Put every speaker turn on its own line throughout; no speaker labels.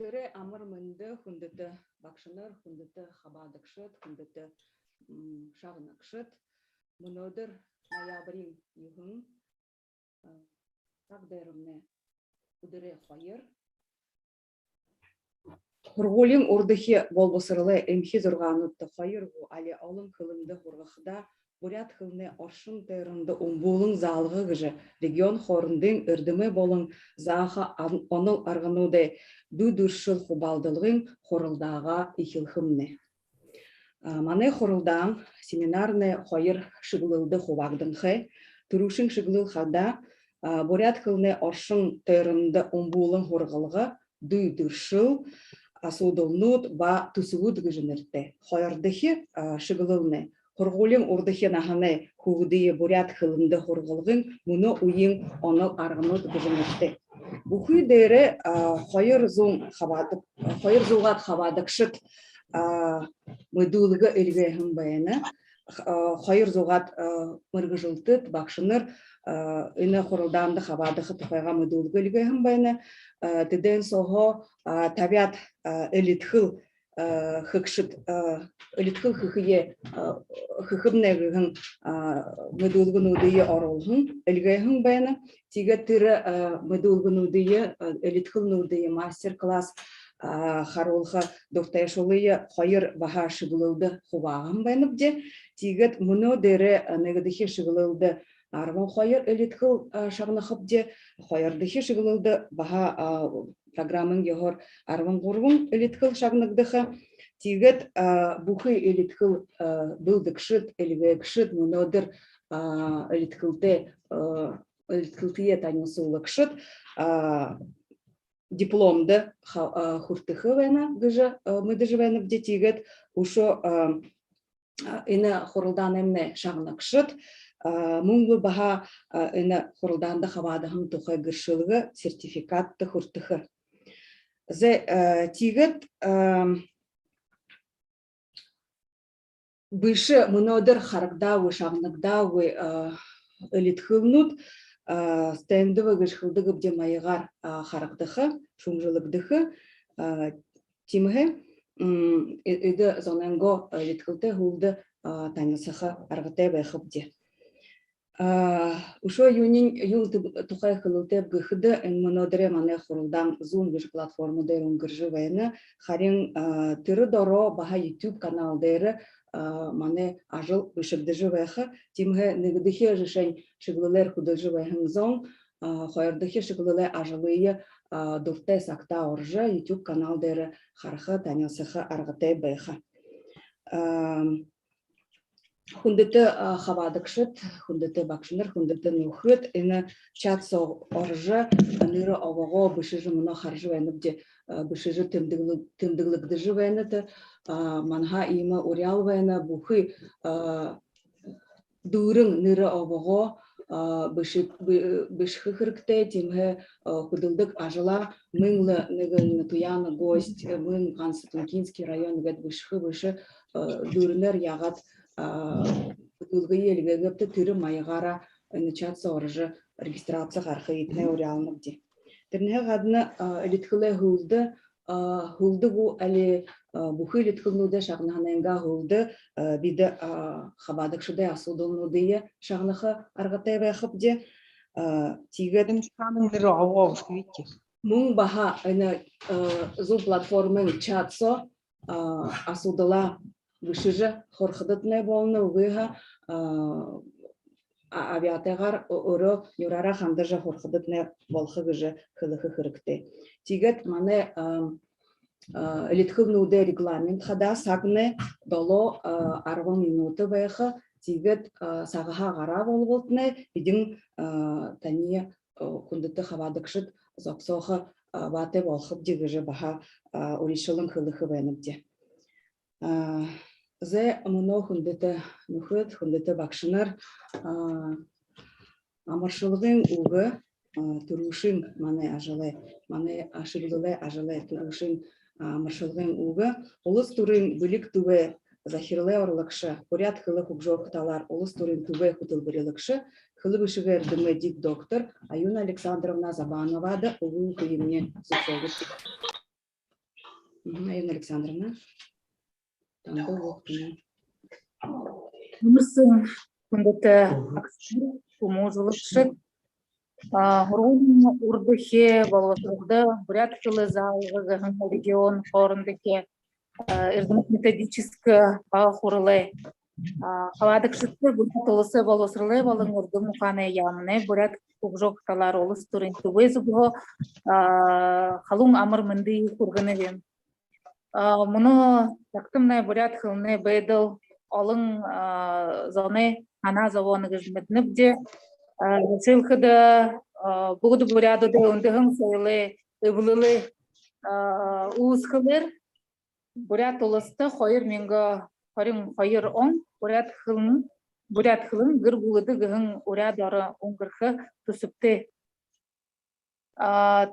Дөрі амыр мынды хүндіті бақшыныр, хүндіті хабадықшыт, хүндіті шағынақшыт. Мұнодыр ноябрин юғын тақдерімне үдірі қойыр. Құрғолин ордыхи болбысырлы әмхи зұрғанытты қойырғу, әлі олын қылынды құрғықда Бурят хылны оршын тәрінді ұмбулың залғы ғыжы регион хорындың үрдімі болың заға оныл арғынуды дүдүршіл құбалдылығын хорылдаға ихилхымны. Маны хорылдаң семинарны қойыр шығылылды құвағдыңқы, тұрушын шығылыл қада Бурят хылны оршын тәрінді ұмбулың хорғылығы дүдүршіл асудылнуд ба түсуд ғыжынырды. Қойырдығы шығылылны Хорголин ордыхи наханы хугдые бурят хылынды хорголгын муну уйын оныл аргынут гыжынытты. Бухуй дээрэ хойыр зугат хабадыкшыт мыдуулыгы элгэхын байыны. Хойыр зугат мыргыжылтыт бакшыныр ыны хорылданды хабадыхы тухайга мыдуулыгы элгэхын байыны. Теден сого табиат элитхыл хыкшыт элитхыл хыхые хыхыбнэгыгын мыдуулгын удые оролгын элгэхын байыны. Тиге тыры мыдуулгын удые элитхыл нудые мастер-класс харолха доктайшолые хойыр баха шыгылылды хувағын байынып де. Тигет мұны дәрі негідіхе шыгылылды арван хойыр элитхыл шағынықып де. Хойырдыхе шыгылылды баха программын егор арван ғұрвын элитхыл шағынықдығы. Тигет бұхы элитхыл бұлдықшыт, элвекшыт, мұнодыр элитхылтые танысылықшыт. Дипломды хуртыхы вайна гыжы мыдыжы вайна бде тигет ушо ины хорылдан эмне шағынықшыт. Мұңлы баха ины хорылданды хавадығын тұқы гыршылығы сертификатты хуртыхы. Тигет бышы мұнодыр харагдауы, шағынықдауы элитхылнут стендовый гышхылдыгы бде майығар харагдыхы, шумжылыгдыхы тимге үді зоненго элитхылты хулды танысыхы арғытай байхып де. Ушо юнин юл тухай хылылтеп гыхыды мұнодыре мане хорылдан Zoom гыш платформуды үнгіржі вайны харин түрі доро баха YouTube каналдары мане ажыл бышыгдыжы вайхы тимге нигдыхе жышень шыглылер худыжы вайхын зон хойырдыхе шыглылер ажылые дурте сакта оржы YouTube каналдары хархы танысыхы арғытай байхы. Хундыты хавадыкшыт, хундыты бакшыныр, хундыты нухыт, ины чатсо оржы, ныры ового бышыжы мұна харжы вайнып де бышыжы тымдыглыгдыжы вайныты, манха имы урял вайны бухы дурың ныры ового бышхы хыркте, тимге худылдык ажыла, мыңлы нығын туяны гость, мың Константинский район гәд бышхы бышы дурыныр яғат Гүлгі елге көпті түрі майығара ұнычатсы оржы регистрация қарқы етіне өрялынып де. Түріне ғадыны әлітхілі хулды бұ әлі бұхы әлітхілнуды шағынағанайынға хулды биді қабадықшыдай асудылнудыйы шағынықы арғатай байқып де. Тигедім
шағыныңдыры ауауыз көйте.
Мұң баға зұл платформын чатсо асудыла Вышыжы хорхыдытны болны уғыға авиатағар ұры юрара хандыжы хорхыдытны болхы гыжы хылықы хырыкты. Тигет маны элитхылнуды регламент хада сағны доло 20 минуты байқы тигет сағыға ғара болғылтны бидің тәне күндіті хавадықшыт зоқсоқы баты болхып дегіжі баха оришылың хылықы бәніпде. Зе мұны хүндіті нүхіт, хүндіті бақшыныр амыршылығын ұғы тұрушын маны ажылы, маны ашығылы ажылы тұрушын амыршылығын ұғы. Олыс тұрын бүлік түве захирле орлыкшы, бурят хылы хубжок талар, олыс турин тубе хутылбырылыкшы, хылы бышыгы эрдіме дик доктор Аюна Александровна Забанова да ұлын күйімне зұпсолы. Аюна Александровна, танды оқтыны.
Мырсын күндіті кумужылықшыт, ғұрғын урдыхе балғырды, бурят хылы залғы регион хорындыхе, эрдімік методическі баға құрылы. Хавадык шытты бурят олысы болосырлы балың урды муханы ямыны бурят кукжок талар олыс турин тубезу бұғы халун амыр мынды құрғыны вем. Мұны тақтымны бурят хылны бейділ олың зоны ана завоны гыжметніп де сылқыды бұғыды буряды да үндіғын сойлы өвілілі уысқылыр бурят олысты қойыр менгі Хорин хайыр он, бурят хылын гыр булыды гын уряд ары оңгырхы түсіпті.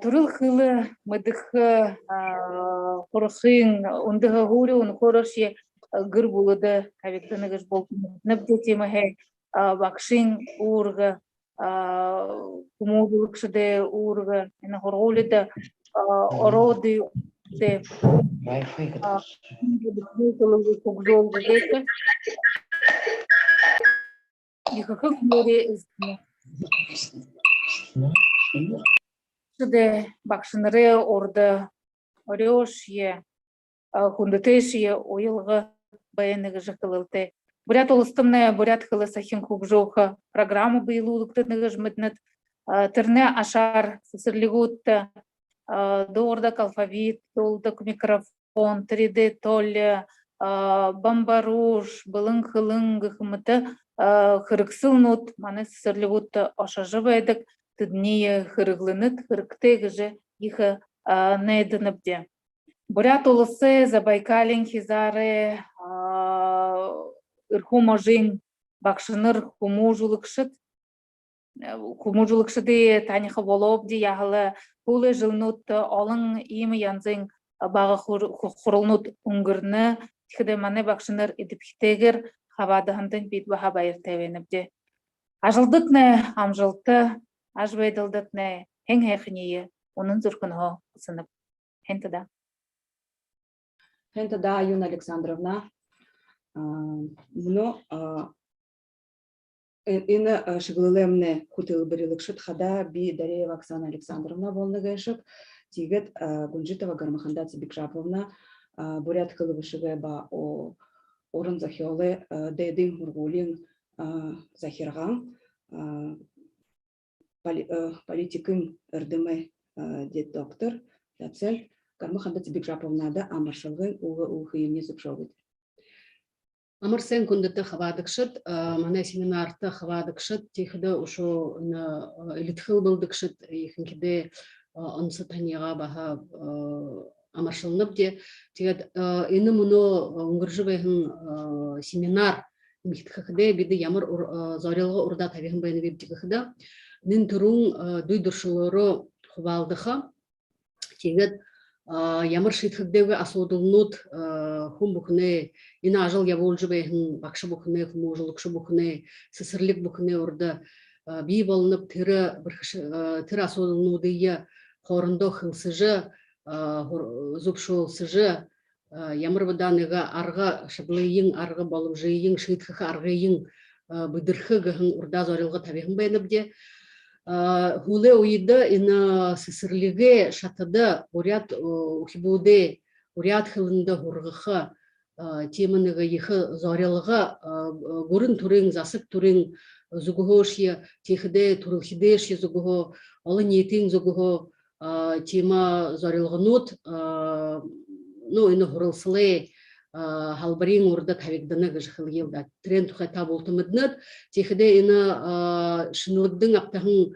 Турыл хылы мыдықы құрықын ондығы ғуры, он құрышы гыр булыды кавектіні гыш болтын. Нөпте темігі бақшын урғы, кумудылықшыды урғы, ғұрғолыды ороды де Никаких море Шыды бақшыныры орды орешье, хундытешье ойылғы баяныгы жықылылты. Бурят олыстымны бурят хылы сахин хубжоха программу бейлулыктыны жмытнет, тірне ашар сысырлигутты, доордак алфавит, толдак микрофон, 3D толі, бамбаруш, былың хылың гыхымыты, хырықсыл нот, маны сысырлигутты ашажы байдык, тыднее хырыглыныт, хырыкты гыжы ихы нейдыныбде. Бурят олысы Забайкалин хизары ырхумажин бақшыныр хумужулыкшыт, Кумужулыкшыды таниха волобди яхалы хулы жылнут олың имы янзың бағы құрылнут ұңгырны тихіде маны бақшыныр едіпхтегір хавадығындың бит баға байыр тәвеніпде. Ажылдықны амжылты, ажбайдылдықны хен хәқінейі, оның зүркіні сынып. Хентіда.
Хентіда, Аюна Александровна, мұны Ина шыгылылемне хутыл бірілікшіт хада би Дареева Оксана Александровна болны гайшып, тигет Гунжитова Гармаханда Цибикшаповна бурят кылыбышыгы ба орын захиолы дейдин хургулин захирган политикын ырдымы дед доктор, доцент Гармаханда Цибикшаповна да амаршылгын ухыйымне зубшовыд.
Амарсен күндіті хавадықшыт, мана семинарты хавадықшыт, тейхіді ұшу үлітхіл бұлдықшыт, ехінкеде онсы таниға баға амаршылынып де. Тегет, ені мұны ұңғыржы бәйхін семинар мектіхіде беді ямыр зорелғы ұрда табиғын бәйіні бебдігіхіде. Нін тұрың дүйдіршылары хувалдыға. Тегет, Ямар шитхидеге асудулнут хум бухне ина ажал яволжы бэхин бакшы бухне хумужулукшы бухне сысырлик бухне урда би болынып тиры асудулнудыя хорындо хылсыжы зубшул сыжы ямар баданыга арга шаблыйын арга болымжыйын шитхы аргыйын быдырхы гыхын урда зорилга табихын бэйныбде. Хуле уйда ина сысырлиге шатада уряд ухибуде уряд хылында хургыха теманыга ихы зорелга гурын турын засык турын зугухошья техде турылхидешья зугухо алы ниетин зугухо тема зорелгнут ну ина хурылсыле халбарин урда тавигдана гыжхыл елда тренд тухайта болтымыднат техде ина шынлыгдың аптахын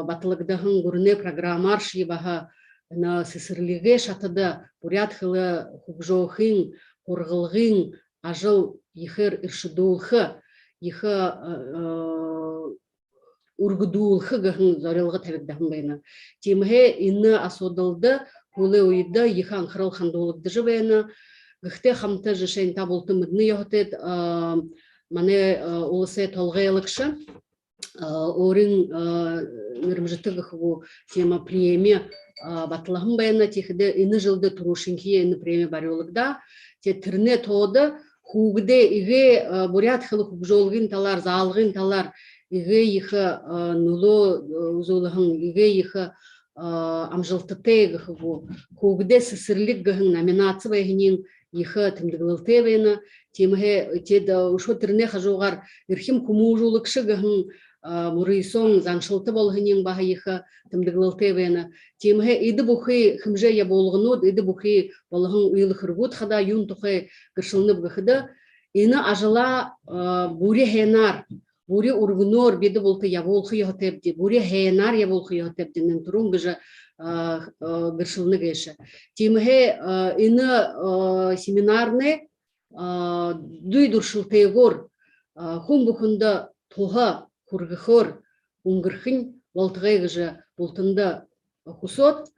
батылыгдахын гурне программар шибаха на сысырлиге шатада бурят хылы хубжоохын хургылгын ажыл ихыр иршидулхы ихы ургудулхы гыхын зорелга тавигдахын байна темге ина асодылды хулы уйда ихан хырыл хандулыгды жыбайна гыхте хамты жишен табулты мыдны йохтет мане улысе толгайлыкшы орын нырмжытыгыху тема премия батлахым баяна тихде ины жылды турушинки ины премия барыолыгда те тирне тоды хугде иге бурят хылы хугжолгин талар залгын талар иге ихы нуло узулыхын иге ихы амжылтытыгыху хугде сысырлик гыхын номинация байхинин ихы тымдыглылты байна темге теда ушо тирне хажугар ирхим кумужулыкшы гыхын мурыйсон заншылты болғынен баға ехі тымдығылты бәйіні. Темге иді бұқы хымже я болғынуд, иді бұқы болғын уйлы қырғуд қада юн тұқы гыршылынып ғыхыды. Ині ажыла бұре хейнар, бұре ургунор беді болты я болқы ехотепді, бұре хейнар я болқы ехотепдінен тұрын ғыжы гыршылыны ғышы. Темге ині семинарны дүйдұршылты ғор, хун бұқынды тоға Хургахор, унгрхин, волтгайгжа, болтында хусот,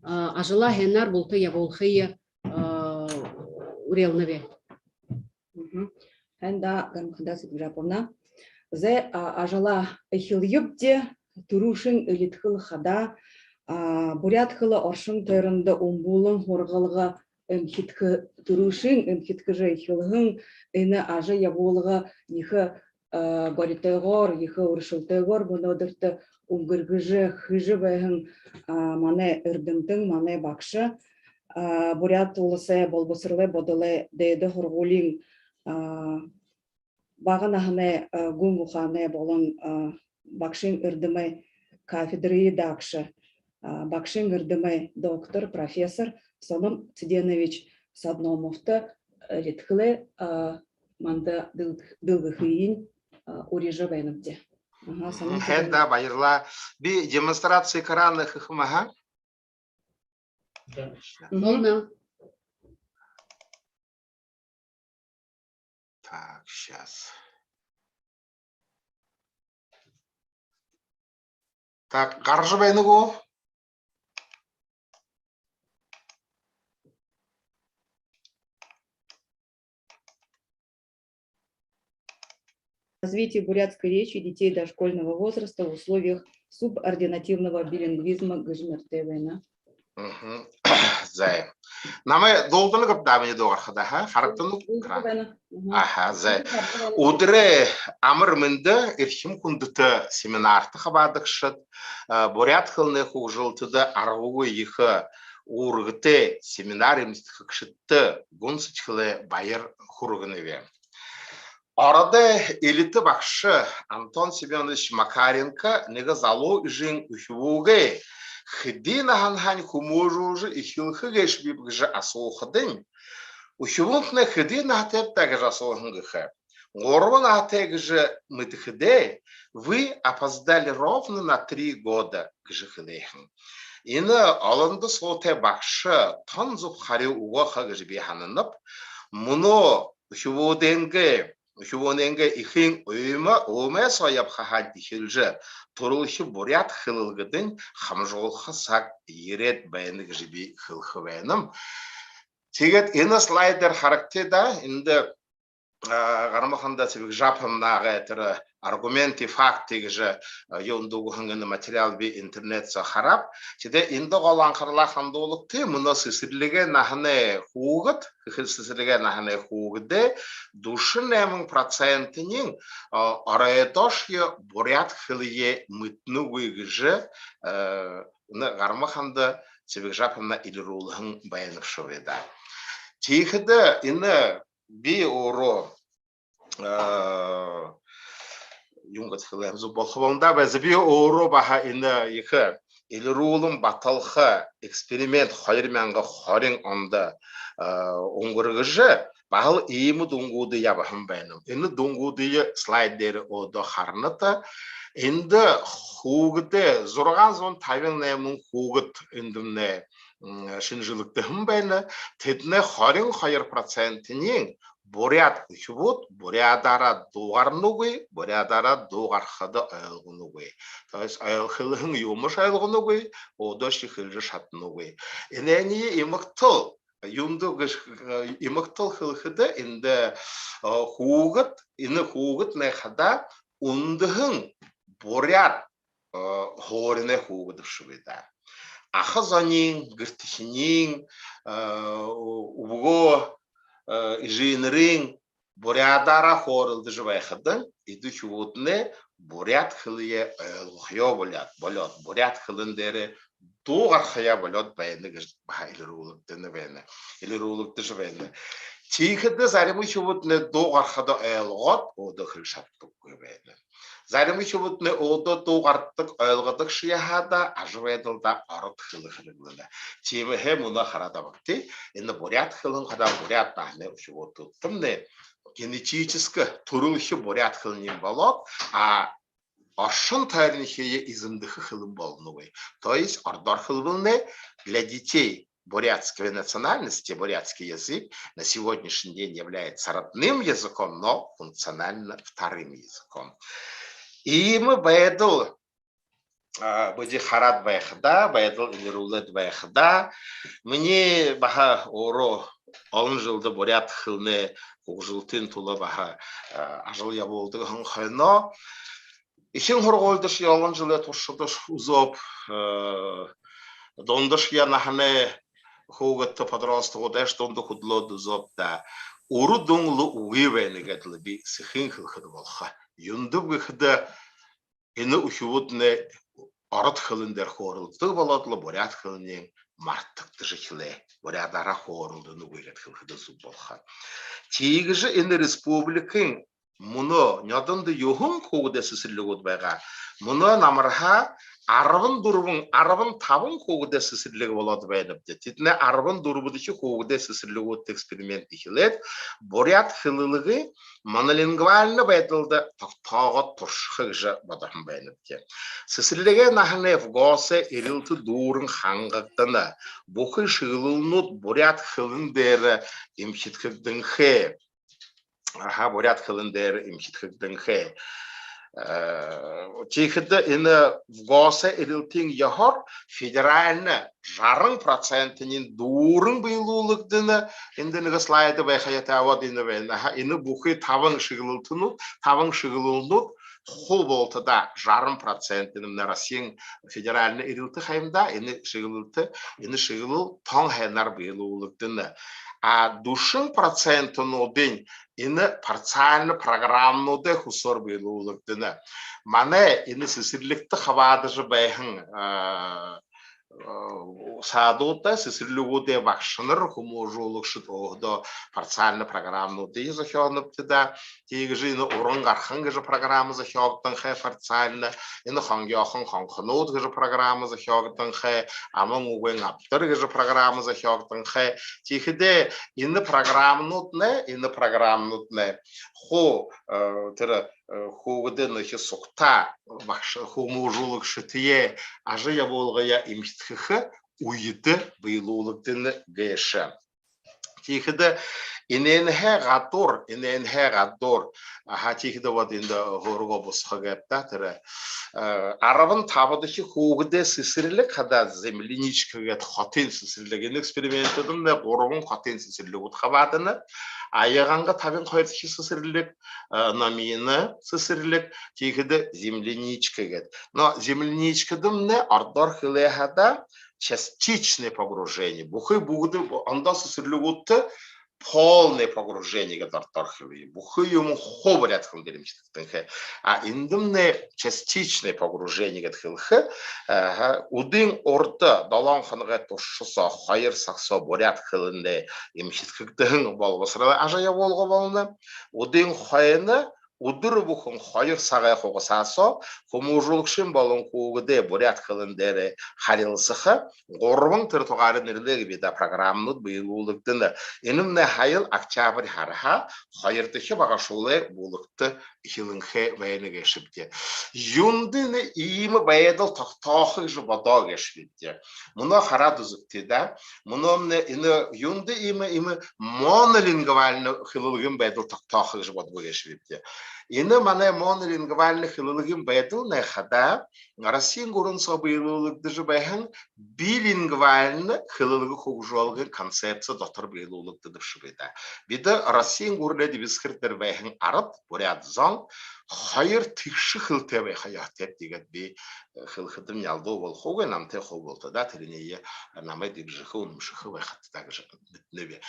ажала хенар болты я волхия урелнаве.
Хэнда гармханда Сидгражаповна. Зе ажала эхил юбде, турушин элитхыл хада, бурят хыла оршын тойрында умбулын хоргалга эмхитхы турушин, эмхитхы же эхилхын, эне ажа яболга нихы Боритегор, ехы уршылтегор, бұнодырты умгыргыжы, хыжы бәйхін мане үрдімтің, мане бақшы. Бурят улысы болбысырлы бодылы дейді хұрғулин бағын ағыны гүнгуханы болын бақшын үрдімі кафедры дақшы. Бақшын үрдімі доктор, профессор Солом Циденович Садномовты летхілі манда дылғықыйын урежа бәйнімде.
Хэнда байырла би демонстрация караны хыхымаха?
Волна.
Так, сейчас. Так, қаржы бәйнігі?
Развитие бурятской речи детей дошкольного возраста в условиях субординативного билингвизма гыжмертевена.
Зай. Намай долдыны көп дамыны доғарқыда, характыны кран. Зай. Удыры амыр мінді ирхим күндіті семинарты қабадықшыд, бурят қылны қуғжылтыды арғуы ехы урғыты семинар емістіқі кішітті гүнсічкілі байыр құрғыны ве. Арада элиты бақшы Антон Семенович Макаренко неге залу жин үхівуге хидина ханхань хумужужы ихилхы гешбибгжы асуухыдын. Үхівункны хидина хатептегі жасуухынгыхы. Горван хатегжы мытыхыде вы опоздали ровно на 3 года гжыхыдейхын. Ины алынды соте бақшы танзуп хари уғаха гжбиханынып, мұны Үхівоненге ихин өймі сояп хахан ихилжі тұрылхи бурят хылылгыдың хамжолхы сак ерет бәйінік жібі хылхы бәйінім. Тегет ені слайдер характеда, инді ғармақында себек жапымнағы әтірі аргументи факты же йондугу ханганы материал би интернет за харап теде инде голан кырлаханда олукты муна сисирлиге нахане хугат сисирлиге нахане хугде душын 1% араетошье бурят хылые мытны выгыжы гармаханда себек жапына илрулхын баянып шоведа тихде ине би оро Юнгат хилем зуболхованда бәзби оро баха инде ихе илрулым баталха эксперимент хайрманга харин анда оңгыргыжы бахыл ийму дунгуды ябахым бәйнім. Инде дунгуды слайдері ода харната инде хугыды зорган зон тавилнемун хугыт индимне шинжилыкты хым бәйні тетне харин хайр процентінен бурят хвот бурядара дугарнугы бурядара дугархады айылгынугы то есть айылхылын юмыш айылгынугы одоши хылжы шатнугы энени имыктыл юмду имактал хылхыды инде хугыт не хада ундыхын бурят хорине хугыды шубида. Ахазанин, гыртышнин, убго ижинрин бурядара хорылды жвайхыдын иду чувутне бурят хылые лухьё болят бурят хылындere doğar xaya bolot bayını iliruluk dene bene iliruluk dışı bene çiğde zarımı çubut ne doğar xada elgot o da hılşattık bene zarımı çubut ne o da doğarttık elgodık şiyahada ajvedilda arıt hılı hılığına çiğme hem ona harada baktı indi бурят хылын xada бурят bahne çubut tuttum ne генетически турулхи бурят хылынин болот а Ашын тарихи изымдыхы хылым болнуы. То есть ордор хылбылны для детей бурятской национальности, бурятский язык на сегодняшний день является родным языком, но функционально вторым языком. И мы бэдл буди харат бэхда, бэдл илирулет бэхда. Мне баха оро он жылды бурят хылны угжилтын тула баха ажыл яболды хынхайно. Ишин хорголдыш ялган жылы туршудыш узоп дондыш я нахне хогатта подросток одеш донды худлод узоп да уру доңлы угивэни гэтлы би сихин хылхыды болха юнды бихыды ины ухивудны арат хылындер хорылды боладлы бурят хылынен марттықты жихле бурядара хорылды нугилет хылхыды зуб болха тегіжі ины республикын Мұны няданды йохун коуде сесирлигот байга. Мұны намырха арвын дурбын, арвын табын коуде сесирлиги болады байдыпты. Титне арвын дурбыдычы коуде сесирлигот эксперимент ихилет. Бурят хылылыгы монолингвально байтылды тағат туршықжы бадырын байдыпты. Сесирлиге нахне вгосе ирилты дурын хангықтыны. Бұқы шығылынут бурят хылындері имхиткігдің хе. бурят хылындер имхиткігдің хе. Тихіді іні вгоса ирилтин яхор федеральны жарың процентінен дурын бейлулықтыны индінігі слайды байхаят авад іні бәйні. Іні бұқы тавың шығылынут хул болты да жарым процентінің Россиян федеральны ирилті қайымда іні шығылыл таң хайнар бейлулықтыны. А душын процентін одын іні парциальны программноды хусор бейлулықтыны. Мане іні сесірлікті қавадыжы байхын садота сесирлигоде бакшыныр хуможулук шыт оғды парциальны программноды захёныпты да тегіжі іні урын гархын гыжы программы захёгтын хэ парциальны іні хангяхын ханхынот гыжы программы захёгтын хэ амын угын аптыр гыжы программы захёгтын хэ тегіде іні программнотны хо тірі хугыдыны хи сукта хумужулук шытые ажы я болғая имхитхы уйды бейлулықтыны гэші. Тихіді иненхэ гадор тихіді вот инді ғорға бұсқа гэпта тірі арабын табыдыхи хугыды сысырлік хада земляничка гэт хотын сысырлігін экспериментудым да ғорғын хотын сысырлік ұтқабадыны аяғанға табын қойдыхи сысырлік намины сысырлік тихіді земляничка гэт. Но земляничкадым не ардар хылэхада частичное погружение. Бухы бугды анда сысырлігутты полное погружение гэдэг архивы. Бухы ему хобрят хылдеремчтэнхэ. А индымне частичное погружение гэдэг хылхэ. Удын орта далан ханга тошса хайыр сакса борят хылынде имхиткэгдэн болбосрала ажая болго болны. Удын хайны Удыры бұқын қайыр сағай қоғысасо, қомужылықшын болын қоғыде бурят қылындері харилсықы, ғорбың тұртуғарын үрлігі беда программnud бұйылулықтыны. Енімне хайыл октябрь харха, қайырдықы бағашулы болықты хиліңхе вәйіні кешіпте. Юндыны имы баядал тохтохы же бодог эшвитте. Муно харад узыктеда. Муно ине юнды имы монолингвально хилылгын баядал тохтохы же бодог эшвитте. Ине мане монолингвально хилылгын баядал не хада. Россиян гурун собыйлылык дыжы баяхан билингвально хилылгы хужолгы концепция дотор байлылык дыдып шыбыда. Биде Россиян гурне дибискиртер баяхан арат бурят зон. Hayır tükşü hıltebe hayat hep digat bir hılhıdım yaldı ol hoğu namte hoğu oldu da teriniye namay dibjıhı unmuşıhı ve hattı takışı bitnebi.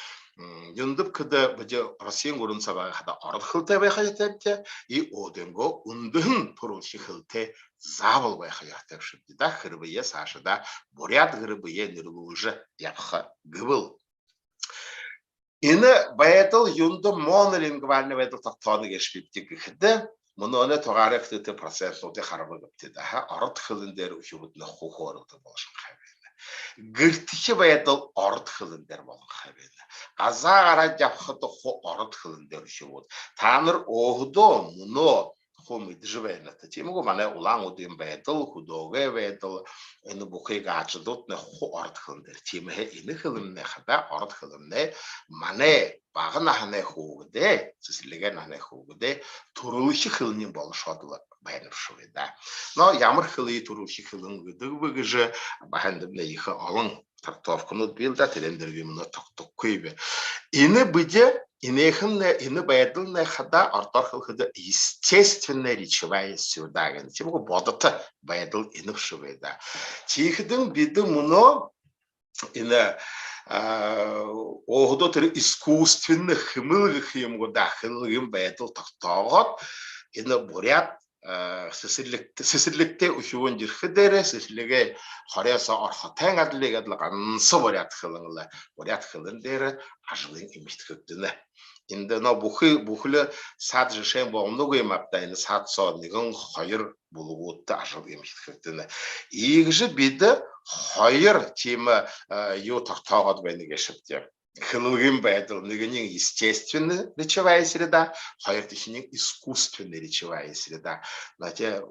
Yundup kıda bıcı Rusya'nın gurun sabağı hada arad hıltebe hayat hepte i odengo undığın turulşi hılte zavıl ve hayat hep şibdi da hırbiye saşıda buryat hırbiye niruluğucu yapı gıvıl. İne bayatıl yundu monolingvalne bayatıl taktağını geçbipti gıhıdı. Мұны тоғарық деті процесс оте қарабы көптеді. Арыт қылындер үхібітіні құқы орылды болшын қайбені. Гүртікі баядыл арыт қылындер болын қайбені. Аза қарат япқыты қо арыт қылындер үхібіт. Таныр оғыды мұны хомыйды жывайнаты. Темігі мане улан удын баядыл, худоғы баядыл, ені бұқы ғачыды отны қо арыт қылындер. Темігі ені қылымны қада арыт қылымны мане бағын ағыны қоғыды, сізілеген ағыны қоғыды, тұрылышы қылының болышадылы байынып шуыды. Но ямыр қылы тұрылышы қылың ғыдығы бұғыжы бағындымны ехі алың трактовканы білді, телендерге мұны тоқтық көйбі. Ені бүде, ені баядылны қада артар қылғыды естественная речевая сюдагын. Темгі бодыты баядыл еніп шуыды. Тейхідің биді мұны ені оғыды түрі искусственный хымылғы хымғыда хылығын баядыл тақтағыд, ені бурят сесірлікте үшуын жүрхідері, сесірлігі қарияса арқатан әділігі әділіғансы бурят хылыңдері ажылың емешті көттіні. Енді бұхылы сад жышен болымды көймапта, енді сад соғынығын қайыр болуы өтті ажыл емешті көттіні. Егіші беді hayır темі ю тақтағады бәйні кешіпте. Хылылғын бәйділ нүгінің естественный речевая среда, hayır тішінің искусственный речевая среда. Нәте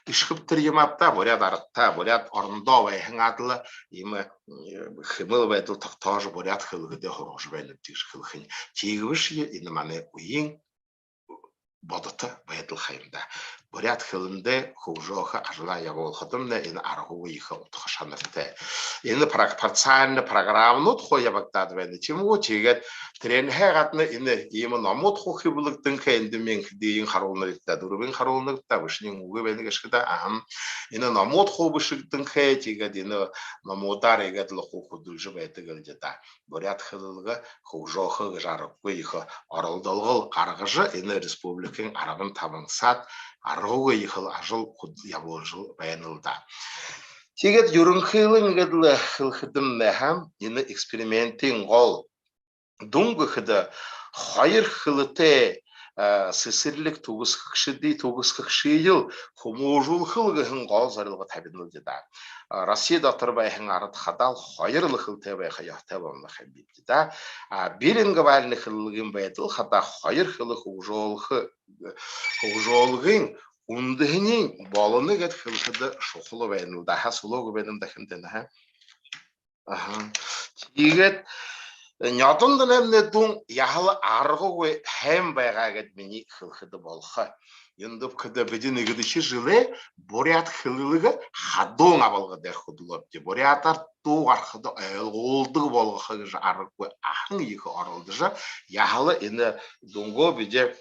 ішкіптір емапта, бұряд арытта, бұряд орында бәйхің адылы, емі хымыл бәйділ тақтағыжы бұряд хылығы де хорғыжы бәйніп тегіш хылғын. Тегівіш ені мане ұйың бодыты бәйділ хайымда. Бурят хылынды хужоха ажла явол хатымны ин аргу иха утхашанырты. Ин парциальный программны тхоя бактады бәнді. Чему чегет тренхе гатны ин ема намот хохи булыктын кенди мен дейин харулны итта дурбин харулны итта вишнин угы бәнді кешкіда ахам. Ин намот хобышыктын кэ чегет ин намотар егет лоху дулжы бәйті гылжыда. Бурят хылылғы хужоха жарықы иха арылдалғыл арғыжы ин республикин арабын табынсат арғуы ехал ажыл ябыл жыл баянылда. Тегет юрынхылын гыдлы хылхыдым нәхам, ені экспериментин ғол. Дуңғы хыды хайыр хылыте сесірлік туғыз қықшы ел хоможул хылғығын ғол зарылғы табинылды да. Россияда тұрбайхын арыт хадал хайырлы хылте бай қаяқта болны қабипті да. Берінгі бәліні хылығын байдыл хада хайыр хылы хужолғын ундығының балыны гәд хылғыды шоқылы бәйнілді. Сұлығы бәйнім дәкімдені. Тегет Нятондан әмнетун яхалы арғы ғой хэм байға гәд мені хылғыды болғы. Юндып кыды беден егідіші жылы бурят хылылығы хадон абалғы дәр худылып. Бурятар туғ арқыды әлғолдығы болғы қығыжы арғы ахың егі арылдыжы. Яхалы ені дуңго беде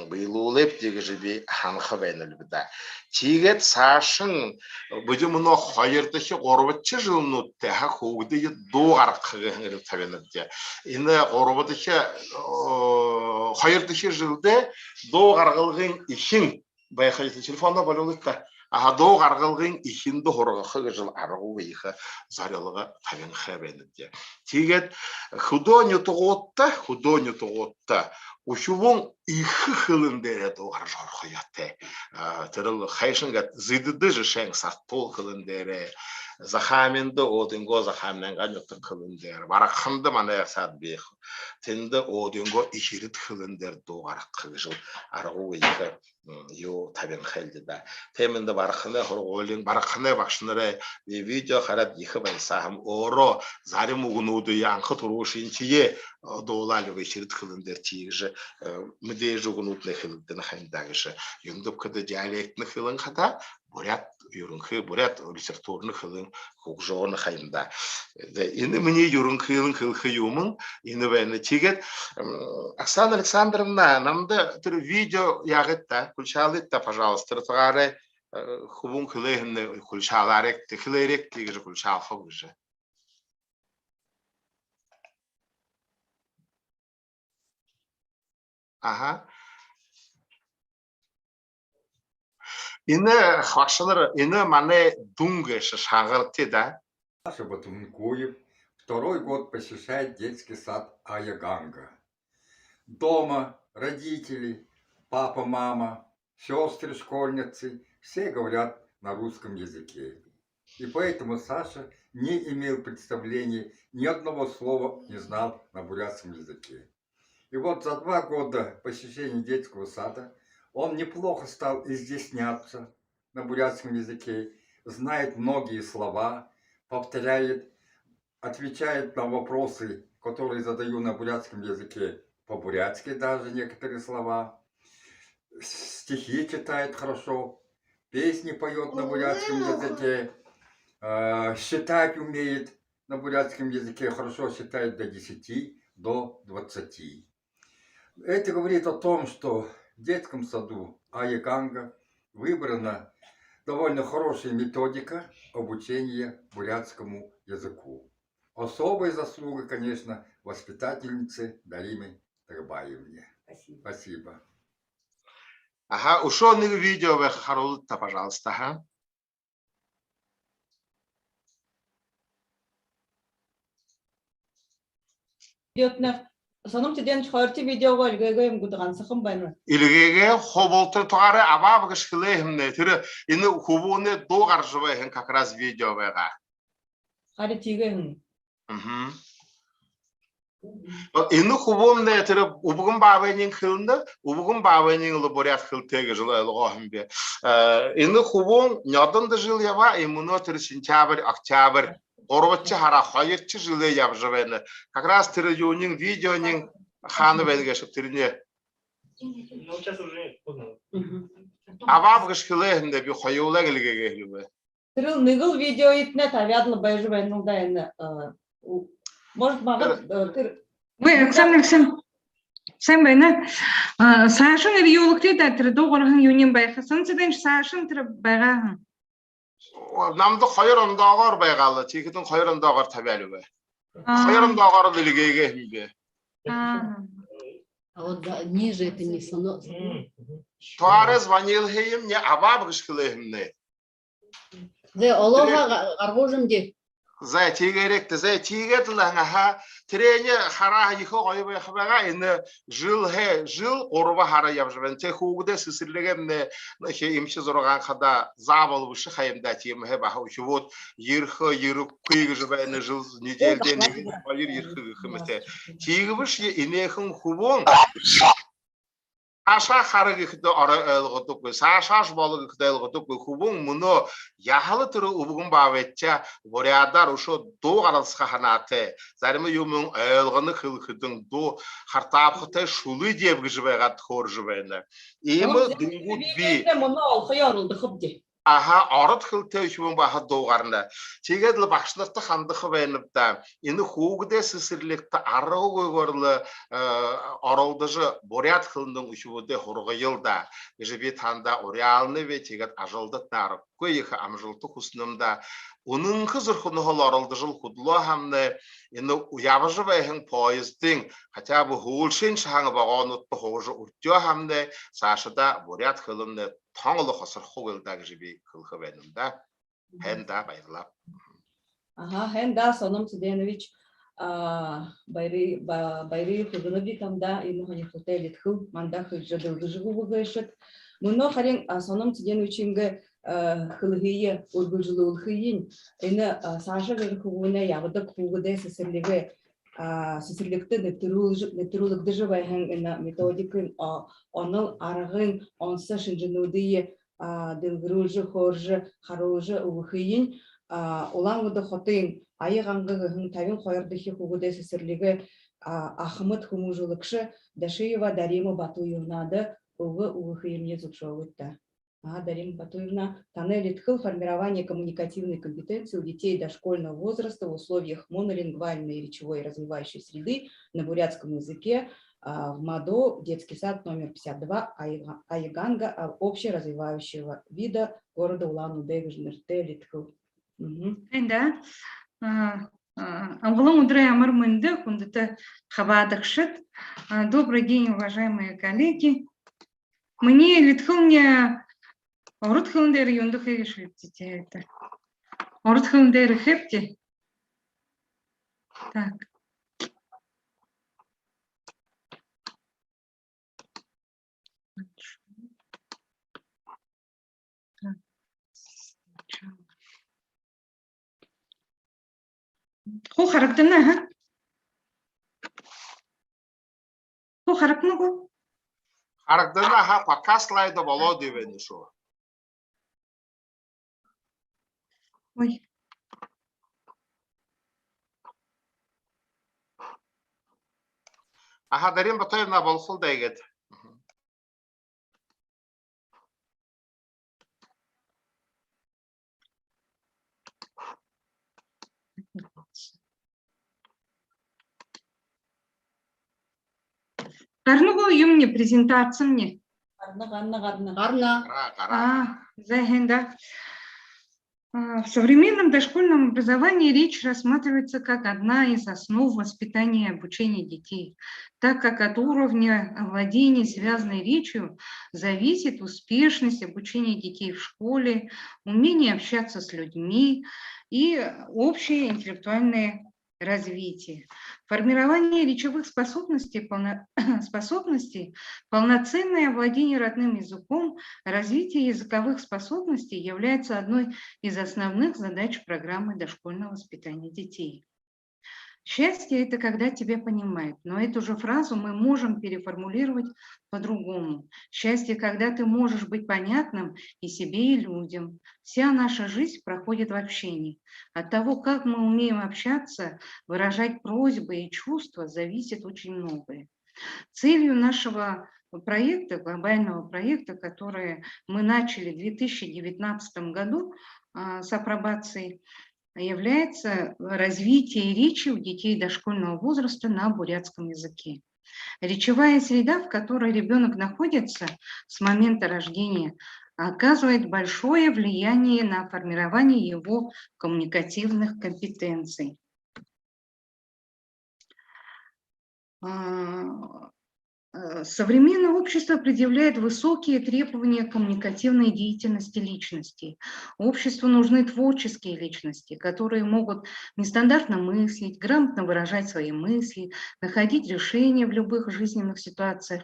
бұйлылып дегі жібе ханқы бәйнілі біда. Тегет сашын беде мұны қайырдығы ғорбатшы жылын өттіға қоғыды доғ арқығы ғырып табенірде. Ені ғорбатығы қайырдығы жылды доғ арғылғын ишін байқайсы телефонда болылықта. Доғ арғылғын ишінді ғорғықы жыл арғы ойықы зарылығы табен қабенірде. Тегет худоню тұғытта, Ушубун ихы хылындері доғар жарқы ятты. Түрілі қайшынға зидіді жышен сақтол хылындері, Захаминды одинго захамнанга нөттің қылындер. Барақынды мана ясад бейх. Тенді одинго иширит қылындер доғарақ қылжыл. Арғу ейкі ю табин қелді да. Темінді барақыны құрғолин, барақыны бақшыныры видео қарат ейкі байсағым. Оро зарим угынуды янқы тұрушын тие доғлалы иширит қылындер тиежі. Мүдежі угынудны қылындын қайындағышы. Юңдып кіді диалектні қылын қада бурят юрунхы, бурят литературны қылын құқжоғыны қайында. Ині міне юрунхы қылхы юмын, ині бәйіні тегет. Оксана Александровна, намды түр видео яғытта, күлшалытта, пожалуйста, тұғары хубун қылығыны күлшаларек, текілерек тегежі күлшалқы бұжы. Ага. Ині хвақшылыр, ині мане дунгышы шағырты да.
Саша Батункуев второй год посещает детский сад Аяганга. Дома родители, папа, мама, сестры, школьницы, все говорят на русском языке. И поэтому Саша не имел представления, ни одного слова не знал на бурятском языке. И вот за 2 года посещения детского сада он неплохо стал изъясняться на бурятском языке, знает многие слова, повторяет, отвечает на вопросы, которые задаю на бурятском языке, по-бурятски даже некоторые слова, стихи читает хорошо, песни поет на бурятском языке, считать умеет на бурятском языке, хорошо считает до 10, до 20. Это говорит о том, что в детском саду Аяганга выбрана довольно хорошая методика обучения бурятскому языку. Особая заслуга, конечно, воспитательницы Даримы Тарбаевне. Спасибо.
Ага, ушёный видео вы харулта, пожалуйста, ага.
Йотна, санам тиден чхарти видеого илгэгэм гудган сахым байна.
Илгэгэ хоболтыр тугары абаб гышхлэхэмнэ тэр энэ хөвөөний дуу гарч байгаа как раз видео байгаа.
Хари тигэм.
Мм. Энэ хөвөөний тэр убган баавын хилнэ, убган баавын лабораториат хилтэйг жылойлгоом бэ. Энэ хөвөн нёдонд жил ява, именно тэр сентябрь, октябрь Орватчы хара 2 жылы явж байна. Как раз тэр юунин видеонин хааны байлгаа шиг тэрнээ. Аваав гышхлэхэндэ би хоёулаа гэлгээгээ хэлвэ.
Тэр нэгэл видео итнэ тавядлы байж байна да энэ. Может магад тэр
Вы, Оксана Александровна, сайн байна. Саашин юулагтэй да тэр дуугархан юунин байхсан цэдэн саашин тэр байгаа.
Намд 2 ондоогоор байгаал. Чихэдэн 2 ондоогоор тавиалвэ. 2 ондоогоор л гэлгээгээ хэмбэ.
А вот ниже это не соно.
Туарес ванилхэм не аваав гышхлэхэмнэ.
Зэ олога гаргуужим де.
За тийгээрэгт за тийгээд л ха тэрэний хараа ихо гоё байх байгаа энэ жил 3 хараа явж байна. Тэ хүүгдээ сэсэрлэгэмнэ хэ имши 6 хада заавал биш хаймда тийм хэ бах шууд ерхө ерөхгүй гэж байна жил недельдээ 1-2 ерхө гэх юм те. Тийгвш энэхэн хөвөн Саша хараг ихэд ойлгодоггүй, саашааш болог ихэд ойлгодоггүй хөвөн мөнөө яхал тэр өвгөн баавчаа бурядар өшөө дуу гаралсха ханаатай. Зарим юм ойлгоно хэлхэдэн дуу хартаавхтай шүлий дэв гэж байгаад хөөрж байна. Ийм дүнгууд би
мөнөө олхоо оруулдаг хөвдөө.
Аха ород хөлтэй хөвөн бахад дуугарна. Тэгээд л багш нартай хандах байна да. Энэ хүүгдээ сэсэрлэгт аргагүйгээр л оруулдаж бурят хөлнөн хөвөдөө хургаял да. Гэж би танда уриалны вэ тэгээд ажалдат нарахгүй их амжилттай хүснэмдэ. Үнэнх зөрхөн хол оруулдаж л худлоо хамны энэ явж байхын поездын хотя бы хөөлшин шаан вагонууд хууж өртөө хамны цаашда бурят хөлнө Тонголо хосорхог л да гэж би хэлэх байна юм да. Хэнда баярлаа.
Ага, хэнда Соном Цэдэнович байры хөгнөби тамда энэ хоны хотелит хүү мандах жадылдыжгуу гэшэт. Мөнө харин Соном Цэдэновичингэ хылгые ургулжулул хыйын. Эне Саша верхугуна ягыдык хугуде сесерликті нетирулык дыжывайхын эне методикын оныл арығын онса шынжынудые дылгыружы хоржы харужы угыйын улаңгыды хотын айығаңгыгын тавин қойырдыхи хугуде сесерлиге Ахмыт хумужулыкшы Дашиева Дарима Батуевнады угыхыйымне зукшовытта. Дарима Батуевна, тоннель формирование коммуникативной компетенции у детей дошкольного возраста в условиях монолингвальной речевой развивающей среды на бурятском языке в МАДО, детский сад номер 52 Айганга, общеразвивающего вида города Улан-Удэ, Жнерте, Литхыл.
Да. Англом удрая мармынды, кундыта хабадыкшит. Добрый день, уважаемые коллеги. Мне Литхылне Орутхылндер юндух решите это. Орутхылндер хепти. Так. Ху характана, ха? Ху характана.
Харагдана ха пока слайда Володевен шо.
Ой.
Аха Дарим Батуевна болсул дегет.
Карны бұл юмне презентация мне.
Гарна.
Захенда. В современном дошкольном образовании речь рассматривается как одна из основ воспитания и обучения детей, так как от уровня овладения связанной речью зависит успешность обучения детей в школе, умение общаться с людьми и общее интеллектуальное развитие. Формирование речевых способностей, полноценное овладение родным языком, развитие языковых способностей является одной из основных задач программы дошкольного воспитания детей. Счастье – это когда тебя понимают, но эту же фразу мы можем переформулировать по-другому. Счастье, когда ты можешь быть понятным и себе, и людям. Вся наша жизнь проходит в общении. От того, как мы умеем общаться, выражать просьбы и чувства, зависит очень многое. Целью нашего проекта, глобального проекта, который мы начали в 2019 году с апробацией, является развитие речи у детей дошкольного возраста на бурятском языке. Речевая среда, в которой ребенок находится с момента рождения, оказывает большое влияние на формирование его коммуникативных компетенций. Современное общество предъявляет высокие требования к коммуникативной деятельности личностей. Обществу нужны творческие личности, которые могут нестандартно мыслить, грамотно выражать свои мысли, находить решения в любых жизненных ситуациях.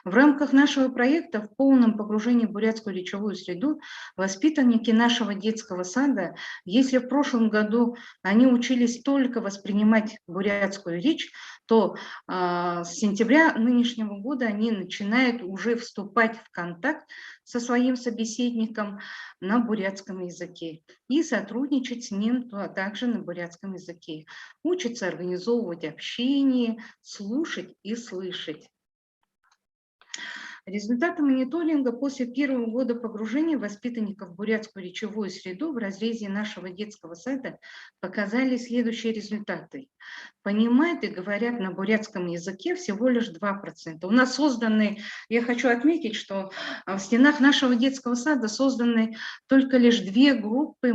В рамках нашего проекта в полном погружении в бурятскую речевую среду воспитанники нашего детского сада, если в прошлом году они учились только воспринимать бурятскую речь, то с сентября нынешнего года они начинают уже вступать в контакт со своим собеседником на бурятском языке и сотрудничать с ним также на бурятском языке. Учатся организовывать общение, слушать и слышать. Результаты мониторинга после первого года погружения воспитанников в бурятскую речевую среду в разрезе нашего детского сада показали следующие результаты. Понимают и говорят на бурятском языке всего лишь 2%. У нас созданы, я хочу отметить, что в стенах нашего детского сада созданы только лишь 2 группы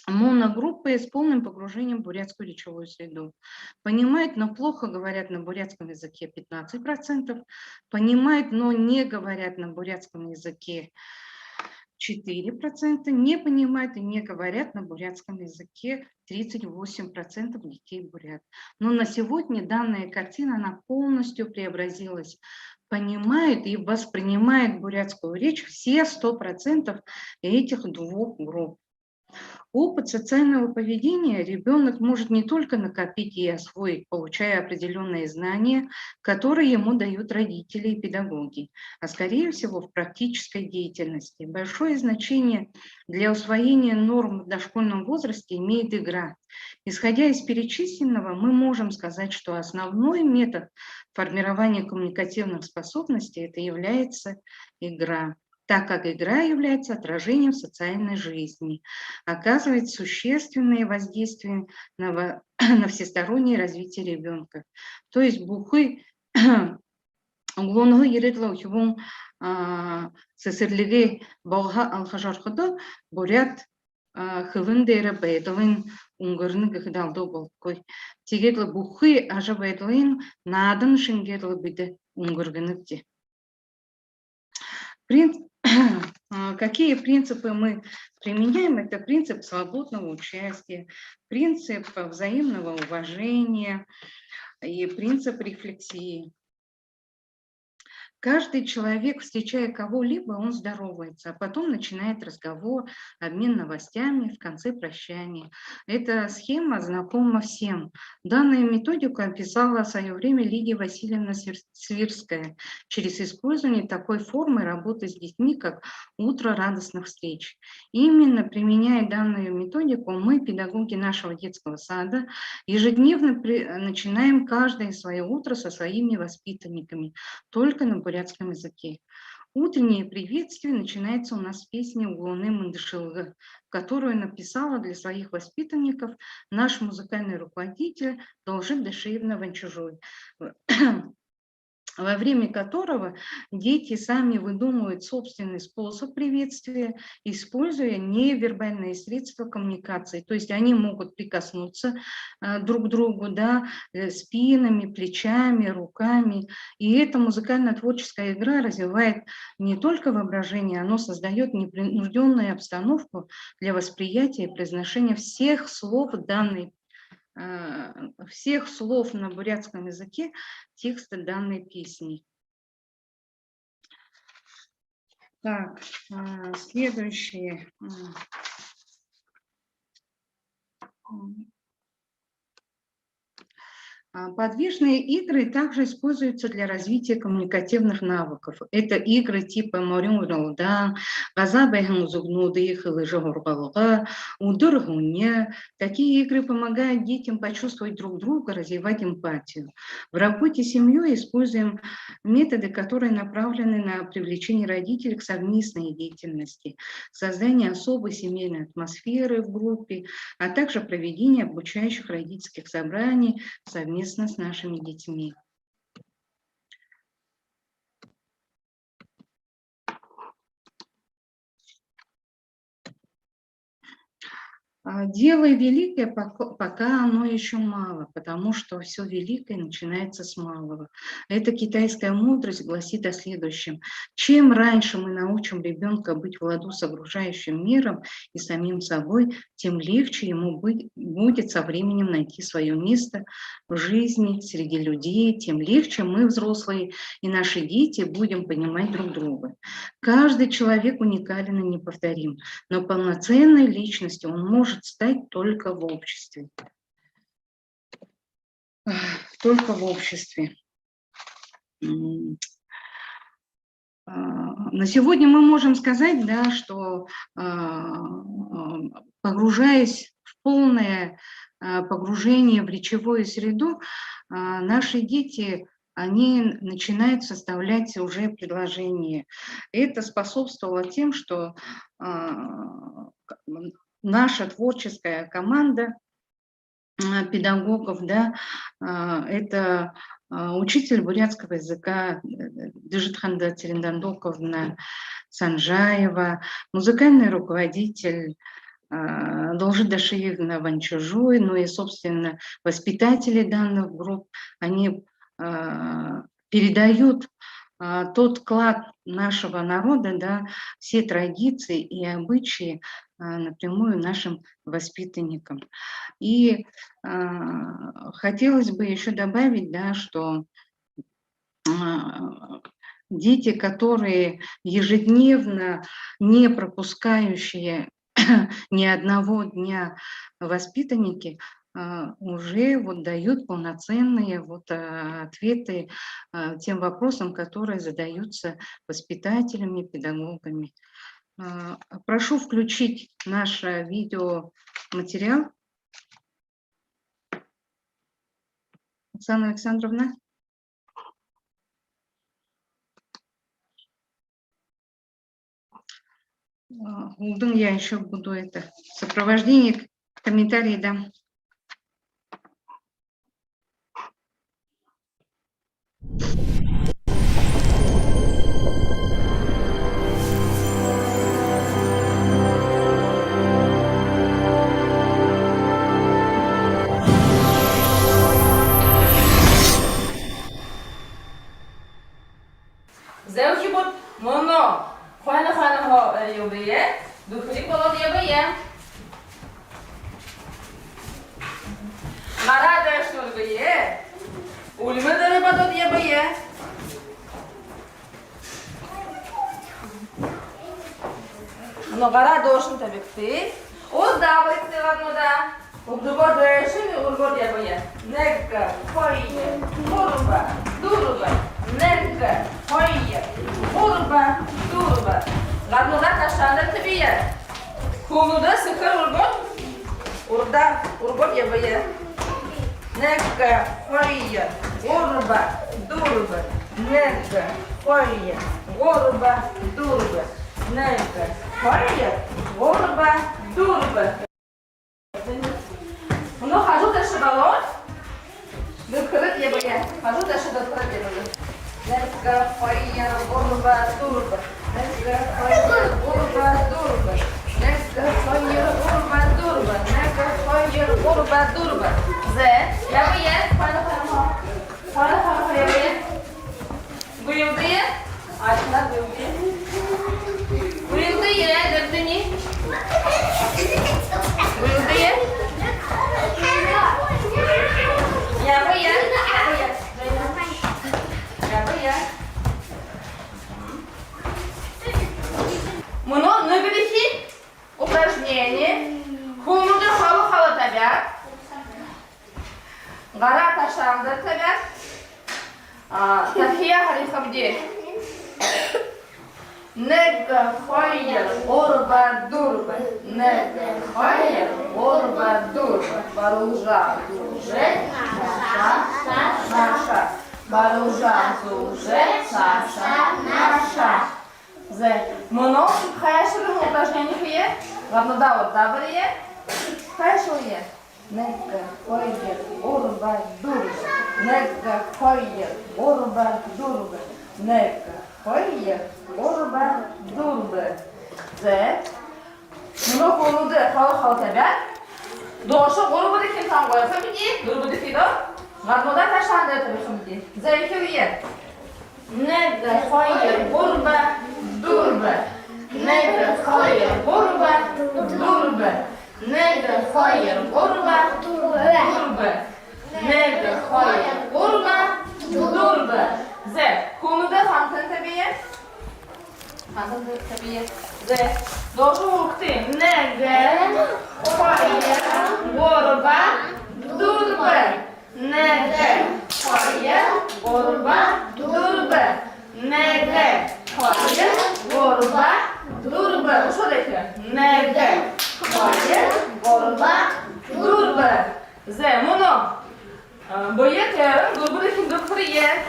моногруппы с полным погружением в бурятскую речевую среду. Понимают, но плохо говорят на бурятском языке 15%, понимают, но не говорят на бурятском языке 4%, не понимают и не говорят на бурятском языке 38% детей бурят. Но на сегодня данная картина, она полностью преобразилась. понимают и воспринимают бурятскую речь все 100% этих двух групп. Опыт социального поведения ребенок может не только накопить и освоить, получая определенные знания, которые ему дают родители и педагоги, а скорее всего в практической деятельности. Большое значение для усвоения норм в дошкольном возрасте имеет игра. Исходя из перечисленного, мы можем сказать, что основной метод формирования коммуникативных способностей это является игра, так как игра является отражением социальной жизни, оказывает существенное воздействие на всестороннее развитие ребенка. То есть бухы углоного ередлау хивун сесерлиге болга алхажархада бурят хывын дейре бейдалын унгырны гыхдалды болкой. Тегедлы бухы ажа бейдалын надын шынгедлы биде унгыргыныпте. Какие принципы мы применяем? Это принцип свободного участия, принцип взаимного уважения и принцип рефлексии. Каждый человек, встречая кого-либо, он здоровается, а потом начинает разговор, обмен новостями, в конце прощания. Эта схема знакома всем. Данную методику описала в свое время Лидия Васильевна Свирская через использование такой формы работы с детьми, как «Утро радостных встреч». Именно применяя данную методику, мы, педагоги нашего детского сада, ежедневно начинаем каждое свое утро со своими воспитанниками, только на бурятском языке. Утреннее приветствие начинается у нас с песни «Углоны Мандышилга», которую написала для своих воспитанников наш музыкальный руководитель Должит Дашиевна Ванчужой, во время которого дети сами выдумывают собственный способ приветствия, используя невербальные средства коммуникации. То есть они могут прикоснуться друг к другу, да, спинами, плечами, руками. И эта музыкально-творческая игра развивает не только воображение, оно создает непринужденную обстановку для восприятия и произношения всех слов на бурятском языке текста данной песни. Так, следующее. Подвижные игры также используются для развития коммуникативных навыков. Это игры типа «Морюн-Ролда», «Газа-Бэхэн-Зугну-Дыхы-Лыжа-Горбалга», «Удыр-Гуня». Такие игры помогают детям почувствовать друг друга, развивать эмпатию. В работе с семьей используем методы, которые направлены на привлечение родителей к совместной деятельности, создание особой семейной атмосферы в группе, а также проведение обучающих родительских собраний совместно с нашими детьми. Дело великое, пока оно еще мало, потому что все великое начинается с малого. Эта китайская мудрость гласит о следующем. Чем раньше мы научим ребенка быть в ладу с окружающим миром и самим собой, тем легче ему будет со временем найти свое место в жизни, среди людей, тем легче мы, взрослые, и наши дети будем понимать друг друга. Каждый человек уникален и неповторим, но полноценной личностью он может стать только в обществе. Только в обществе. На сегодня мы можем сказать, да, что погружаясь в полное погружение в речевую среду, наши дети, они начинают составлять уже предложения. Это способствовало тем, что наша творческая команда педагогов, да, это учитель бурятского языка Дыжитханда Терендандоковна Санжаева, музыкальный руководитель Должит Дашиевна Ванчужой, ну и, собственно, воспитатели данных групп, они передают тот клад нашего народа, да, все традиции и обычаи напрямую нашим воспитанникам. И хотелось бы еще добавить, да, что дети, которые ежедневно не пропускающие ни одного дня воспитанники, уже вот дают полноценные вот ответы тем вопросам, которые задаются воспитателями, педагогами. Прошу включить наш видеоматериал. Оксана Александровна. Улдың, я еще буду это сопровождение, комментарии дам.
Зеу хибот моно хана хо юбие духри колод ябие мара дэшнул бие ульмы дэрбадот ябие но гара дошн табикти уз дабрикти ваднуда убдуба дэшин ургот ябие некка хойе мурба дуруба некка хойе мурба дуруба гаднуда кашандар табие кунуда сыкыр ургот ябие некка хойе мурба дуруба некка хойе мурба дуруба некка хойе мурба дуруба. Ну, хожу дальше баллон. Докрыт я боя. Хожу дальше докрыт я боя. Некка хойе мурба дуруба. Некка хойе мурба дуруба. Некка хойе мурба дуруба. Некка хойе мурба дуруба. Зе. Я боя. Хана я боя. Буюдые. Ачна буюдые. Буюдые. Дердыни. Буюдые. Я боя. Много наберихи упражнения. Хумуда хала табят. Гара ташандар табят. Тахия харихабди. Некка хойер орба дурба. Некка хойер орба дурба. Баружа дурже наша. Баружа дурже наша. Зе. Моно хайшырым упражнение хие. Ладно, да, вот добрые. Хайшуе. Некка хойер орба дурба. Некка хойер орба дурба. Некка хойер орба дурба. Зе. Моно конуды хал табят. Доша орба декин там коя хамиди. Дурба декидо. Ладно, да ташанды табы хамиди. Зе хие. Некка хойер орба дурба. Некка хойер орба дурба. Некка хойер орба дурба. Некка хойер орба дурба. Зе. Конуды хамтын табие. Зе. Дошу ухты. Некка хойер орба дурба. Некка хойер орба дурба. Некка хойер орба дурба. Что это? Некка хойер орба дурба. Зе. Моно. Боєте, буде хіндокріє.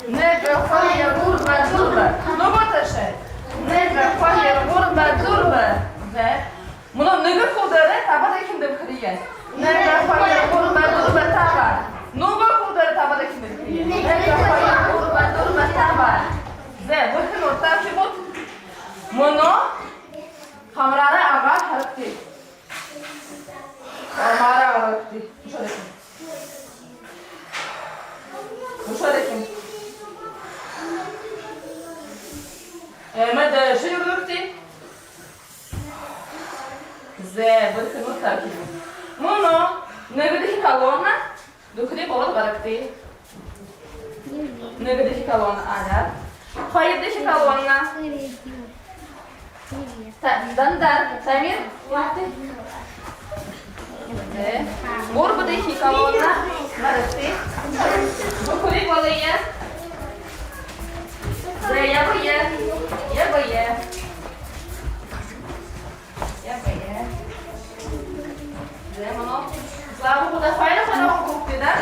Некка хойер орба дурба. Ну вот ще. Некка хойер орба дурба. Зе. Моно нега ходере, таба де хіндокріє. Некка хойер орба дурба таба. Нога ходере, таба де хіндокріє. Некка хойер орба дурба таба. Зе. Bakın orta çubuk. Mono hamrana agar harfti. Hamara harfti. Şöyle kim? Med şuyurlukti. Зе. Bakın orta çubuk. Mono negedeki kolonna dukri bol barakti. Negedeki kolonna agar. Hayırdır şikalonuna. Danдар, Тамир, Горбадай шикалонна, Марысы, Бухули балыя, Я бая. Слава куда файна ханаху кухты, да?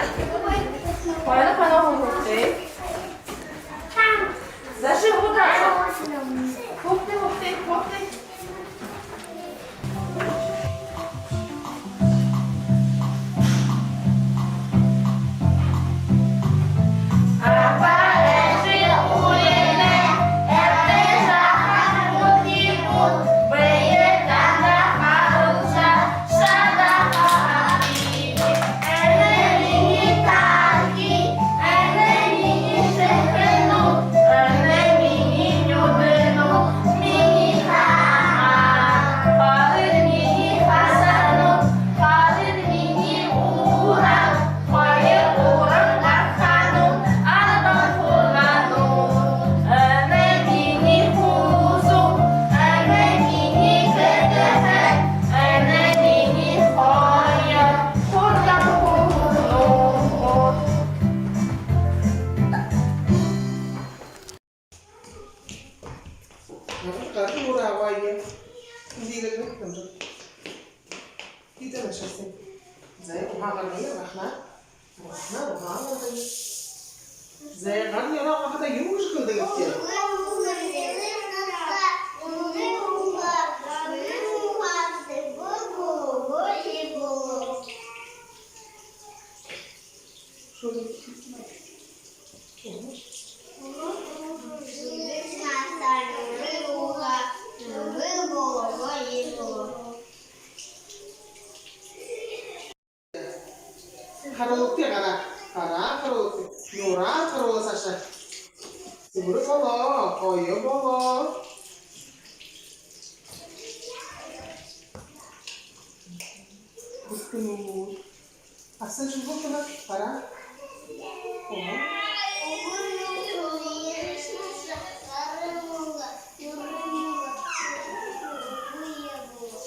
Файна ханаху кухты. Заши куда? Кухты.
Karoluk ya kara karoluk, Nora karoluk Sasha. Siburu bolo, koyo bolo. Buskunu. Asal coba kena para.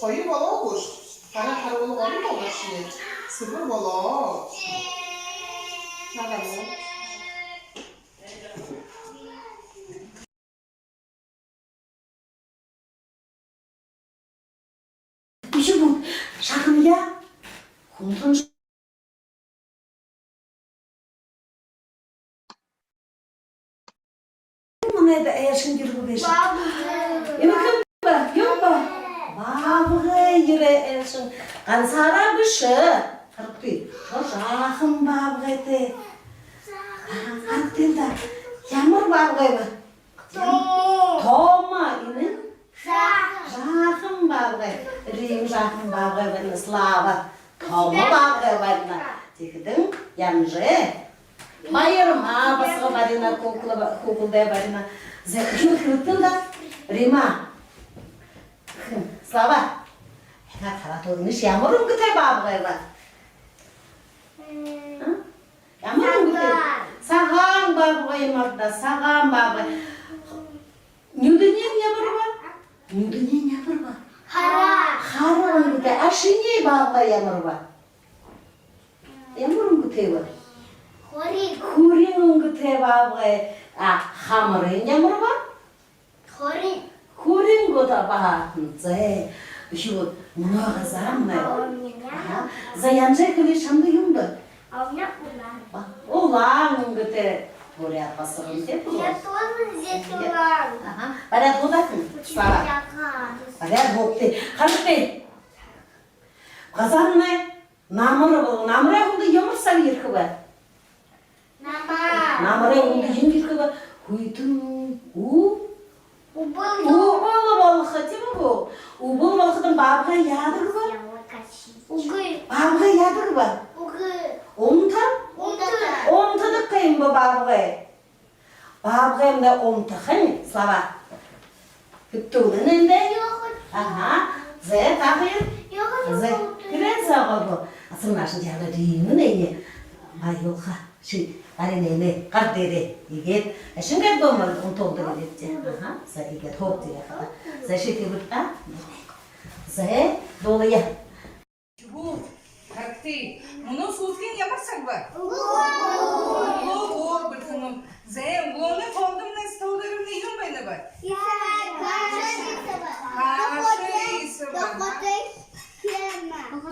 Koyo bolo kuş. Para karoluk olur mu şimdi? Siburu bolo. Nada mı?
почему? Шагымля? Хунтун Мына да эшин жүргү беш. Эме ким ба? Yok ba? Babığı yere eşin. Kansara bışı. Kırptı. O şahım babığı ete. Kalktın da. Yağmur babığı mı? Toma ini. Şahım babığı. Riyim şahım babığı bana slava. Toma babığı bana. Tikidin yanıcı. Bayırım abası barina kokulda barina. Zekşin kırptın da. Rima. Slava. Ya karatormuş yağmurum gıtay babığı var. Yağmurum gıtay. Sağam babığı marda, sağam babığı. Nüdünyen yağmur var? Nüdünyen yağmur var. Haram gıtay. Aşınye babığı yağmur var. Yağmurum gıtay var. Kurin gıtay babığı. Hamurun yağmur var. Kurin gıtay babığı. Şu много зарамная. Заянжай кылы шамды юмды. Улан гыты поряд пасырын деп.
Я тоже здесь улан.
Поряд водакын. Поряд вопты. Хашты. Казанны намыры был. Намыры гулды юмыр сар еркібі. Намыры гулды юм еркібі. Хуйтын Убыл балықы тема бұл. Убыл балықыдың babığı yadırı var. Babığı yadırı var. Omta? Omtadık kayın bu babığı. Babığı hem de omtakın. Slava. Hüptüğünün ende? Aha. Zey takıyın. Zey. Güven sağı bu. Asıl naşın canı düğünün eyi. Bayılha. Arenene, kardere, iget. Şimdi doğmalı, onu toldu gitti. Aha, sa iget hop diye. Sa şekil bir sa doluya.
Bu hakti. Bunu sufin yaparsak var. O bir tanım. Zey, bunu toldum ne stollarım ne yum bende var.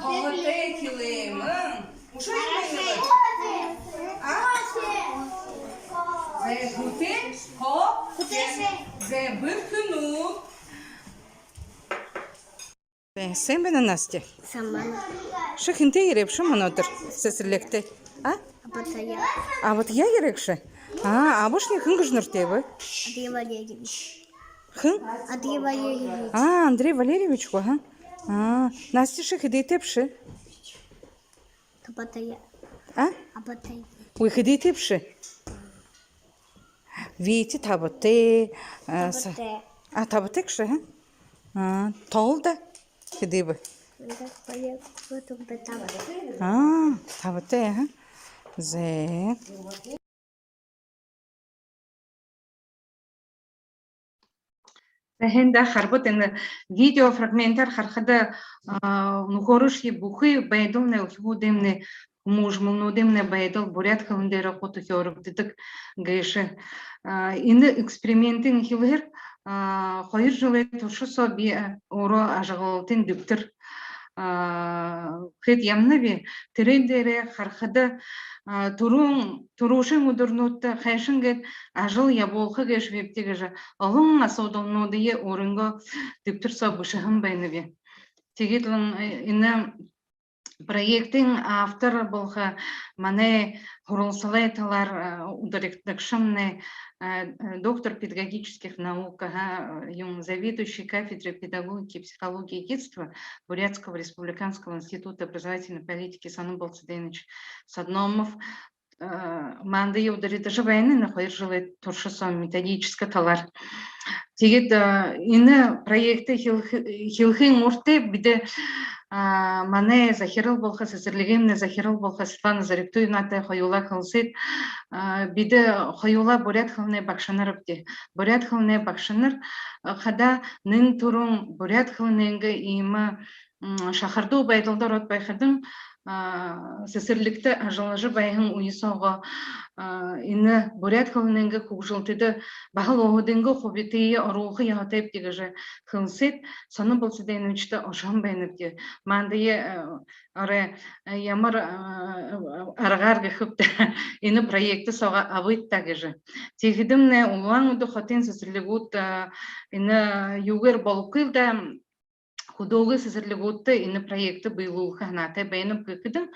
Hote kilemin. Uşu yum bende var. Zey hute, ho, zey bir künü. Sen bana Настя.
Сама.
Şu hinte yerek şu manadır sesirlikte. Ha?
Батая.
А вот я ерекше. А бош не хынгыжныр тебе.
Андрей Валерьевич.
Хын?
Андрей Валерьевич.
Андрей Валерьевич ко, ха? Настя шы хидей тепши.
Батая.
А?
Батая.
Ой, хидей тепши. Вити табате. А табатекши, ха? Толда. Хидей бы. Табате, ха? Зе. Хенда харбот энэ видео фрагментар харахада нухоруши бухи байдалне ухудемне мужмунудемне байдал бурят хандера хото хёрбдык гэше энэ экспериментин хилер хоёр жылы туршу соби оро ажгалатын доктор хэд ямнави трендере харахада турушин удурнутта хайшинге ажыл яболхы гэшвептеге же алын асодолнудые орынга доктор собышыхын байныви тегетлин ине проекттин автор болха мане хурулсалайталар удиректакшымне доктор педагогических наук, заведующий кафедрой педагогики и психологии детства Бурятского республиканского института образовательной политики Санубал Циденович Садномов. Мандыя ударит живайны на хайржилы туршысом методический талар. Тегет ине проекты хилхин мурте биде мане захирал болха сесерлигемне захирал болха Светлана Заректуйната хаюла хылсет биде хаюла бурят хылне бакшанарыпте. Бурят хылне бакшанар хада нын турун бурят хылненге има шахарду байдылдар от байхадым сесерликте ажалажы байхын уйсоға ине бурят хылненге кугжылтыды бахыл оғыдынғы хобитейі орулғы яғатайып дегежі хылсет соны бұл Циденовичті ошам байныпте. Мандайы ары ямар арғарғы хүпті ине проекты соға абыйт тагежі. Тегідімне улан ұды хотен сесерлігут ине югер болып қылда худогы сесерлигутты ине проекты быйлуу ханатай байынып кыкыдым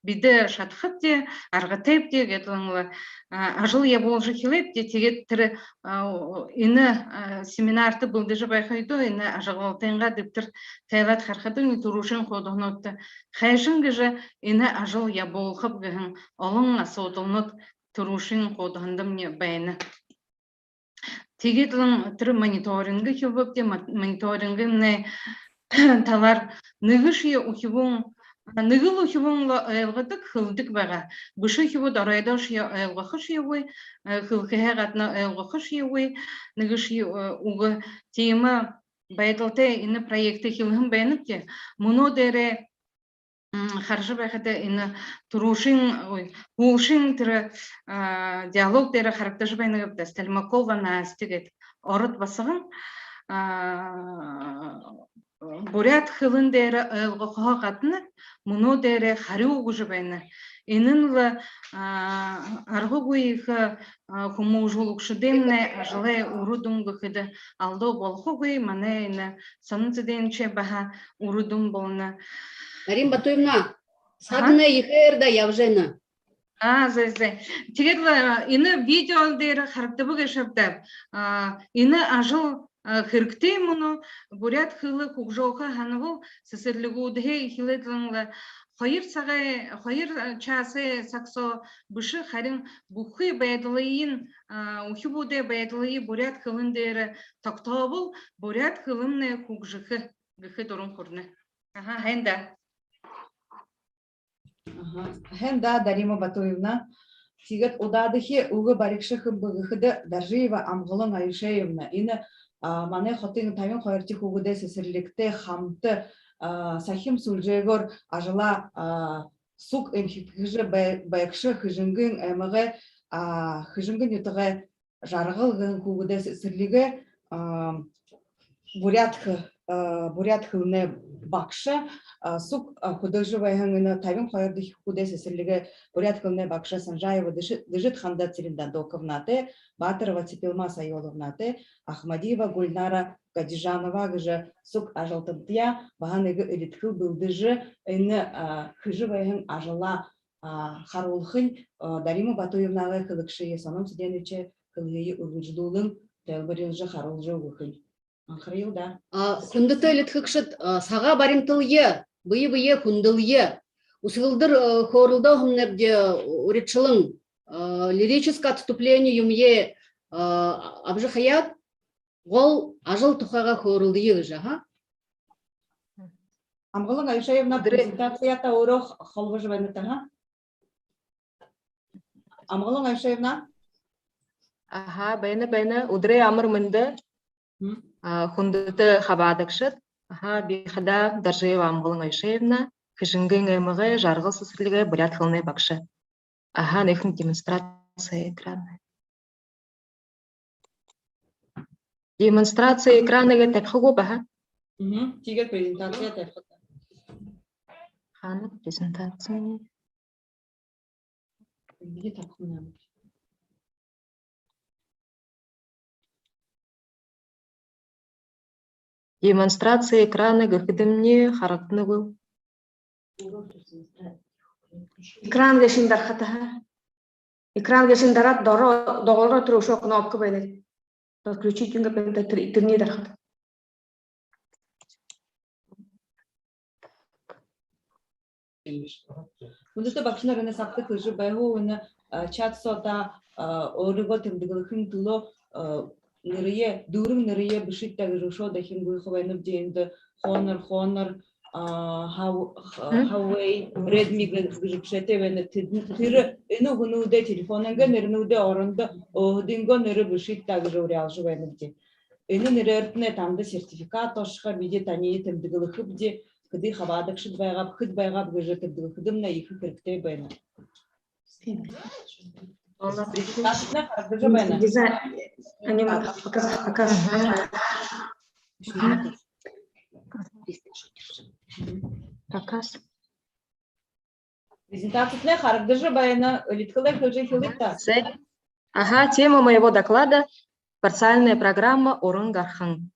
биде шатхыпте аргатайпте гетлаңла ажыл я болжы хилепте тегет тиры ине семинарты булдыжы байхайду ине ажыгалтенга диптир тайлат хархадын турушын ходонотты хайшынгыжы ине ажыл я болхып гын олың асодылнот турушын ходондым не байыны тегетлың тиры мониторинги хилбепте мониторинги не талар ныгышие ухивун ныгыл ухивунла элгадык хылдык бага бышы хиву дарайдашие элгахышие вы хылхагатна элгахышие вы ныгышие уга тема байдалте ине проекты хилхым байныкте муно дере харжы багада ине турушин улшин тире диалог дере характажы байныкта Стельмакова Настя орот басыгын бурят хылын дере ылгыха катны муну дере харю гужбайны инынла аргы буйха хумужулукшыдемне ажылай урудунгы хыды алдо болхугы мане ина санцыденче баха урудун болна.
Арим Батуевна, садына ихерда явжена.
Зай. Тегерла ины видео дере характыбы гешабдап ины ажыл хыркты муну бурят хылы кукжоха ханывыл сесерлигудhe хилетлыңла хайыр сагай хайыр часы саксо бышы харин бухы байдылыйын ухибуде байдылыйы бурят хылын дере токтобул бурят хылынны кукжыхы гыхы дурун курны. Хенда.
Хен да Дарима Батоевна. Тигет удадыхи угы барикшыхы быгыхыды Даржиева Амғылың Аюшеевна. Ины мане хотын тавин қойыртих угыды сесірлікті хамты сахим сульжегор ажыла сук эмхикжы байкшы хыжынгын эмығы хыжынгын ютығы жарғылғын угыды сесірлігі бурятхылны бакшы сук художевайгыны тавин қойырдых угыды сесірлігі бурятхылны бакшы Санжаева дыжит ханда Цириндаdokovнаты, Батырова Цепилма Сайоловнаты, Ахмадиева Гульнара Гадижанова гыжы сук ажалтымтыя бағаныгы элитхыл былдыжы ыны хыжывайгын ажыла харулхын Дарима Батоевнага кылыкшые соном сиденече кылгыйы ургуждулын тэлбарилжы харулжы угыхын. Анхырылда.
Күндіті элитхыкшыт саға баримтылые, бые күнділие. Усылдыр хорылда хымнерде уретшылың лирическое отступление юмье абжихаят гол ажыл тухага хорылдые же, ха?
Амғылың Аюшеевна презентацията урох холвыжывайны тага? Амғылың Аюшеевна?
Ага, бәйні, удыры амыр мынды, хундыты хабадықшыт, ага, бейхада Даржиева Амғылың Аюшеевна, хыжынгын эмығы жарғыл сысырлығы бурят хылны бакшы. Ага, нехін демонстрация экраны. Демонстрация экраныға тәпхі көп, ага?
Тигер презентация тәпхі.
Ханы презентация. Демонстрация экраны гүргідімне характыны бұл.
Экран geçindir хата. Экран geçindirат doğru turuşu knopka böyle. Подключить интернет дархат.
Күндүтө бакшынарына сапты кыжы байгу уны чат сота орыго тымдыгылыхын туло нырые дурым нырые бышиттагы жошо да хим гуйховайнып дейинді Honor Huawei Redmi гыжыпшетевені тыры ыны гунуде телефонанга нырнуде орынды оhdingo ныры бышиттагы жорялжывайнып де. Ыны нырыртне тамды сертификат ошқа биде тани тымдыгылыхып де кыды хабадыкшыт байгап хыт байгап гыжы тымдыгылыхыдым на ихы кіріктей байна.
Показ.
Презентация харагдыжы байна литкалай хылжы хилыта.
Ага, тема моего доклада – парциальная программа Орын Гархан.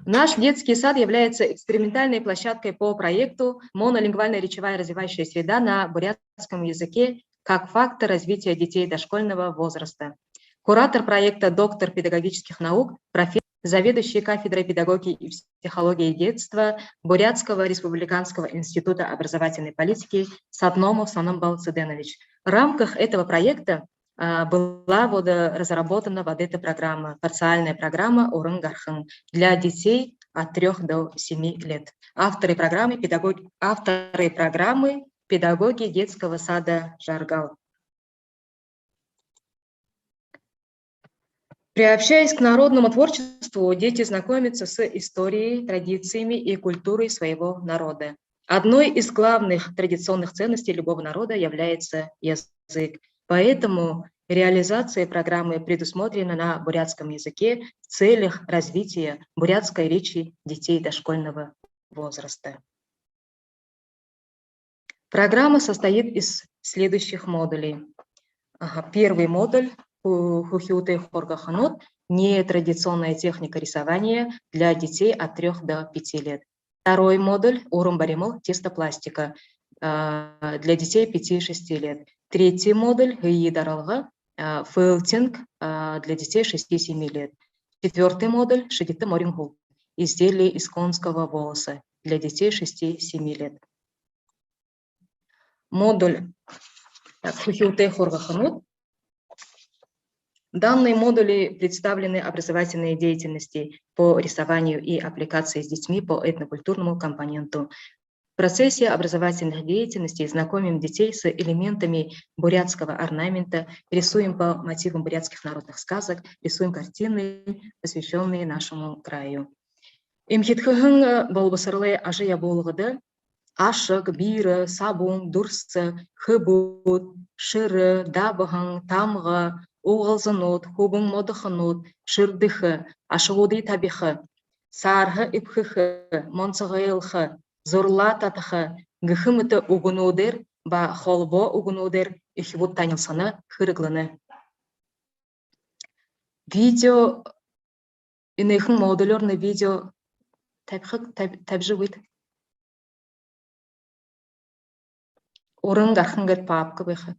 Наш детский сад является экспериментальной площадкой по проекту «Монолингвальная речевая развивающая среда на бурятском языке как фактор развития детей дошкольного возраста». Куратор проекта, доктор педагогических наук, профессор, заведующий кафедрой педагогики и психологии детства Бурятского республиканского института образовательной политики Сатномов Санам Балциденович. В рамках этого проекта была разработана эта программа, парциальная программа Орын Гархан для детей от 3 до 7 лет. Авторы программы педагоги детского сада Жаргал. Приобщаясь к народному творчеству, дети знакомятся с историей, традициями и культурой своего народа. Одной из главных традиционных ценностей любого народа является язык. Поэтому реализация программы предусмотрена на бурятском языке в целях развития бурятской речи детей дошкольного возраста. Программа состоит из следующих модулей. Первый модуль Хухиуте Хоргаханут – нетрадиционная техника рисования для детей от 3 до 5 лет. Второй модуль Урум Баримол – тестопластика для детей 5-6 лет. Третий модуль Гиидаралга – фейлтинг для детей 6-7 лет. Четвертый модуль Шедита Морингул – изделие из конского волоса для детей 6-7 лет. Модуль Хухиуте Хоргаханут. В данные модули представлены образовательные деятельности по рисованию и аппликации с детьми по этнокультурному компоненту. процессе образовательных деятельностей знакомим детей с элементами бурятского орнамента, рисуем по мотивам бурятских народных сказок, рисуем картины, посвященные нашему краю. Имхитхыхын болбасырлы ажия болғыды, ашық, бирі, сабун, дұрсы, хыбут, шыры, дабығын, тамғы, оғылзынот, хубың модықынот, шырдықы, ашығуды табиқы, сарғы ипхыхы, монсығылқы, зорла татықы, гыхымыты угунудер, ба холбо угунудер, ихибут танылсаны кырыглыны. Видео, инейхын модулерный видео, табжывыт. Орын гархын гет папка бэхы.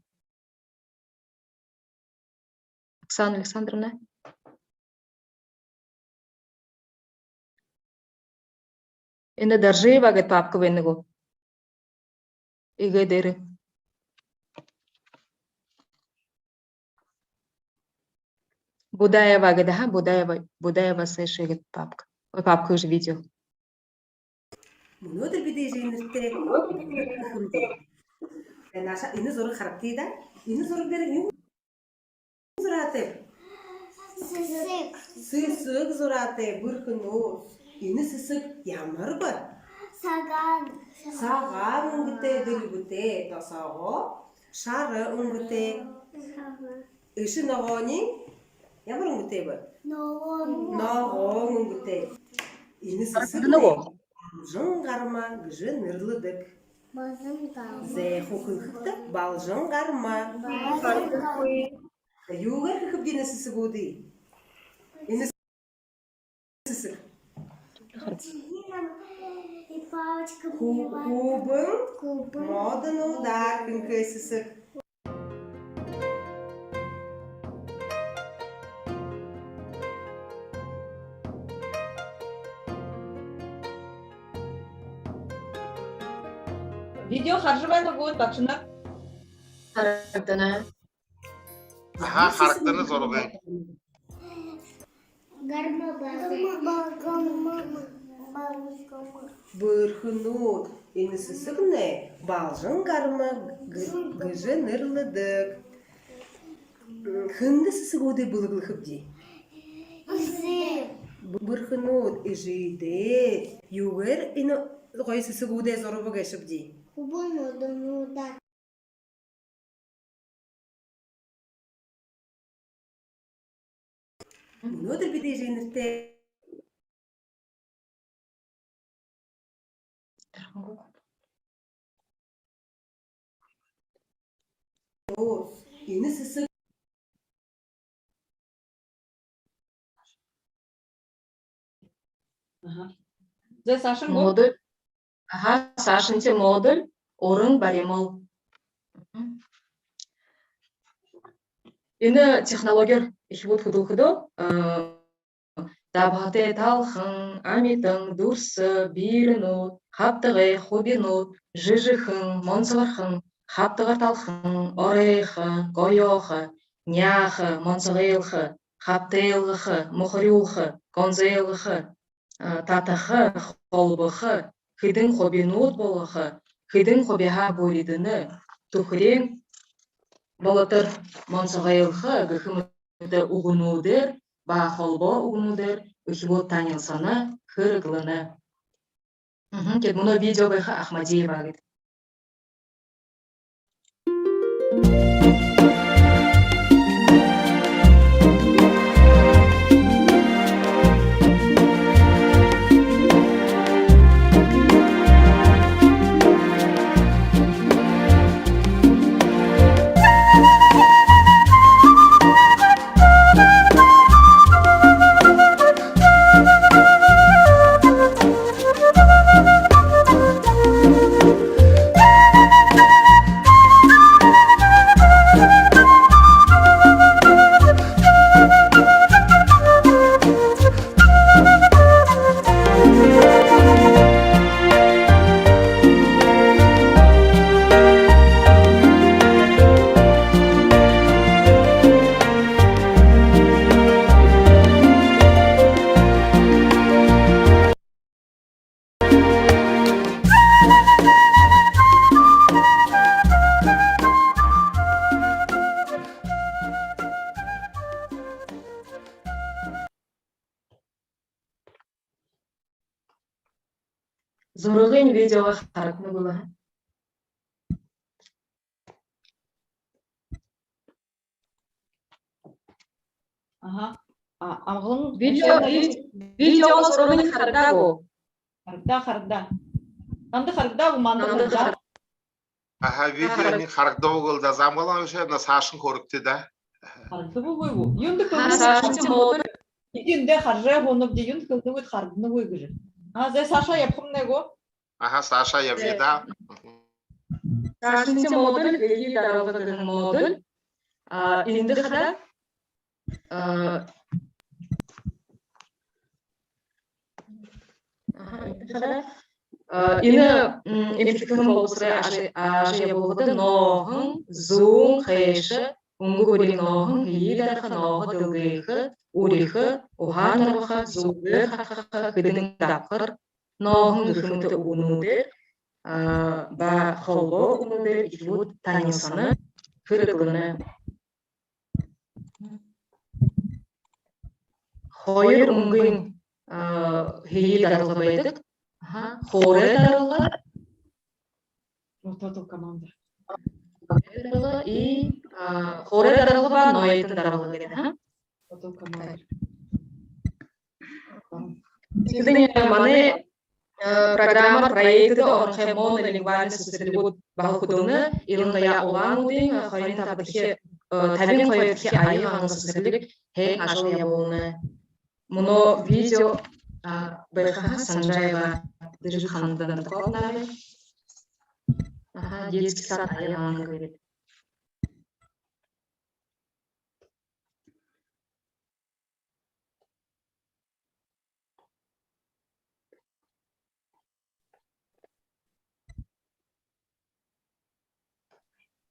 Оксана Александровна. Инде Даржиева гет папка бэннэгу. Игэ дэри. Будаева гет, ага, Будаева сэшэ гет папка. Ой, папка уже видео.
Мөнөдөр бид инженертэй наша энэ зураг харагдъя да. Энэ зураг дээр юу зураатай? Сэсэг зураатай бүрхэн нөө. Энэ сэсэг ямар бэ? Сагаан өнгөтэй дэргүтэй тосоогоо. Шар өнгөтэй. Эшин ногооны ямар өнгөтэй бэ? Ногоон өнгөтэй. Энэ сэсэг нөгөө балжын гарма гжин нэрлэдэг. Зэ хухыхты балжын гарма. Юугаар хөхөв гинэ сэсэг үди. Энэ сэсэг. Кубын модын удар гинэ сэсэг.
Видео харжывайны год бакшына.
Харагдана.
Аха, характаны зоргын.
Бүрхэнүүд энэ сэсэг нэ балжын гарма гжин нэрлэдэг. Хэнэ сэсгүүдээ бүлэглэхв ди. Бүрхэнүүд ижидэ юугаар энэ гоё сэсгүүдээ зурваг ашив ди. Өнөөдөр бид инженертэй энэ сэсэг
Зэ Сашин год.
Модуль. Ага, Сашинте модуль. Орын баремол. Энэ технология ихвуд худулхудо. Дабхате талхын, амитын, дурсы, биринут, хаптығы, хубинут, жижихын, монсығырхын, хаптығыр талхын, орейхы, гойохы, няхы, монсығылхы, хаптейлғы, мұхырюлхы, конзейлғы, татахы, холбықы, хидын хобинут болғы, хидын хобиха боридыны, тухрен болотыр монсығылхы, гыхымыды уғынудыр, ба холбо угнудер, ухибот танилсаны, хырыглыны. Кет мұны видео байха Ахмадиева гид. Зургын видеоға қаратны бұла.
Ага. Амғылың
Видео зургын қаратагу.
Харда. Намды харда уманды харда.
Аха, видеоны харда болда замгалан уже на Сашын көрікті да.
Харда бұл бұл. Юнды
Сашын модуль.
Юнде харжа ғонып де юнд кылды өт хардыны ғой күжі. Зе Саша япқым не го?
Аха, Саша яведа.
Сашын модуль, веги даралығын модуль. Инді қада ini impikan bolsa aja bolda nohun zoom khaysh ungu gori nohun hidar nohun dulgayh urih uhan roha zuber hakha kidin daqar nohun gkhumte unuder ba kholbo unuder ikut tanisana firqlana khoyr ungin hidar baydak Хоре дарылы
команда.
И хоре дарылы ба нойтын дарылы керек. Сіздің маны программа проекті орынхай монолингвальный социалибут бағылқыдылны илыңғая олан өден қойын табытхе табин қойытхе айығаңғы социалик хей ашыл ябуылны. Мұны видео Байха Санджаева держит хандан докладывали. Детский сад Аян говорит.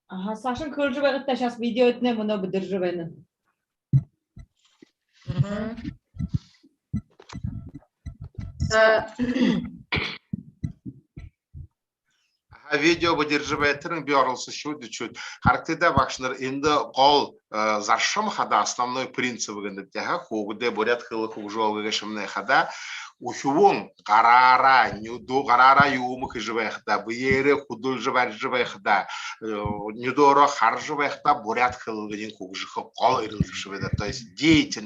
Ага, Сашин көржі бағытта сейчас видео етіне мұны бұдыржы бәйні.
Видео выдерживает бёрлсы чуть-чуть. Характеда бакшнер инде гол заршым хада основной принцип гендептега хугде бурят хылы хугжол гешемне хада ухуун гарара нюду гарара юму хижвехда бьере худул жваржвехда нюдоро харжвехда бурят хылы гдин хугжих гол ирылжведа. То есть дети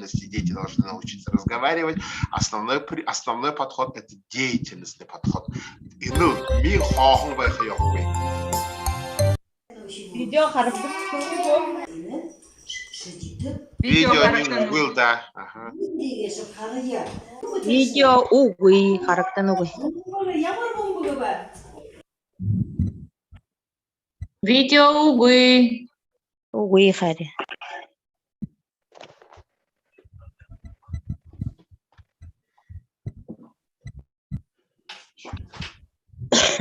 должны научиться разговаривать. Основной подход это деятельностный подход. Ину ми хохун бэхэ ёхуэй.
Видео характер.
Видео не был, да.
Видео увы, характер увы. Видео увы. Увы, хари.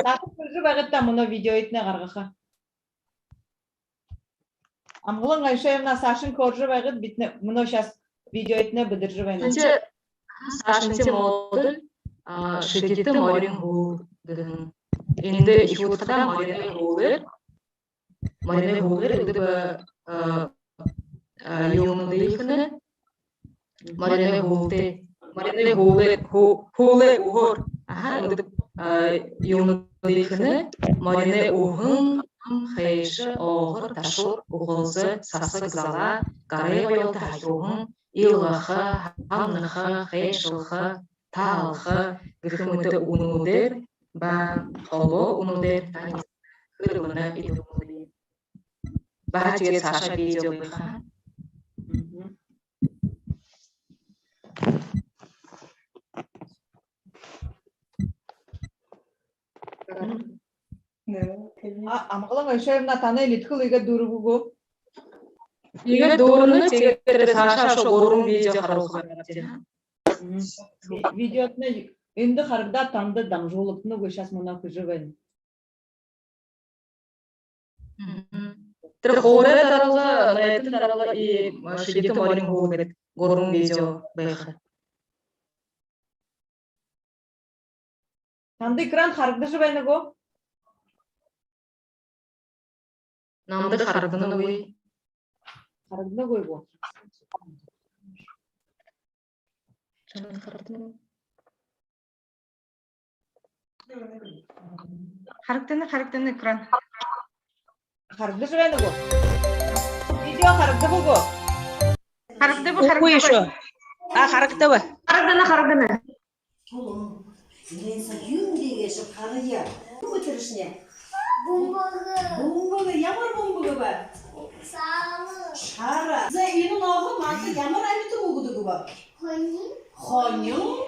Көржі бағытта мұны видео етіне қарғыға. Амғылың айшайымна Сашын көржі бағыт бітіне мұны сейчас видео етіне бұдыржы бәйні.
Сашын модуль шедетті морин ғул. Енді ихутқада морин ғулыр. Морин ғулыр үдібі юңынды ихіні. Морин ғулды. Морин ғулы ұғыр. Юңдыхыны марине ухын хайшы оғыр ташур уғылзы сасы гзала гарай ойылды хайуғын илғықы, хамнықы, хайшылқы, талқы гүхімді унудер ба қолы унудер тани хырғыны идуғылы. Ба жер Саша видео бұйға.
Амғылың айшайымна таны литкіл үйге дұры бұғы.
Үйге дұрыны тегеттері Саша шо орын видео қарауға бәрді.
Видеотны үнді қарғда таңды даң жолықтыны көшас мұна күжі бән.
Тір қоры дарылы, найты дарылы и шедеті морин ғол берет. Орын видео бәйқі.
Таңды экран қарғды жы бәйні ғо?
Намды қарғыны ғой.
Қарғыны ғой ғо.
Характаны экран.
Харгды жвені го. Видео харгды го.
Характаны.
Харагдана. Oğlum, neyse yün diye geçip karıya. Bu bitirişine. Bumbuğu, yamur bumbuğu be. Şara. Sen yünün oğlum artık yamur ayıtı buğudu bu. Хоню.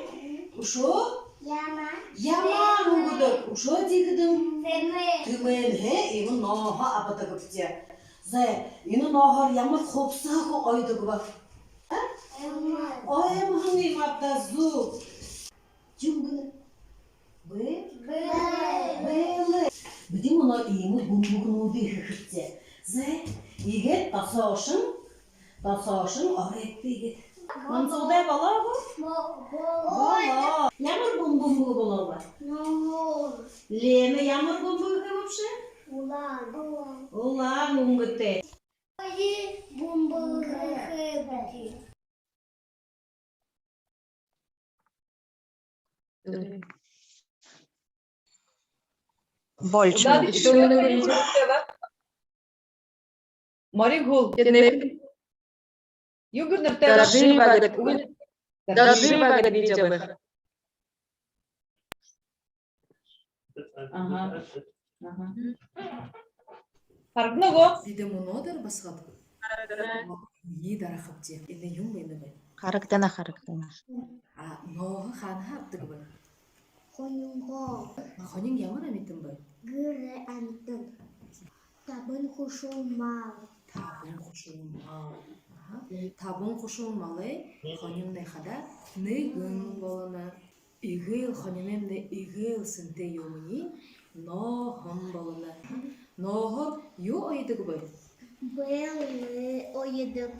Uşu. Yaman buğudu. Uşu dikidim. Tümen he, yünün oğlu abadı gıptı. Sen yünün oğlu yamur kopsa oydu bu. Oyam hangi mapta zu. Cümbü. Böyle. Bizim ona iyimiz bumbuğunu diye hıptı. Ze, yiğit tasaşın öğretti yiğit. Manzulda bala bu? Bala. Yamur bumbuğu bala bu? Leme yamur bumbuğu kıvıpşı? Ulan bumbuğu.
Больше.
Маригул. Югурнер
Дорожи багат видео.
Ага. Харгны го.
Видемонодер басхат. Йидара хапте. Эне юм бейне бей.
Характана.
А но хан хаптык бей. Хонин ямар амитин бей. Табын хушун мал. Табын хушун малы. Хонин не хада. Не гын болана. Игыл хонинем не игыл синте юмни. Но хам болана. Нохор ю ойдык бей. Дыгы ойдык.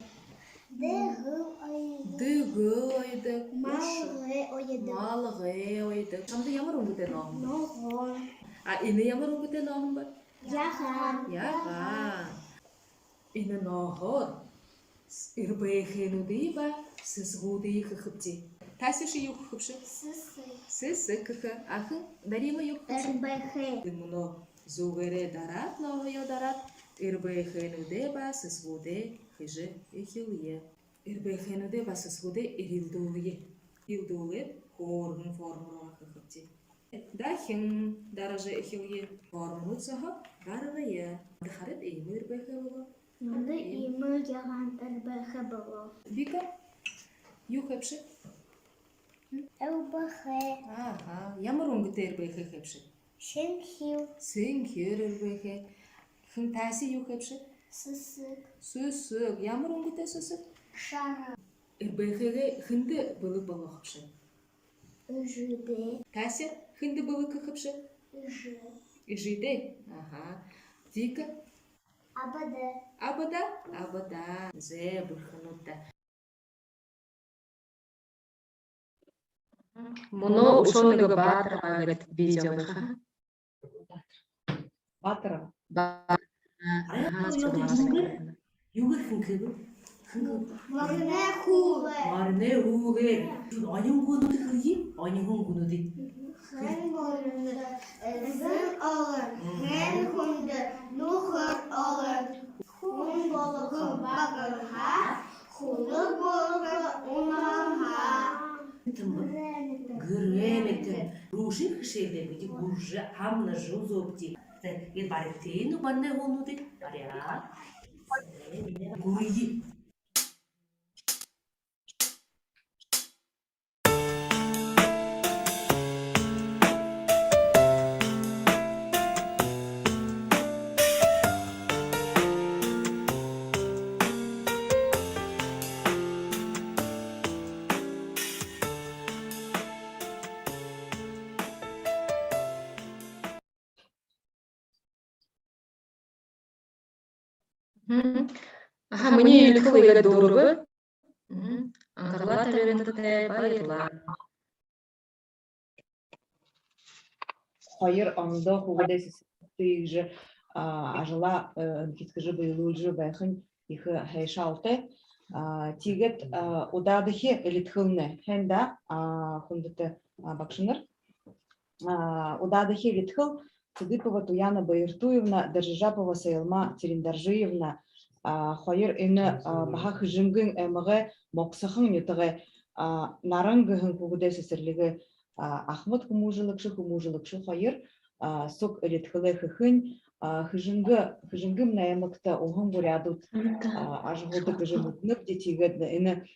Малгы ойдык. Самды ямар унгуте нохым? А ины ямар унгуте нохым бей? Яхан. Ины нохор. Ирбэйхену дейба, сызгу дейхы хыпти. Тасиши юк хыпши? Сысы кыхы. Ахын дарима юк хыпши? Дымуно зугэре дарат, нохойо дарат. Ирбэйхену дейба, сызгу дей хыжы ихилие. Ирбэйхену дейба, сызгу дей ирилдулие. Ирилдулие хоргын формула хыпти. Дахин даражы ихилие. Формулу цаха дарывая. Дыхарет эймы ирбэйхену. Вика, юк хепши? Ага, ямар унгуте ирбэйхэ хепши? Сэнхир ирбэйхэ. Хын таси юк хепши? Сүсүк. Ямар унгуте сүсүк? Ирбэйхэгэ хынды былык боло хепши? Таси хынды былык хепши? Ижиде. Ага. Вика? Абада. Зе бурханутта.
Мұны ушоныгы батыр багат видео.
Батыра.
Югырхын кыбы. Марне хулы. Анын гуну дыхырги, анын гуну ди.
Hen boynunu zın alır, hen hundu nuhur alır. Hun balığı bakır ha, hulu balığı unar ha.
Греметен. Руши хшеле бити гуржа амна жузопти. И баритину банне гонуди. Баря. Гури.
Ага, мне илихлыга дурбы. Аңғарла тәберінді байырла.
Хайыр аңда хугадесис тыгжы ажыла кискажы быйлылжы байхын ихы хайшалты. Тигет удадыхи элитхылны хэнда хундыты бакшыныр. Удадахи Ритхыл, Цыдыпова Туяна Баиртуевна, Держижапова Саилма Териндаржиевна, Хойер Ины Баха Хыжынгын Эмығы Моксахын Нютығы Нарангыхын Кугудесы Сірлігі Ахмад Хумужылыкшы Хойер, Сок Ритхылы Хыхын, Хыжынгым Наемыкта Оғын Бурядут, Ажғылды Хыжымытнық Детигедді Ины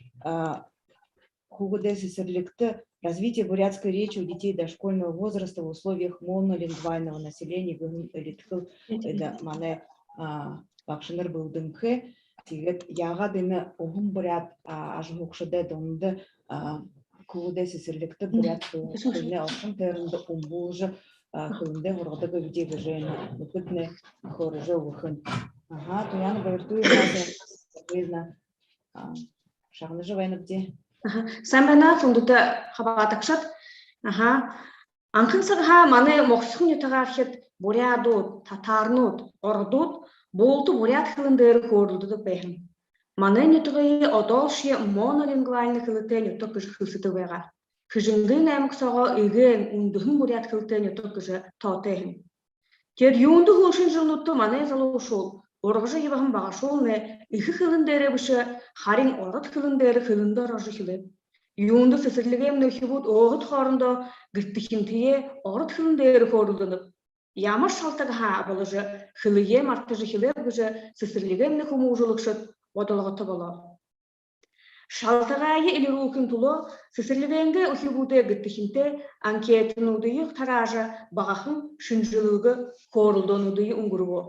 Кугудесы Сірлікті развитие бурятской речи у детей дошкольного возраста в условиях монолингвального населения мане бакшыныр булдыңкы тигет яга дыны огым бурят ажмукшыда донды куудеси серликті бурят кылны алшын терінді умбулжы кылынды вұрғыды гөвдегі жайны мүкітні хорыжы ұғын. Туяны бәйіртуй шағыны жывайнып
Самбана фундута хабатакшат. Анхын сагха маны моксухын ютагахет бурядут, татарнут, ордут, болту бурят хылындыры хордуды бэхим. Маны нютугай одолши монолингвальны хылыты нютук кыжы хылсыты бэга. Кыжынгы наймык сага иген ундухын бурят хылыты нютук кыжы таутэхим. Тер юнду хылшын жылнутты маны залу ушул. Орғыжы ебағын бағашол не ихы хылындары бұшы харин орыт хылындары хылынды рожы хылы. Юнды сысырлығым нөхібут оғыт хорында гүттікінтіе орыт хылындары хорылынып. Ямыр шалтығы ха болыжы хылые мартыжы хылы бұшы сысырлығым нөхімі ұжылықшыт одылығыты болы. Шалтығайы илері өкін тұлы сысырлығымды ұхибуды гүттікінті анкетін ұдыйық таражы бағақын шынжылығы хорылдың ұдыйы ұңғырғы.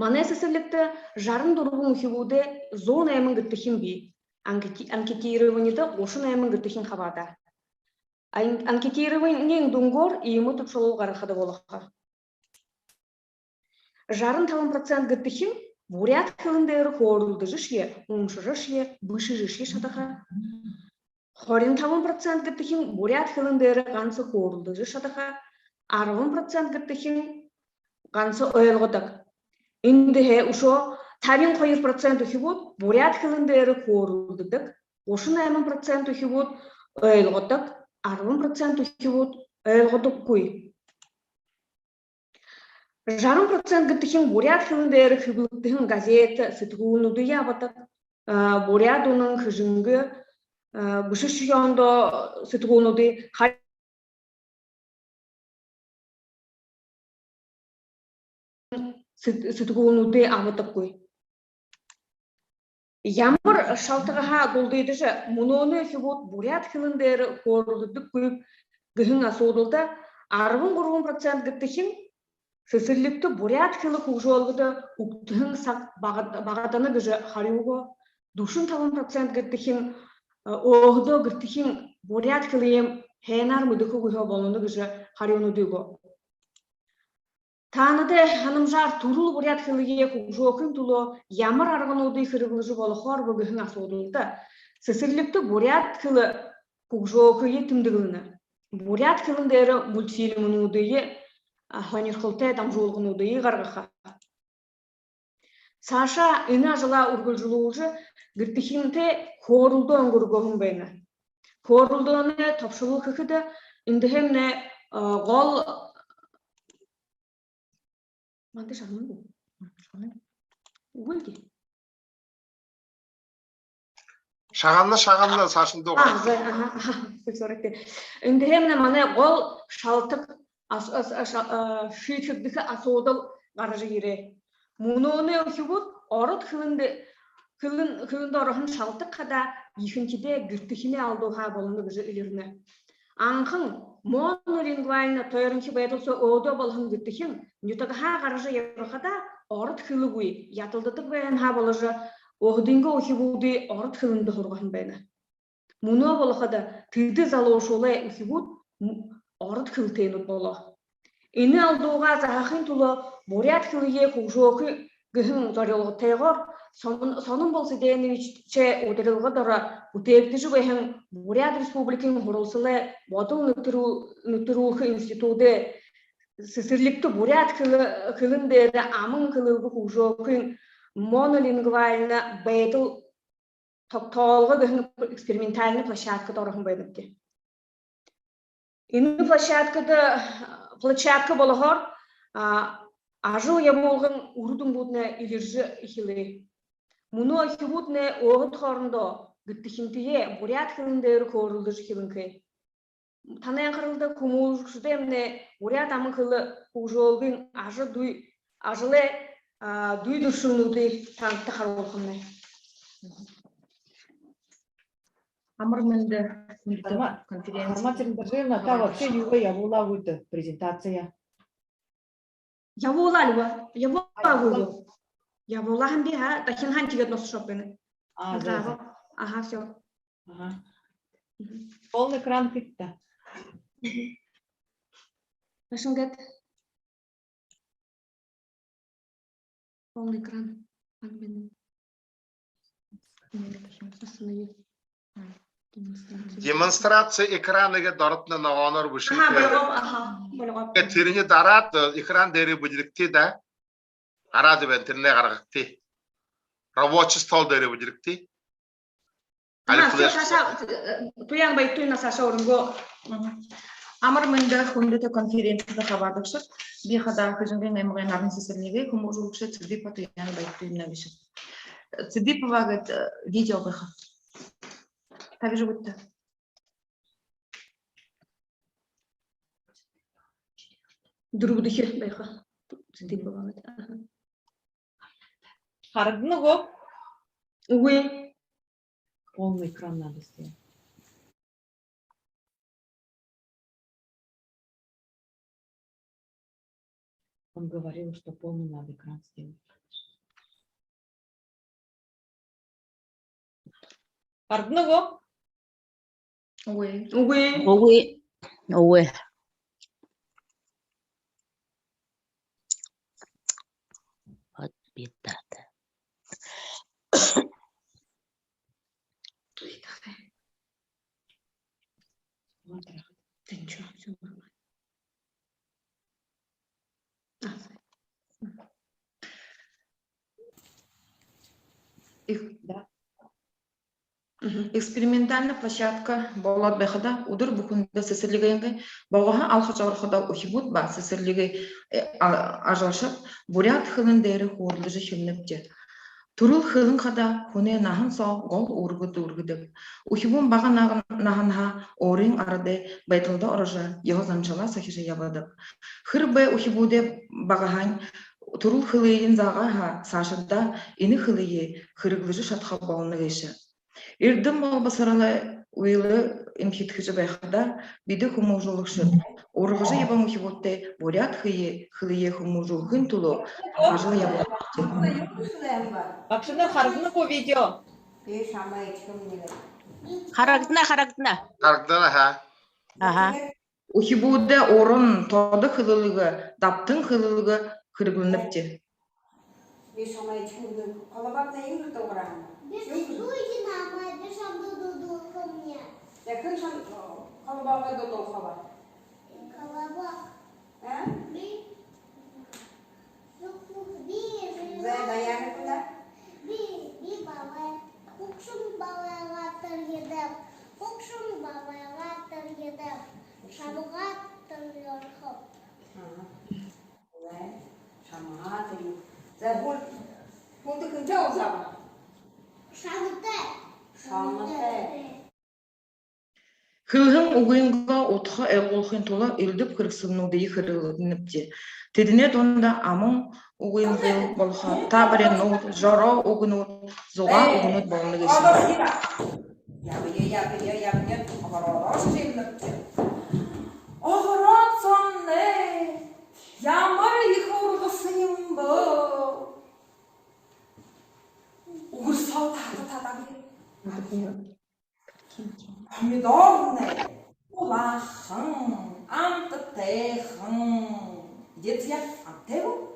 Мане сесерликте жарын дурбун хибуде зон эмин гыттыхин би. Анкетированида ошын эмин гыттыхин хабада. Анкетированиен дунгор иймы тупшолу гарахада болаха. Жарын 30% гыттыхин бурят хылындары хорулды жишье, умшы жишье, бышы жишье шатаха. Хорин 30% гыттыхин бурят хылындары гансы хорулды жиш шатаха. 60% гыттыхин гансы оялгодак. Инде ушо табин 2% ухибут бурят хылындары хорулдыдык, ошын 80% ухибут оялгодак, 60% ухибут оялгодак куй. Жарым процент гыттыхин бурят хылындары хыбылдыхин газет сытгуунуды ябатак, бурят унын хыжынгы бышыш yondo сытгуунуды сытгуунуды амытып куй. Ямыр шалтыгаха голдыйды же, муноны хибут бурят хылындары хорулдыдык куйып гыхын асудылда 60% гыттыхин сысырлыкты бурят хылы кужолгыды уктыхын багаданы гыжы хариуго, душын 30% гыттыхин оғды гыттыхин бурят хылыем хэнар мыдыхы гыхы болуны гыжы хариунудыго. Таныды ханымжар турул бурят хылыге кужокын туло ямыр арғынуды хырылыжы болы хор бұгыхын асудылды. Сысырлыкты бурят хылы кужокы етімдігіні. Бурят хылындары мультфильмынудыйы ханирхылты дамжолғынудыйы ғарғыға. Саша ына жыла үргілжілуыжы гіртіхінті хорулды өңгіргоғын бәйні. Хорулдыны топшылы қықыды үндіхемне ғол Манты шағын бұл? Өлді.
Шағанна сашынды оғы.
Үндіхемне маны ғол шалтық шүйткідікі асуыдыл ғарыжы ере. Мұны өкібіт орыт кылынды орығын шалтық қада екіншіде гүртіхіне алдуға болынды күзі үліріні. Аңқын монолингвальны тойырыншы бәйділсі оғды болығын гүртіхін нютығыға ғарыжы еріқада орыт кылы көй ятылдытық бәйін ха болыжы оғдыңғы өкібуді орыт кылынды құрғын бәйні. Мұны болықыда түйді залуышулы өкібуд орыт кылтейін болы. Ені алдуға зағақын тұлы бурят кылыге құғжуықы гүхін зорелғы тайғыр сонын болсы дейінівиче удырылғы дұры үтептіжі бәйін Бурят Республикин ғұрылсылы Бодыл Нүттірулқы институты сысырлікті бурят кылындері амын кылылғы құжоқын монолингвальны бәйтіл тоқталғы гүхін экспериментальны площадка дұрығын бәйдіпті.
Инны площадка болохор, ажыл ямолгын урудун будна илиржи ихилы. Муну ихибутне оғыт хорындо, гыттихинтие, бурят хылындары корылды жихилынкы. Танаян қырылды кумулшудемне, бурят амын қылы ұжолгын ажылы дуй дұршынуды танытты қаролқынны.
Амырменді
Информация та вообще юга явула выйти презентация.
Явула выйду. Явула хамби ха, тахин хан тигет нос шопены. Ага, все.
Полный экран питта.
Нашингет. Полный экран.
Демонстрация экраныга дартна нағанар бұшын.
Ага,
Теріне дарат экран дәрі бұдірікті да. Арады бән теріне қарғықті. Рабочий стол дәрі бұдірікті.
Туян бай туйна саша орынго.
Амырменді хүндіті конференцияда хабардықшық, бейхада күжінген әміғен арын сесірліге күміржулықшы Цидипа туян бай туйна беші. Цидипа вағыт видео бұйха. Таби жығытты.
Другу дұхер байха. Цидипа вағыт.
Қарыдыны ғо?
Уй.
Полный экран надо сделать. Он говорил, что полный надо экран сделать. Қарыдыны ғо?
Уй.
Вот беда-то.
Ты ничего, все нормально.
Экспериментальная площадка болот бехада удыр бухунда сесерлигенге багаха алхачархада ухибут ба сесерлиге ажалшып бурят хылындары хорлыжы химнепте. Турул хылын хада хуне нахан со гол ургыдып. Ухибун бага наханха орин арады байтылда оража ягозанчала сахиже ябадып. Хырбе ухибуде багахан турул хылыйын зага сашыда ини хылые хырыглыжы шатха балны гейші. Ирдім мал басаралы уйлы инхитхижі байхада биді хумужулықшы. Орғыжы ебам ухибутте бурят хылые хумужулғын тулу ажылы ябадып.
Бақшыны қарыдыны ко видео?
Харагдана, ха. Ага.
Ухибуде орын тоды хылылығы, таптың хылылығы хырыглыныпте.
Я крыша колобок до толхова. Колобок. А? Би. Да, я куда? Би бабай. Кукшун бабай латер едем. Кукшун бабай латер едем. Шамгат тырьорхоп. Да. Шамгат тырьор. За гол ты кончал сама? Шамгат.
Хылхын угынға отқа әғолхын тола үлдіп кіріксінуді хырылыныпте. Тедіне тонда амын угынғы болға табырен ұт, жара угынут, зоға угынут болны кеші.
Оғырат сонны, ямыр иқорғысым бұл. Уғыр сал тағы Помидорный, улахын, антытехын. Дед я антеву?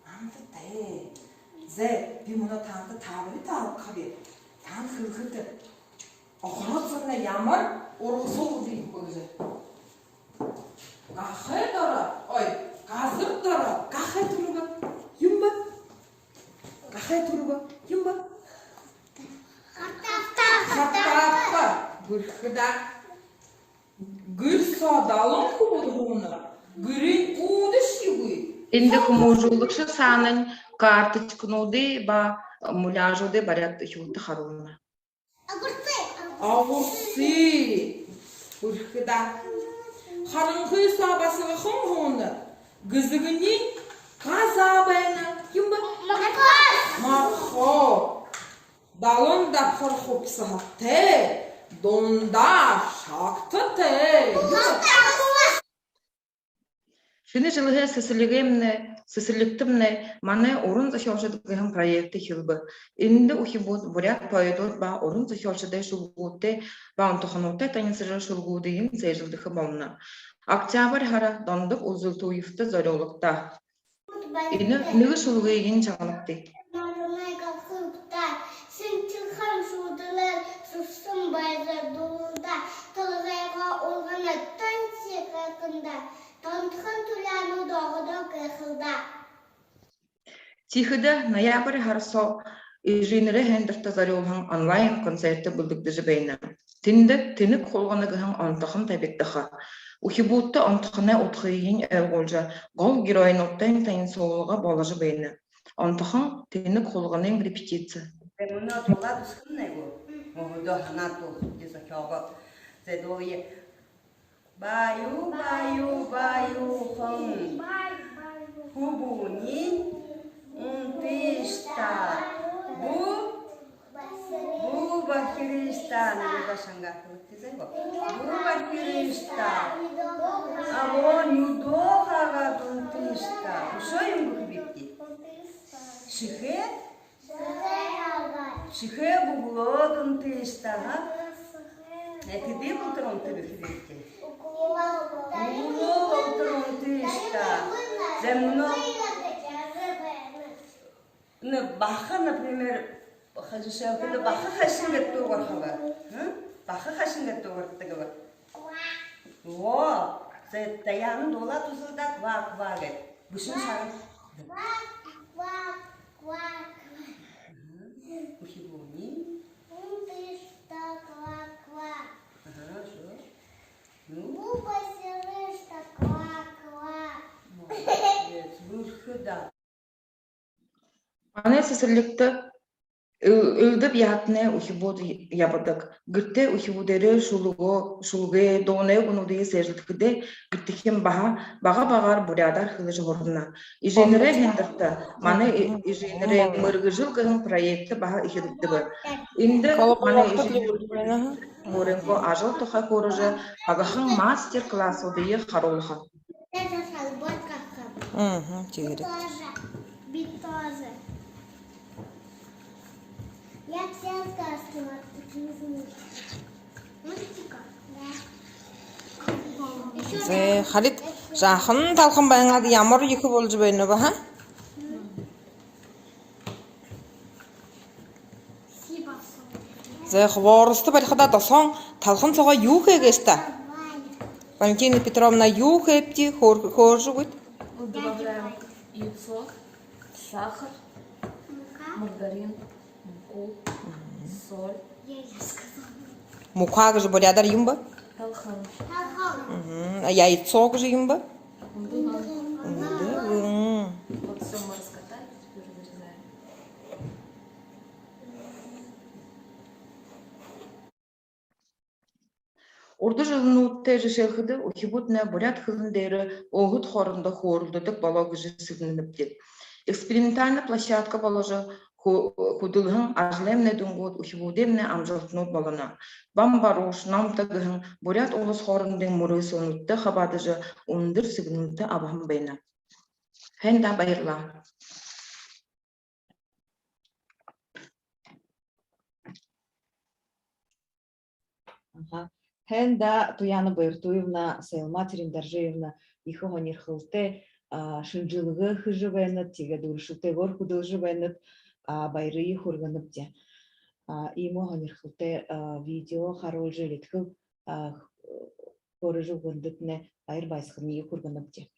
Антыте. Зе, би мұны танты табыры тағып қабет. Таң хылғырды. Оғырат сонна ямыр, орғысол дейін көзі. Қақы дара, қазыр дара, қақы тұруға, юмба. Қақы тұруға, юмба. Хаттапта. Бүрхіда.
садалым кубудгуна. Гырин удыш югы.
Инде кумужулыкшы санын карточкнуды ба муляжуды барят юлты харулна.
Ağursi. Urkıda. Harınkı sabasını hımhını. Gızgının kazabını. Kim bu? Marho. Dalın da parhop sahatte. Donda şaktı te.
Шыны жылғы сысыліктімні маны орын захелшыдығын проекты хилбы. Инді ухибуд бурят поэдот ба орын захелшыды шулгуды ба онтухануты танысыры шулгудыйын сейжилдігі болна. Октябрь хара дондық узылтуйыфты зориолықта. Ині нығы шулгыйын чағынықты. Тихіді ноябрь харсо ижинері хендірті зарылған онлайн концерті бұлдықты жібейні. Тінік қолғанығын онтықын табеттіға. Ухибутты онтықына ұтқыйын әлғолжа ғол героин оттайын тайын соғылға бола жібейні. Онтықын тінік қолғанын репетиция.
Баю, баю, баю, хым. Хубуни, унтишта. Бу бахириста. Не башанга. Бу бахириста. Аво нюдохага унтишта. Что им бухбити? Шихе? Шихе буглод унтишта. Это ты утром ты бухбити? Баха, например, баха хашингет тугар хабар. Баха хашингет тугар тагар. Во, це таяны дола тузылда ква гет. Бушин шарын. Ква. Ухибуни. Унтишта ква. Хорошо. Ну, посерышта ква. Молодец, выхода.
Аны сесірлікті үлдіп ятыны ухибуд ябадық. Гірте ухибудері шулғы доны ұнуды сәжілдікіде гіртіхем бағар бұрядар хылы жоғырына. Иженері хендірті, маны иженері мұрғы жылғығын проекті баға ихедікті бір. Инді маны иженері мұрынғы ажыл тұқа көріжі бағахын мастер-класс одыйы қарулыға.
Я все сказала, ты не знаешь.
Халит, жақын талқын байыңады ямар екі болып жібейіні ба, ха? Хворысты барқыда досон талқын соға юх егесті. Валентина Петровна юх епті, хоржу бұд?
Добавляем яйцо, сахар, маргарин, муку, соль.
Мука гыжы бұрядар юм ба?
Талхан.
А яйцо гыжы юм ба?
Вот все мы раскатали, теперь вырезаем.
Орды жылыны ұтты жешелхіді ухибутна бурят хылындері оғыт хорында хорылдыдық балау гыжы сігініпті. Экспериментальный площадка балажы худылғын ажлемне дүнгот ухибудемне амжалтнут балана. Бамбаруш, намтагығын бурят олыс хорындың мұры сонутты хабадыжы ондыр сігініпті абахым бейна. Хэнда байырла.
Хэнда Туяна Байыртуевна, Сайлма Терендаржиевна, ихо хонирхылты шынжылығы хыжы байынат, теге дұрышылты гор худылжы байынат, байрыйы хурганыпте. Имо хонирхылты видео харол жилетхыл хорыжы гындытны байыр байсхырмейы хурганыпте.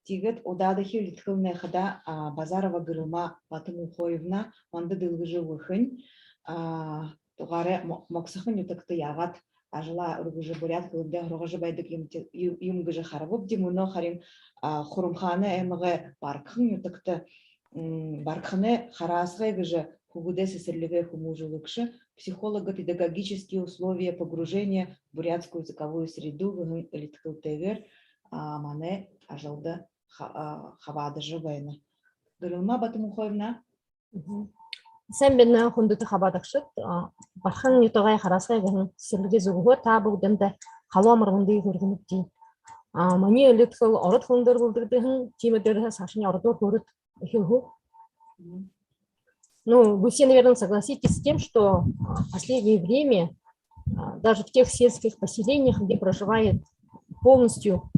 Тегет одады хилетхылны хада Базарова Гырыма Батым Ухоевна, манды дылгыжы выхын, туғары моксахын ютыкты яғат ажила ургыжы бурят кылымда грогажы байдык юмгыжы харабып димуно харим хурумханы эмыгы баркхын ютыкты баркханы харасгы гыжы хугуде сесерлиге хумужулыкшы психолого-педагогические условия погружения в бурятскую языковую среду в элиткылтегер мане ажылды хавады жыбайны. Гырылма Батымухоевна?
Сен бенна хундуты хабадакшыт, бархан ютагай харасгай гын серлиге зугуга табу дэнда халуамыргынды көргініп дей. Мани элитхыл орот хылындар булдырдыгын тимедерха сашыне оротор көрөт эхилху. Ну, вы все, наверное, согласитесь с тем, что в последнее время даже в тех сельских поселениях, где проживает полностью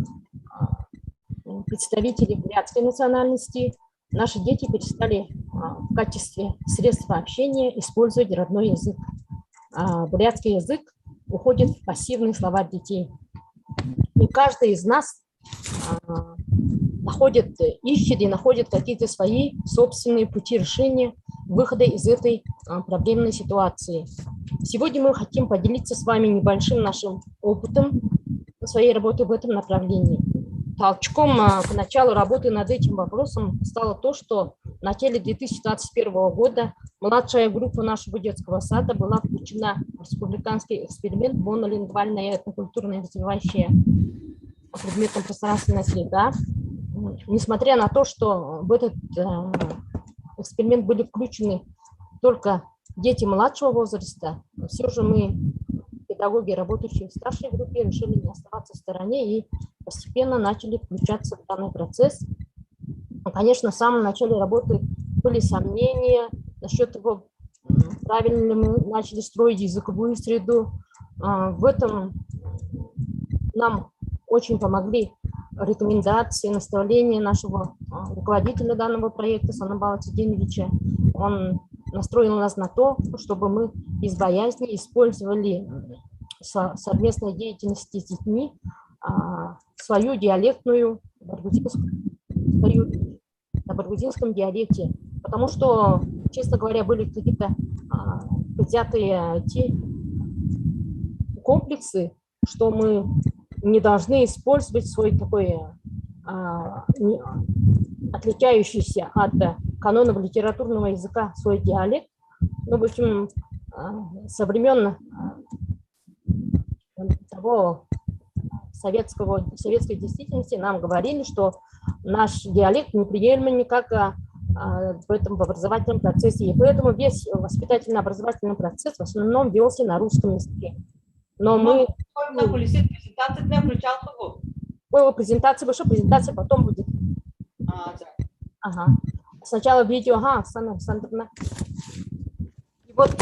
представители бурятской национальности, наши дети перестали в качестве средства общения использовать родной язык. Бурятский язык уходит в пассивный словарь детей. И каждый из нас ищет и находит какие-то свои собственные пути решения выхода из этой проблемной ситуации. Сегодня мы хотим поделиться с вами небольшим нашим опытом своей работы в этом направлении. Толчком к началу работы над этим вопросом стало то, что в начале 2021 года младшая группа нашего детского сада была включена в республиканский эксперимент «Монолингвальная этнокультурная развивающая предметная пространственная среда». Несмотря на то, что в этот эксперимент были включены только дети младшего возраста, все же мы, педагоги, работающие в старшей группе, решили не оставаться в стороне и постепенно начали включаться в данный процесс. Конечно, в самом начале работы были сомнения насчет того, правильно ли мы начали строить языковую среду. В этом нам очень помогли рекомендации, наставления нашего руководителя данного проекта Санабала Циденовича. Он настроил нас на то, чтобы мы без боязни использовали совместной деятельности с детьми свою диалектную на баргузинском диалекте. Потому что, честно говоря, были какие-то взятые те комплексы, что мы не должны использовать свой такой отличающийся от канонов литературного языка свой диалект. Ну, в общем, со времен того советской действительности нам говорили, что наш диалект неприемлем никак в этом образовательном процессе. И поэтому весь воспитательно-образовательный процесс в основном велся на русском языке. Но мы... Презентация потом будет. Ага. Сначала видео, Оксана Александровна. И вот,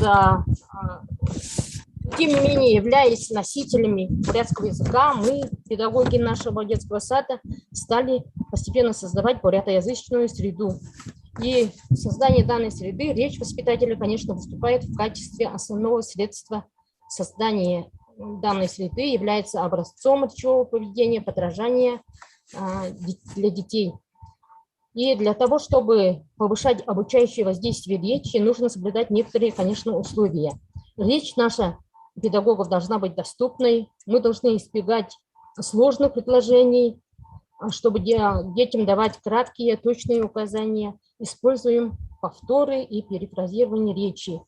тем не менее, являясь носителями бурятского языка, мы, педагоги нашего детского сада, стали постепенно создавать бурятоязычную среду. И в создании данной среды речь воспитателя, конечно, выступает в качестве основного средства создания данной среды, является образцом речевого поведения, подражания для детей. И для того, чтобы повышать обучающее воздействие речи, нужно соблюдать некоторые, конечно, условия. Речь наша педагогов должна быть доступной, мы должны избегать сложных предложений, чтобы детям давать краткие, точные указания. Используем повторы и перефразирование речи.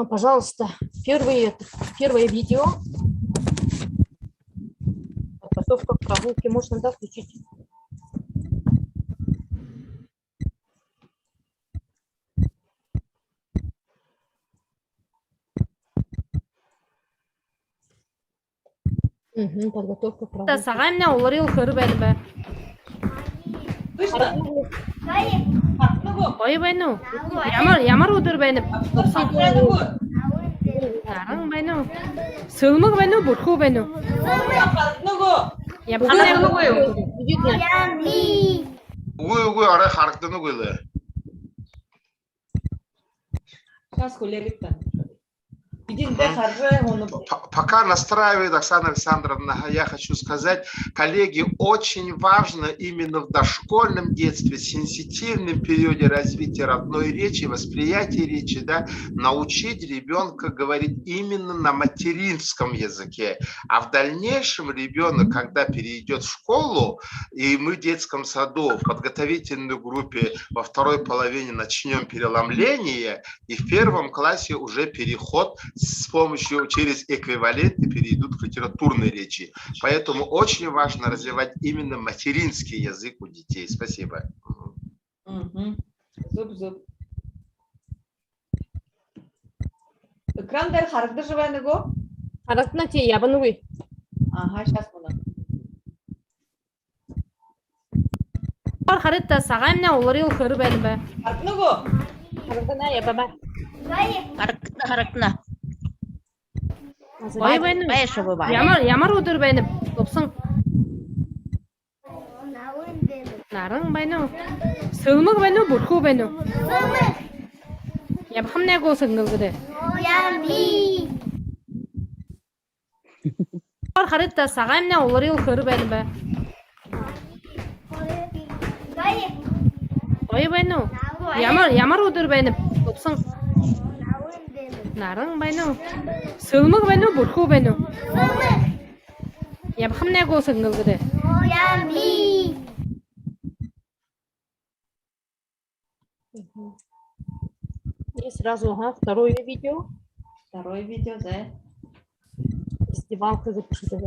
Пожалуйста, первое видео. Подготовка к прогулке. Можно, да, включить? Подготовка к прогулке.
Сагайна уларил хырбелбе. Ой, байну. Ямар удыр байны. Тарang байну. Сылмык байну, бурху байну. Я
Угуй ара характыны көйле.
Сейчас хулерит.
Пока настраивает Оксана Александровна, я хочу сказать, коллеги, очень важно именно в дошкольном детстве, сенситивном периоде развития родной речи, восприятия речи, да, научить ребенка говорить именно на материнском языке. А в дальнейшем ребенок, когда перейдет в школу, и мы в детском саду в подготовительной группе во второй половине начнем переломление, и в первом классе уже переход с помощью через эквиваленты перейдут к литературной речи. Поэтому очень важно развивать именно материнский язык у детей. Спасибо.
Зуб. Экрандар характы живая го?
Характна те ябануй.
Ага, сейчас буду.
Характа сагамна уларил хырбен.
Характны го?
Характна ябаба.
Характна.
Бай бен. Ямар удыр бен. Топсын. Нарың бен. Сылмык бен, бурху бен. Ябхам не го сыгныл гыды.
Яби.
Характа сагамна уларил хырбен. Бай бен. Ямар удыр бен. Топсын. Нарың бен. Сылмык бен, бурху бен. Ябхам не го сыгныл гыды.
Яби.
И сразу, второе видео.
Второе видео, да.
Издевалка запишите.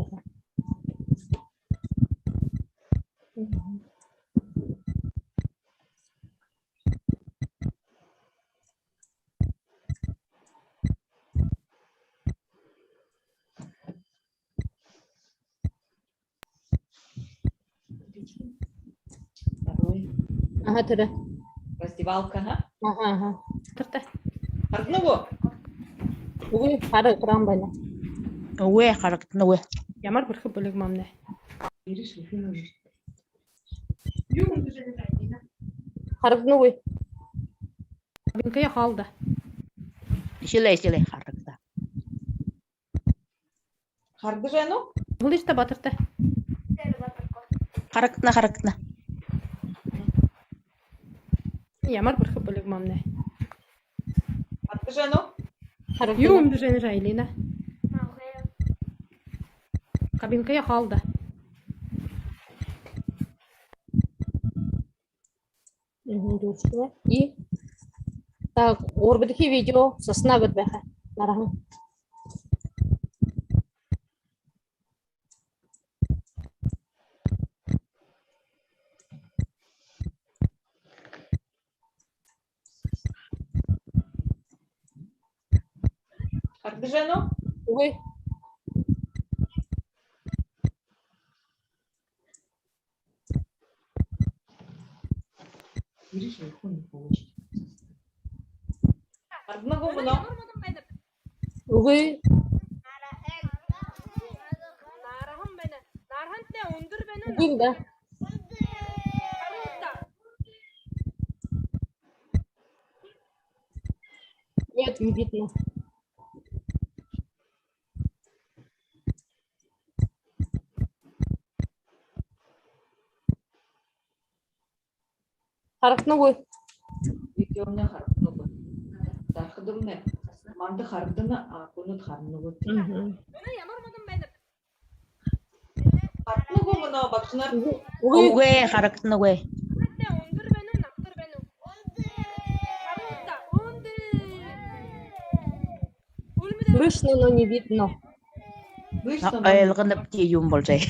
Второй.
Ага, тыры.
Раздевалка,
Ага.
Характны го?
Уй, хары крам байна.
Уэ характна уэ.
Ямар бүрхэ бөлөг мамна.
Характна уй.
Бинкая халда.
Силай характа.
Характы жайну?
Булышта батырта.
Характна.
Ямар бүрхэ бөлөг мамна.
Характы жайну?
Юм düzeni raylina. Кабинкая халда.
И так, орбитки видео сосна гдбеха. Нарахын.
Характы жайну?
Уй.
Характны го буно?
Уй. Уй, да. Нет, не видно. Характны уй.
Видеомне характны го. Тархыдымне. Манды характыны, а кунут харны го. Характны го буно, бакшынар.
Уэ характна уэ.
Слышно, но не видно.
Айылғынып те юм болжай.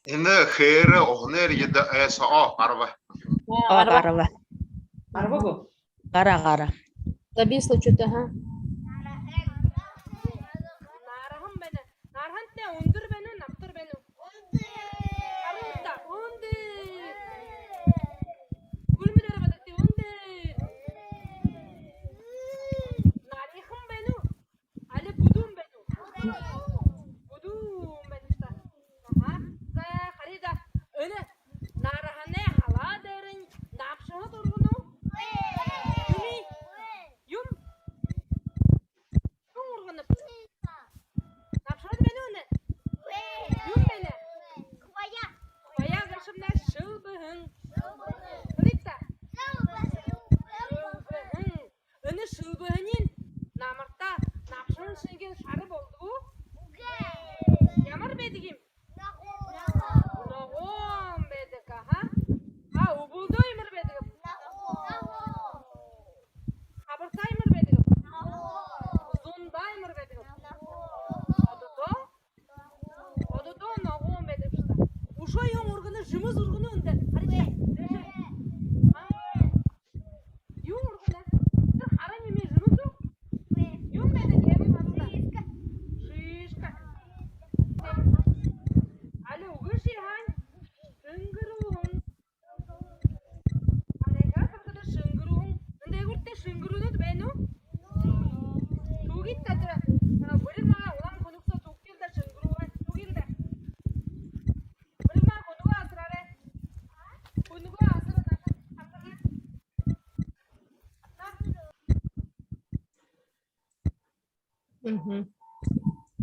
Ины хейры оғнер еді әсі арва.
Арва.
Арва го?
Гара.
Зависло что-то, ага.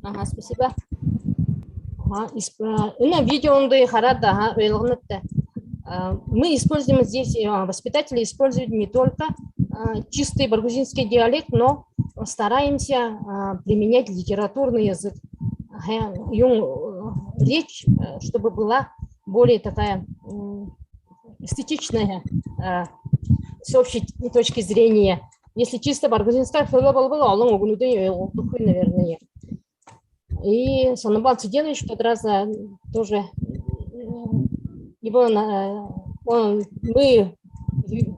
Ага, спасибо. На видео он харада, мы используем здесь, воспитатели используют не только чистый баргузинский диалект, но стараемся применять литературный язык. Речь, чтобы была более такая эстетичная с общей точки зрения. Если чисто баргузинская, наверное. И Санабал Циденович как раз тоже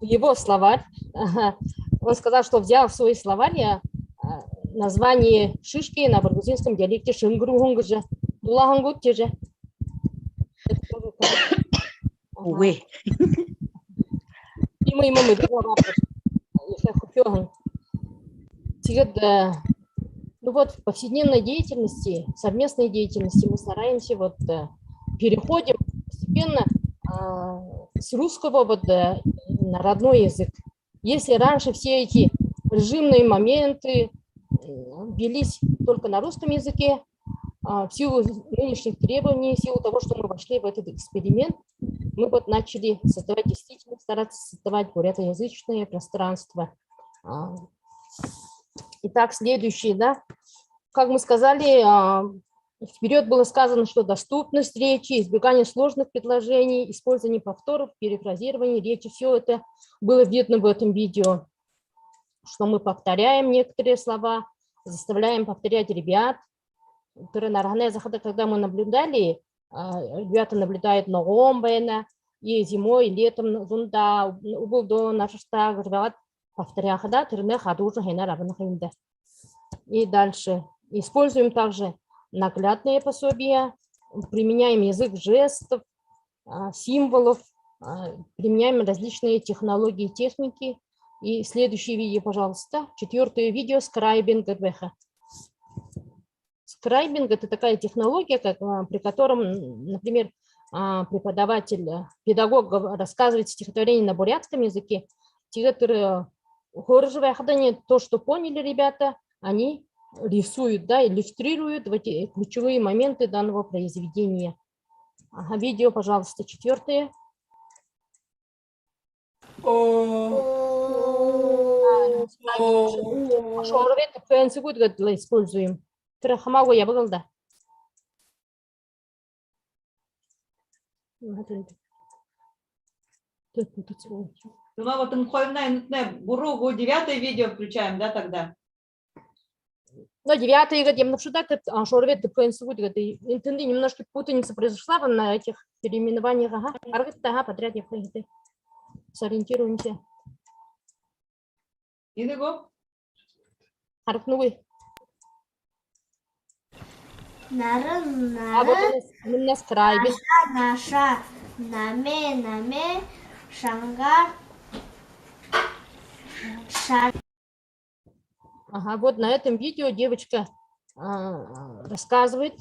его словарь, он сказал, что взял в свой словарь название шишки на баргузинском диалекте Шингругунга, Дулахангут те же.
Увы.
И мы ну вот в повседневной деятельности, совместной деятельности мы стараемся переходим постепенно с русского на родной язык. Если раньше все эти режимные моменты велись только на русском языке, в силу нынешних требований, в силу того, что мы вошли в этот эксперимент, мы начали создавать, действительно стараться создавать бурятоязычное пространство. Итак, следующее, как мы сказали, вперед было сказано, что доступность речи, избегание сложных предложений, использование повторов, перефразирование речи, все это было видно в этом видео, что мы повторяем некоторые слова, заставляем повторять ребят. Когда мы наблюдали, ребята наблюдают ногом, и зимой, и летом, зунда, убылдо, наша штаг, повторяхада, тырне хадужа, хейна рабанахинда. И дальше. Используем также наглядные пособия, применяем язык жестов, символов, применяем различные технологии и техники. И следующее видео, пожалуйста, 4-е видео скрайбинг. Скрайбинг – это такая технология, при котором, например, преподаватель, педагог рассказывает стихотворение на бурятском языке. То, что поняли ребята, они рисуют, иллюстрируют в эти ключевые моменты данного произведения. Видео, пожалуйста, 4-е. Используем. Трахамагу я выгнал.
Ну, вот Буругу 9-е видео включаем, тогда?
Ну, 9-е годим, но что-то шорвет немножко путаница произошла на этих переименованиях. Подряд я сориентируемся.
Иного?
Харкнувы.
Наша, наме, шанга,
вот на этом видео девочка рассказывает,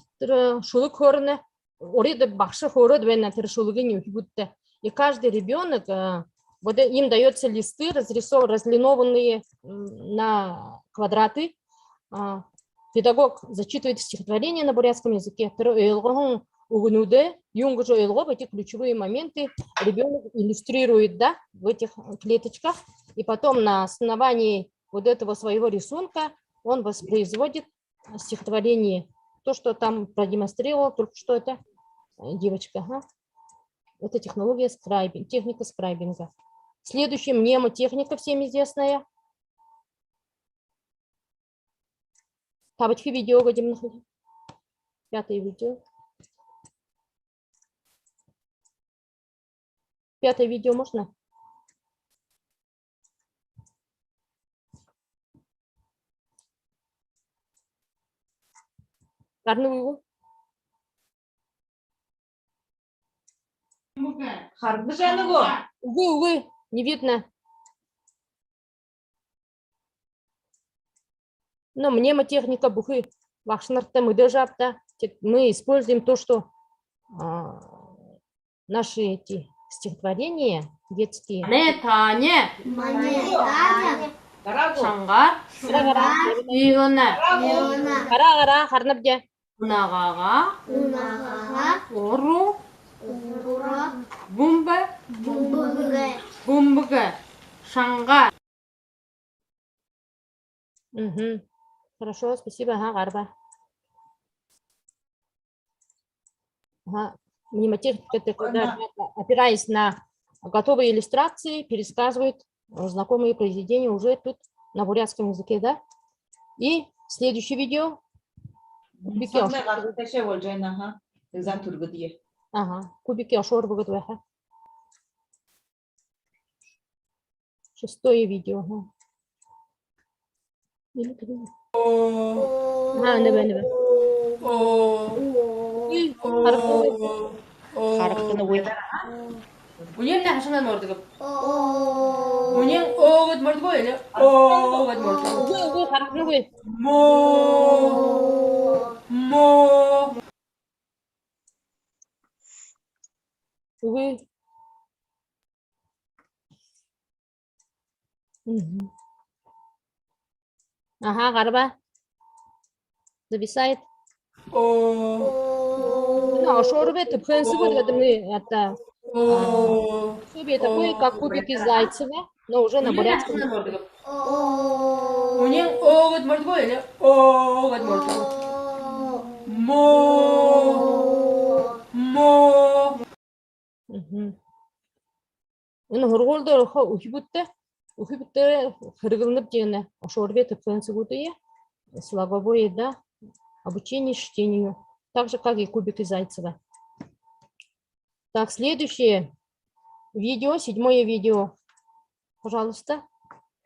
шулык хорны, орида бахша хород вена шулыгини будто. И каждый ребенок, им дается листы, разлинованные на квадраты. Педагог зачитывает стихотворение на бурятском языке. Эти ключевые моменты ребенок иллюстрирует в этих клеточках. И потом на основании этого своего рисунка он воспроизводит стихотворение. То, что там продемонстрировала, только что это девочка. Это технология скрайбинга, техника скрайбинга. Следующая мнемотехника, всем известная. Табочки видео, 5-е видео. 5-е видео можно? Карнывый. Увы, не видно. Но мнемотехника бухы. Вахшнарта мы держапта. Мы используем то, что наши эти стихотворения детские.
Шангар.
Кара, харнабдя.
Унагага. Ору. Бумбага. Шангар.
Хорошо, спасибо. Ага, гарба. Ага. Мнемотехника, это когда, опираясь на готовые иллюстрации, пересказывают знакомые произведения уже тут на бурятском языке, да? И следующее видео. Кубики ашор выгодваха. 6-е видео. Небе.
Характаны ой.
Унен нахшана мордыгып. Унен огыт мордыгы эле. Огыт мордыгы.
Характаны ой.
Мо.
Увы. Ага, гарба. Зависает. Шорбе тыпхэнсы вот это себе такой, как кубики Зайцева, но уже на бурятском.
Унен огыт мордыгы эле. Огыт мордыгы. Мо.
Энэ хургуулдор ухибутте хыргылынып жена шорбе тыпхэнсы вот и слабовое, да, обучение чтению, так же, как и кубики Зайцева. Так, следующее видео, 7-е видео, пожалуйста.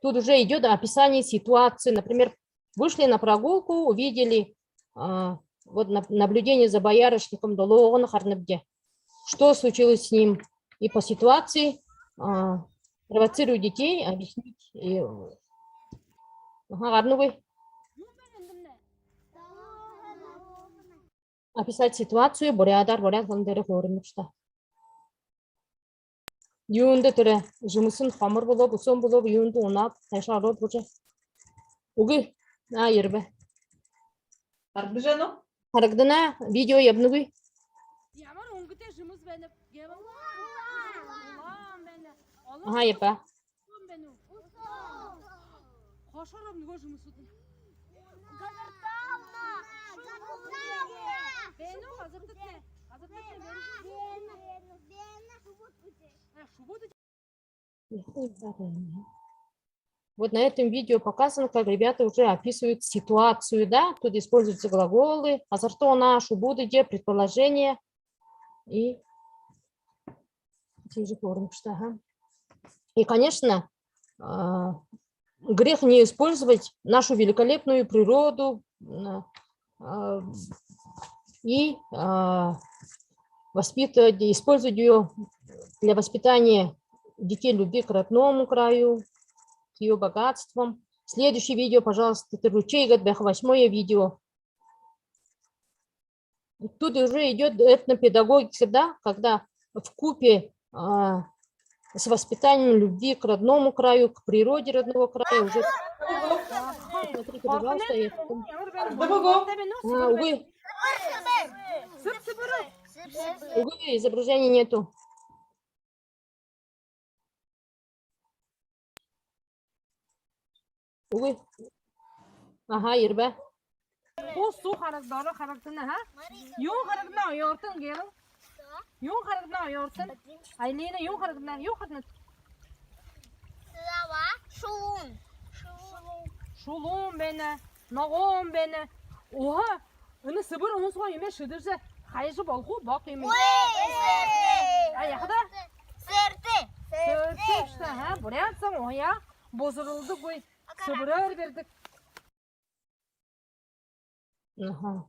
Тут уже идет описание ситуации. Например, вышли на прогулку, увидели вот наблюдение за боярышником Долоогон Харнабде. Что случилось с ним? И по ситуации провоцируют детей, объяснить. Описать ситуацию, бурят ғылымдары көрініпшті. Юнды түрі, жұмысын қамыр болып, ұсын болып, юнды ұнап, тайшарып бұжы. Уғы, ербі. Қарғдына видео ебнуғы. Ага, епа. Вот на этом видео показано, как ребята уже описывают ситуацию, да, тут используются глаголы, азартона, шубуды, где предположение и конечно, грех не использовать нашу великолепную природу и воспитывать, использовать ее для воспитания детей любви к родному краю, к ее богатствам. Следующее видео, пожалуйста, это ручей, 8-е видео. Тут уже идет этнопедагогика, да, когда вкупе с воспитанием любви к родному краю, к природе родного края уже. Смотрите, пожалуйста, увы, изображения нету. Увы. Ага, Ирбе.
Су характары характарына, ха? Юн характарына йортын гелин. Юн характарына йортын. Айлена юн характарына йортын.
Слава шулун.
Шулун бене, ногон бене. Оha, ını sıbır onun sonra yemek şıdırsa hayışı bolku bak yemek. Ay yakada?
Serte.
Сөртешті, бұрятсың оя, бозырылды қой, сыбырар бердік.
Ага.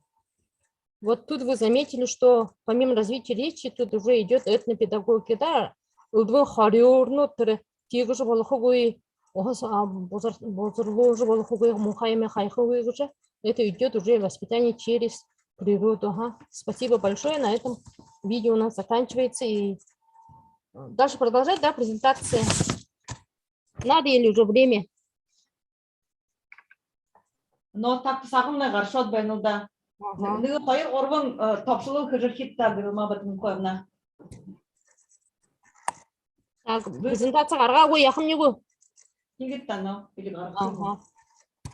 Вот тут вы заметили, что помимо развития речи, тут уже идет этнопедагогика, да? Улдвы харьорну тірі тегі жыбалықы қой, бозырлы жыбалықы қой, мұхайме хайқы қой уже. Это идет уже воспитание через природу. Ага. Спасибо большое. На этом видео у нас заканчивается. И дальше продолжать, да, презентация. Надо или уже время?
Но так сағымна ғаршот байнуда. Ныгы қойыр орбын топшылы күжір хитта бірілма бітін қойына.
Так, презентация қарға қой, яқым не қой?
Негеттано, или
Ага.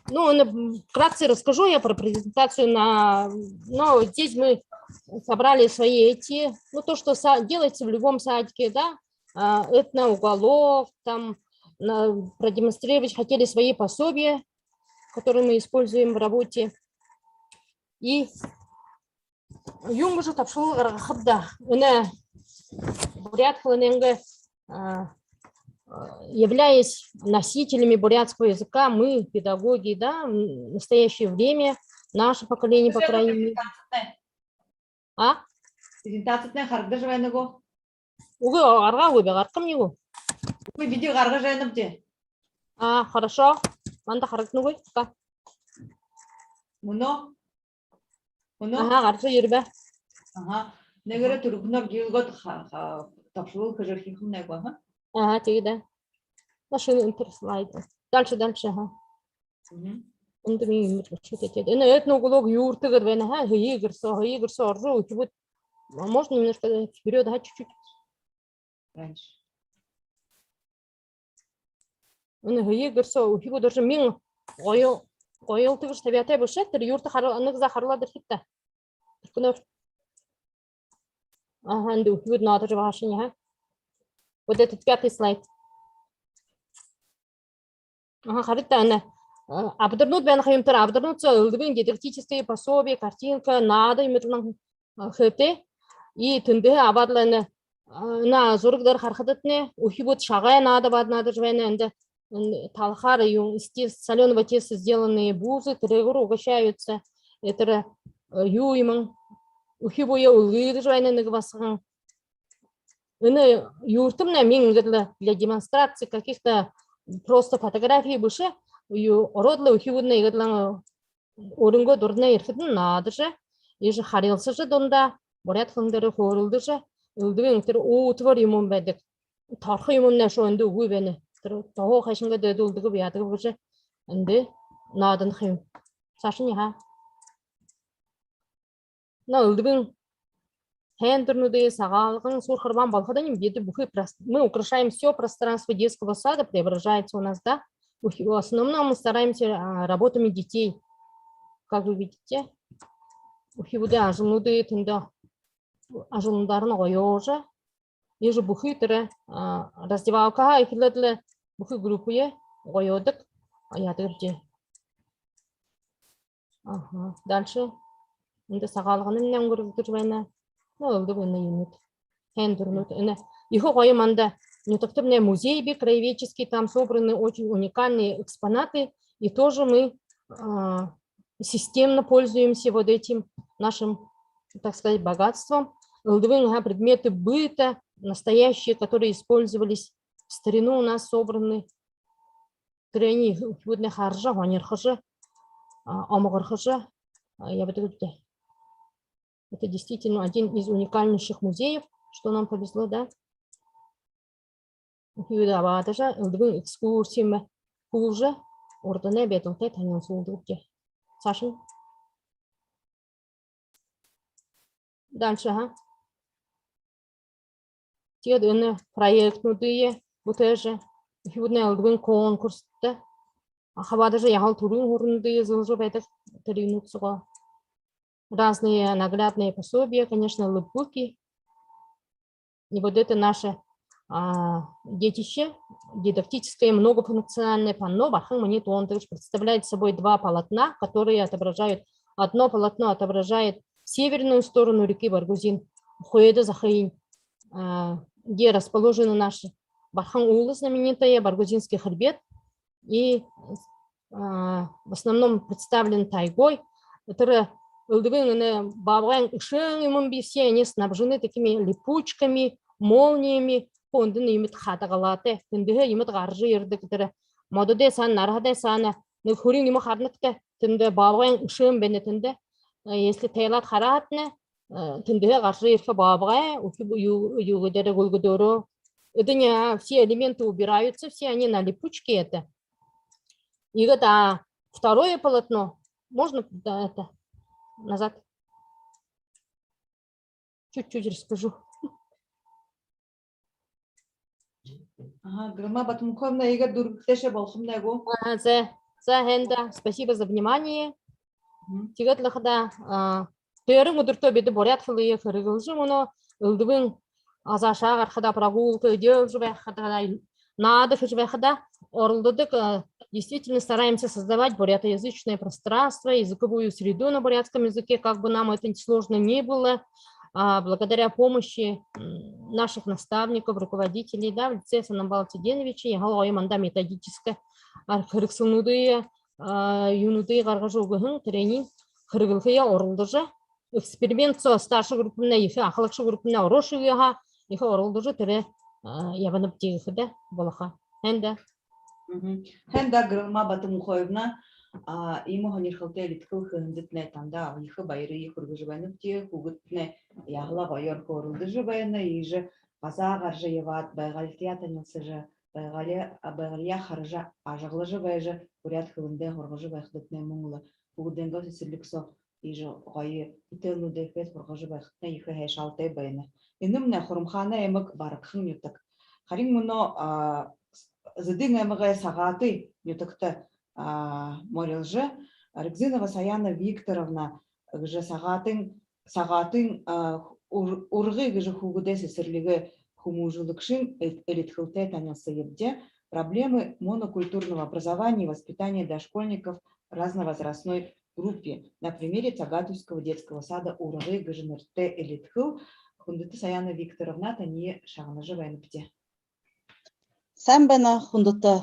Ну, вкратце расскажу я про презентацию. Ну, здесь мы собрали свои эти, ну, то, что делается в любом садике, да, этноуголок, там продемонстрировать хотели свои пособия, которые мы используем в работе. И юм уже тапшыл рахабда. Она бурят хлыненга, являясь носителями бурятского языка, мы, педагоги, да, в настоящее время, наше поколение, по крайней мере. А?
Презентацияны қарды жывайны го?
Угы арға өбе, қарқым не го?
Угы видео қарға жайным де.
А, хорошо. Манда қарқыны ғой.
Мұны?
Ага, қарқы ербе.
Ага. Негері түргінер келгіт тапшылы күжір хихым не го?
Ага, теги да. Машина интерслайды. Дальше, ага. Онды мен өмір шут етеді. Этноуголок юртыгыр вені, хыйгырса, оржу, вот. Можно немножко вперед, чуть-чуть.
Раньше.
Хыйгырса, вот даже мен ойыл тыгыш табиатай бөлшеттір, юрты анығыза қарыладыр хитті. Ага, анды вот надо же вашине, вот этот 5-й слайд. Ага, харитта, она обдернут бен хайымтыр, обдернутся ылдыбын дидактические пособия, картинка, надо именно хэпте. И тынды абадланы на зоргдар хархадатне, ухибут шагая надо жвайны, анды талхары из соленого теста сделанные бузы, трегур угощаются, это юйман, ухибуя улыды жвайны нагвасган. Юртымна мен для демонстрации каких-то просто фотографий выше, родлы ухибудны игыдлан орынго дурна ирхидын надо же, и же харился же донда, бурят хындыры хорылды же, ылдыбен тер утвар юмон бәдік, тархы юмонна шоынды угу бәні, того қашынға дөді ұлдығы бәдігі бұжы, үнді надын хым. Сашын еға. На ылдыбен хендернуды сағалығын сурхарбан балқадан мы украшаем все пространство детского сада, преображается у нас, да? В основном мы стараемся работами детей. Как вы видите, ухибуды ажылнуды тында ажылындарын ойожа. Еже бухы тірі раздевалкаға екілідлі бухы группуе ойодық аядырде. Дальше. Енді сағалығының нәң көргіздір жайна. Олды бұны емет. Хендернут. Их ойыманда не музей краеведческий, там собраны очень уникальные экспонаты, и тоже мы системно пользуемся вот этим нашим, так сказать, богатством. Предметы быта, настоящие, которые использовались в старину, у нас собраны. Я бы говорила, это действительно один из уникальнейших музеев, что нам повезло, да? Даже экскурсиями хуже, ордене бедолте таньон сулдурде. Сашин. Дальше, ага. Те проектные, вот это же, конкурс, да? А даже я турин урнды, злжу бедок, тринуцуга. Разные наглядные пособия, конечно, лэпбуки. И вот это наше детище, дидактическое многофункциональное панно, представляет собой два полотна, которые отображают, одно полотно отображает северную сторону реки Баргузин, где расположены наши Бархан улы знаменитая, Баргузинский хребет. И в основном представлен тайгой, которые бабаң ишен бесе, они снабжены такими липучками, молниями, фондын имит хатагалаты, тіндігі имит гаржы ерді кітірі. Модуде сан, нархаде саны, нөхурин имы харныкты, тінді бабаң ишен бенетінді. Если тейлат харатны, тіндігі гаржы ерді бабаға, югыдері гүлгідері. Это все элементы убираются, все они на липучке это. И это второе полотно. Можно это назад? Чуть-чуть расскажу.
Грыма Батмуховна, Игорь Дургтеше Болхумнегу.
Спасибо за внимание. Тигат лахада терeng удурто беди борят хылые хырыгылжы муну ылдыбын азаша гархада прогулка идёв жбехада надо жбехада орлдык. Действительно стараемся создавать бурятоязычное пространство, языковую среду на бурятском языке, как бы нам это сложно не было, благодаря помощи наших наставников, руководителей, да, в лице Санамбала Тиденовича, я говорю, манда методическая, архирексунуды, юнуды, гаргажугы, тренинг, хыргылхия, орлдыжы, эксперимент со старшей группы, их ахлакши группы, орошуяга, их орлдыжы, тере, яванып тегіхіде, болаха, хэнда.
Хэнда Грыма Батмуховна, ему ханирхалте литкыл хындытне танда, их байры их ургыжбайны те, хугытне яғла байор хорылдыжбайны, иже қаза гаржы еват, байгалтия танылсыжы, байгалия харжа ажаглыжы байжы, уряд хылынде хоргыжы байхдытне муңлы, хугыденга сесірліксо, иже гайы ителну дефет хоргыжы байхдытне их хэшалте байны. Инымне хурымхана эмік барықхын ютык. Харин мұны Задың әміғай сағаты ютыкты морилжы. Рыгзинова Саяна Викторовна гжы сағатын урғы гжы хугуде сесірлігі хумужылыкшин элитхылте танылсы ебде проблемы монокультурного образования и воспитания дошкольников разновозрастной группе. На примере Цагатуйского детского сада урғы гжы нырте элитхыл хундыты Саяна Викторовна тани шағыны вайныпте.
Сән бәна хундыты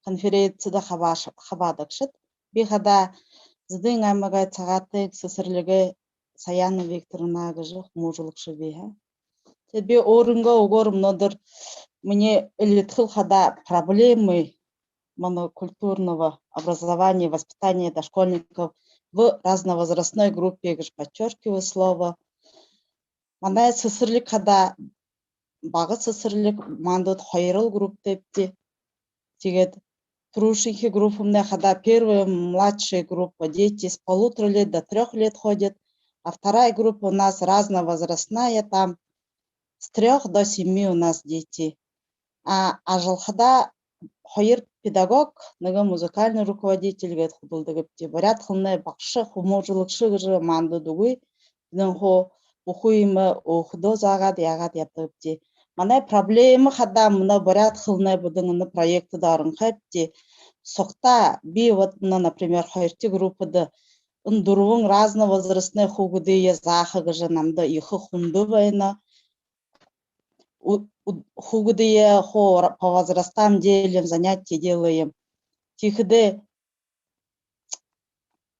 конференцияда хабадықшыт. Бихада зыдың әміғай цагаты сысырлығы Саяна Викторовна гыжы хумужылыкшы бейха. Тебе орынға угорым нодыр мне элитхыл хада проблемы монокультурного образования и воспитания дошкольников в разновозрастной группе, подчеркиваю слово. Мандай сысырлық хада Бағы сысырлық мандыд хайрыл групп депти. Тегет трушихи группамне хада первая младшая группа, дети с 1,5 лет до 3 лет ходят, а вторая группа у нас разновозрастная, там с 3 до 7 у нас дети. А жылхада хайр педагог, нага музыкальный руководитель гет худылдыгыпти. Борят хылны бақшы хумужылыкшы гыжы манды дугуй, дынхо ухуймы ухудо загад ягад яптыгыпти. Мандай проблемы хада мына борят хылны будыңыны проекты дарын хайпти. Сокта би вот, например, хайрти группады ындурвың разновозрастной хугудые захы гыжы намды ихы хунды байна. Хугудые по возрастам делим, занятия делаем. Тихыды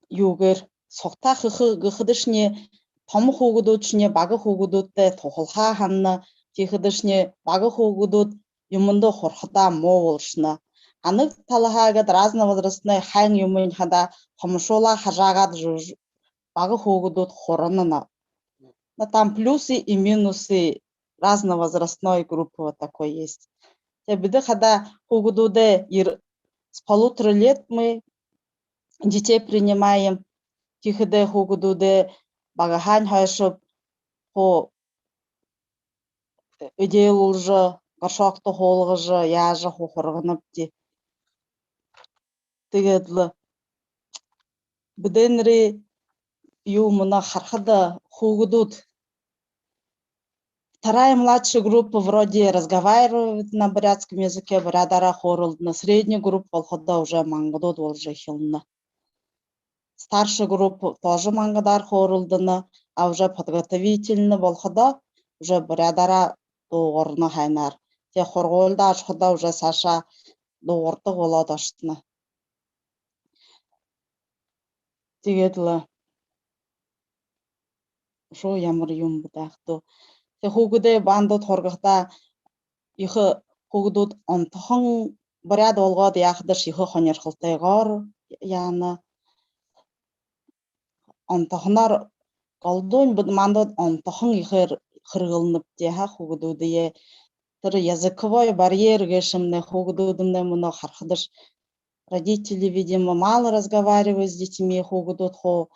югыр. Сокта хыхы гыхыдышне том хугудутшне багы хугудутте тохылха ханны. Тихыдышне багы хугудут юмынды хорхыда мовылшны. Анық талахагад разновозрастной хан юмын хада хомшола хажагад багы хугудут хорынына. Там плюсы и минусы разновозрастной группы вот такой есть. Тебеды хада хугудуде с 1,5 лет мы детей принимаем. Тихыды хугудуде багахан хайшып по идейл уже горшокты холгыжы яжы хухыргынып ди. Тегедлы биденри юмына хархада хугудут. Вторая младшая группа вроде разговаривает на бурятском языке, бурядара хорылды. На среднюю группу волхода уже мангадод волжы хилны. Старшая группа тоже мангадар хорылдыны, а уже подготовительный волхода уже бурядара тоғырны хайнар. те хорголда ашхода уже Саша doğurdu ola daştına. Тегетле шо ямар юм бутахту. Те хугуде бандот хоргохта ихе хугудут онтохон баряд олгод яхдаш ихе хонерхылтайгор яна онтохнар колдун буд мандот онтохон ихер хыргылнып теха хугудудие тэр языковой барьер гешимне хугудудымне муно хархдаш. Родители, видимо, мало разговаривают с детьми, хугудут хо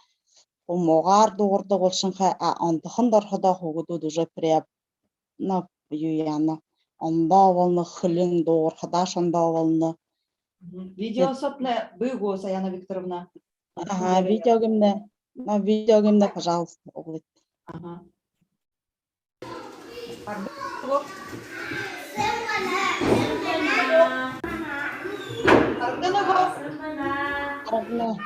умогар дуурда голшинха, а онтохон дорхода хугудуд уже приятно юяна. Онда волны хылын дуур хадаш онда волны.
Видео сотне быгу, Саяна Викторовна.
Ага, видеогимне, пожалуйста, оглед.
Ага.
Аргна.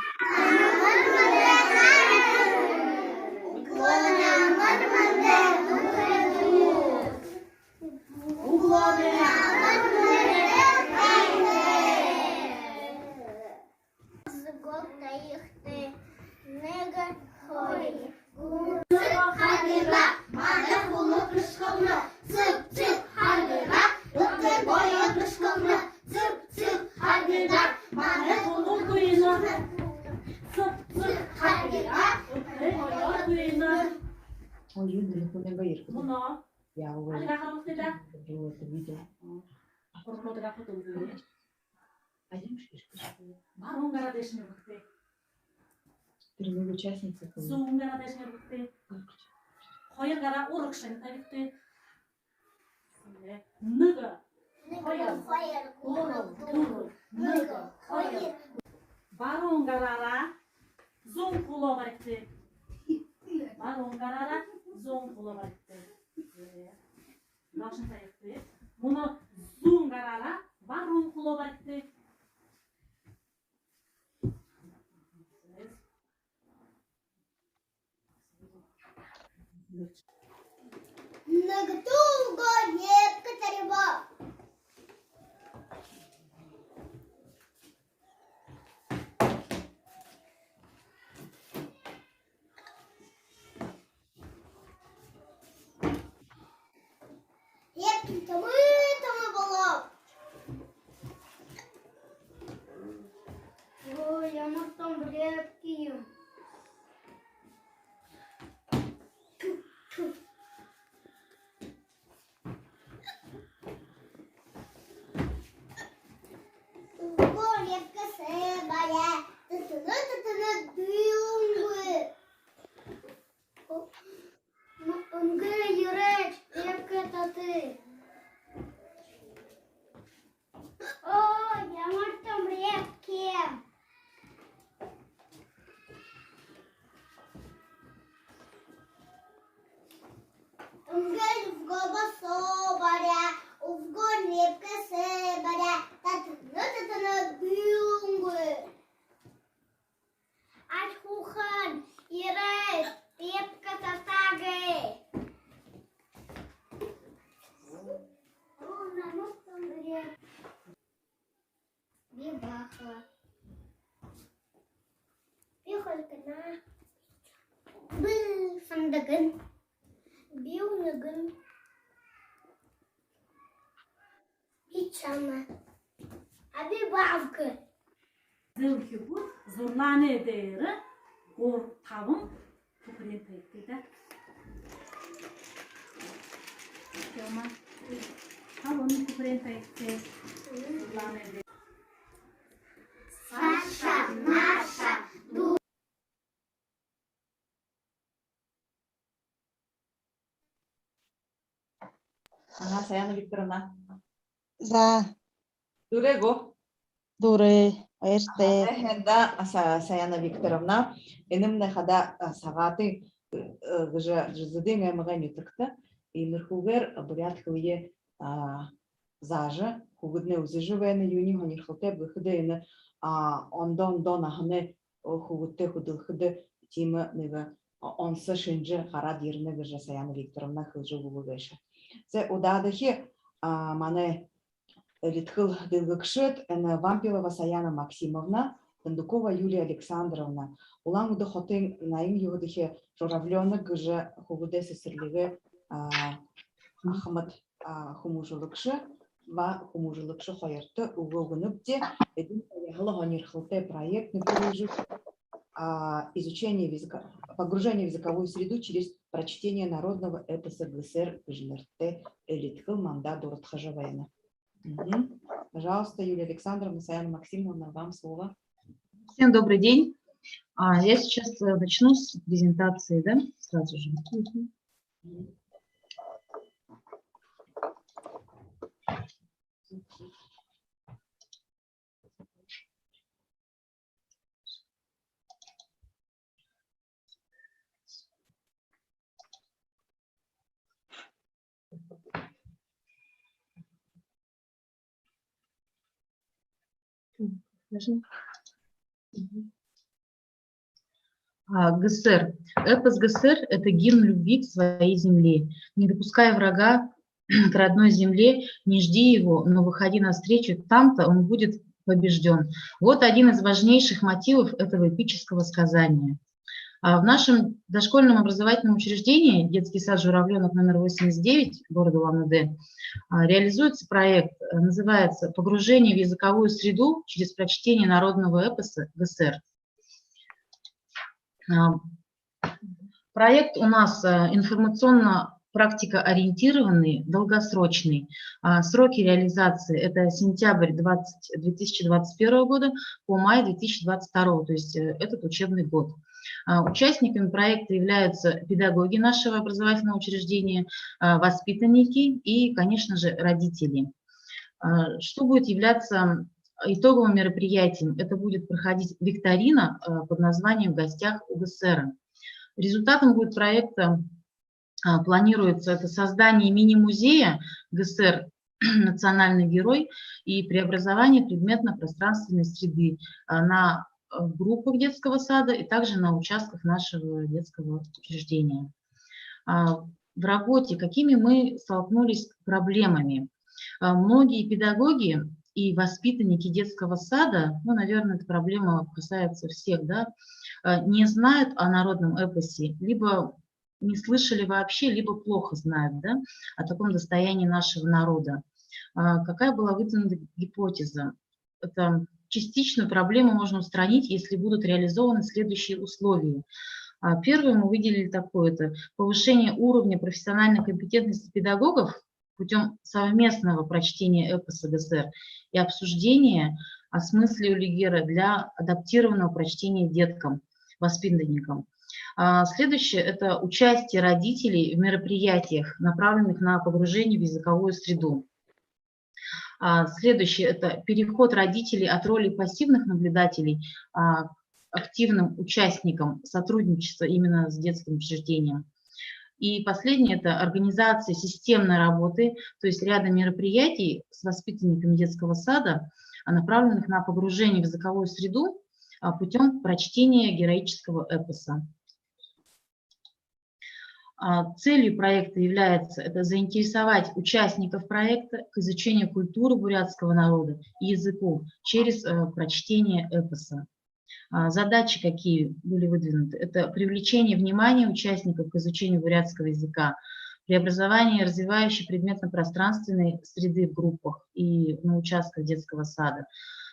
Ага, Саяна Викторовна.
За.
Дурего.
Дуре, эрте.
Хенда Саяна Викторовна, энемне хада сагаты жздыме маганютыкта, и нырхугер бурят хвие зажа, хугудне узыжывайны юни хонирхоте выходы ондон ахне хугутте худылхыды тима нега онса шинже харад ирне гыжа Саяна Викторовна хылжы губы беша. Це удадахи мане Литхыл Дылгыкшит, Вампилова Саяна Максимовна, Тандукова Юлия Александровна. Улан уды хотын наим югдыхе журавлены гыжы хугуде сесерлиге Ахмад хумужулыкшы ва хумужулыкшы хайырты угылгынып де эдин яғылы ғанирхылты проект погружение в языковую среду через прочтение народного эпоса ГСР Жнерте Элитхыл Манда Дуртхажавена. Пожалуйста, Юлия Александровна, Саяна Максимовна, вам слово.
Всем добрый день. Я сейчас начну с презентации, да, сразу же. ГСР. Эпос ГСР – это гимн любви к своей земле. Не допускай врага к родной земле, не жди его, но выходи навстречу, там-то он будет побежден. Вот один из важнейших мотивов этого эпического сказания. В нашем дошкольном образовательном учреждении детский сад Журавленок номер 89 города Улан-Удэ реализуется проект, называется «Погружение в языковую среду через прочтение народного эпоса ГСР». Проект у нас информационно-практикоориентированный, долгосрочный. Сроки реализации – это сентябрь 2021 года по май 2022, то есть этот учебный год. Участниками проекта являются педагоги нашего образовательного учреждения, воспитанники и, конечно же, родители. Что будет являться итоговым мероприятием? Это будет проходить викторина под названием «В гостях у ГСР». Результатом будет проекта, планируется это создание мини-музея ГСР «Национальный герой» и преобразование предметно-пространственной среды на группах детского сада и также на участках нашего детского учреждения. В работе какими мы столкнулись проблемами? Многие педагоги и воспитанники детского сада, ну, наверное, эта проблема касается всех, да, не знают о народном эпосе, либо не слышали вообще, либо плохо знают, да, о таком достоянии нашего народа. Какая была выдвинута гипотеза? Это частичную проблему можно устранить, если будут реализованы следующие условия. Первое мы выделили такое: это повышение уровня профессиональной компетентности педагогов путем совместного прочтения эпоса ГСР и обсуждения о смысле Улигера для адаптированного прочтения деткам, воспитанникам. Следующее – это участие родителей в мероприятиях, направленных на погружение в языковую среду. Следующее – это переход родителей от роли пассивных наблюдателей к активным участникам сотрудничества именно с детским учреждением. И последнее – это организация системной работы, то есть ряда мероприятий с воспитанниками детского сада, направленных на погружение в языковую среду путем прочтения героического эпоса. Целью проекта является это заинтересовать участников проекта к изучению культуры бурятского народа и языку через прочтение эпоса. Задачи какие были выдвинуты? Это привлечение внимания участников к изучению бурятского языка, преобразование развивающей предметно-пространственной среды в группах и на участках детского сада,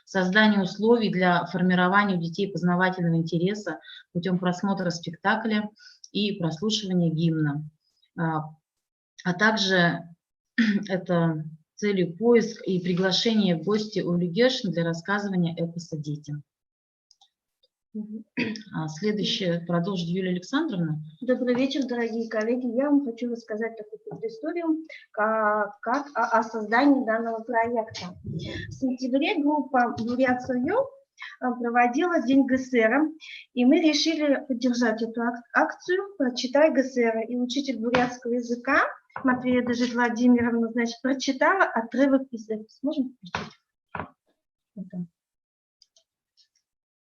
создание условий для формирования у детей познавательного интереса путем просмотра спектакля и прослушивания гимна. А также это целью поиск и приглашение в гости Улигершн для рассказывания эпоса детям. Следующее продолжит Юлия Александровна.
Добрый вечер, дорогие коллеги. Я вам хочу рассказать такую предысторию о создании данного проекта. В сентябре группа Бурят Союз проводила День ГСР, и мы решили поддержать эту акцию «Прочитай ГСР». И учитель бурятского языка Матвея Дежит Владимировна, значит, прочитала отрывок из эпоса. Можем включить?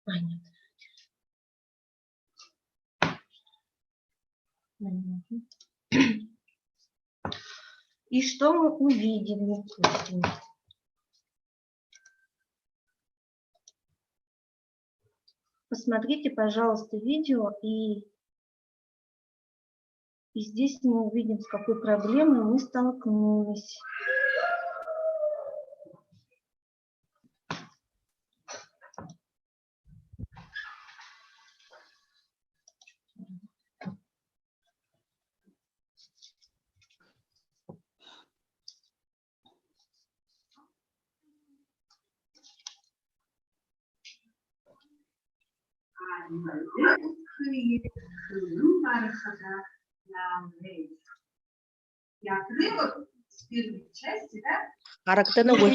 Понятно. И что мы увидели? Посмотрите, пожалуйста, видео, и здесь мы увидим, с какой проблемой мы столкнулись.
Характыны ғой.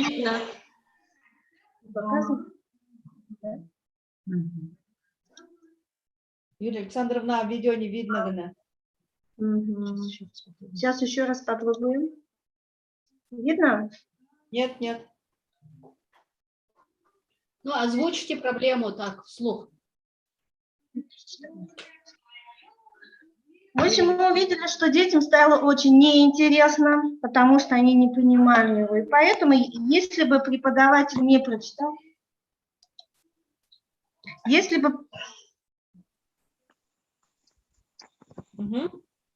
Юлия Александровна, видео не видно, гына.
Сейчас еще раз попробуем. Видно?
Нет, нет.
Ну, озвучьте проблему так, вслух.
В общем, мы увидели, что детям стало очень неинтересно, потому что они не понимали его. И поэтому, если бы преподаватель не прочитал, если бы...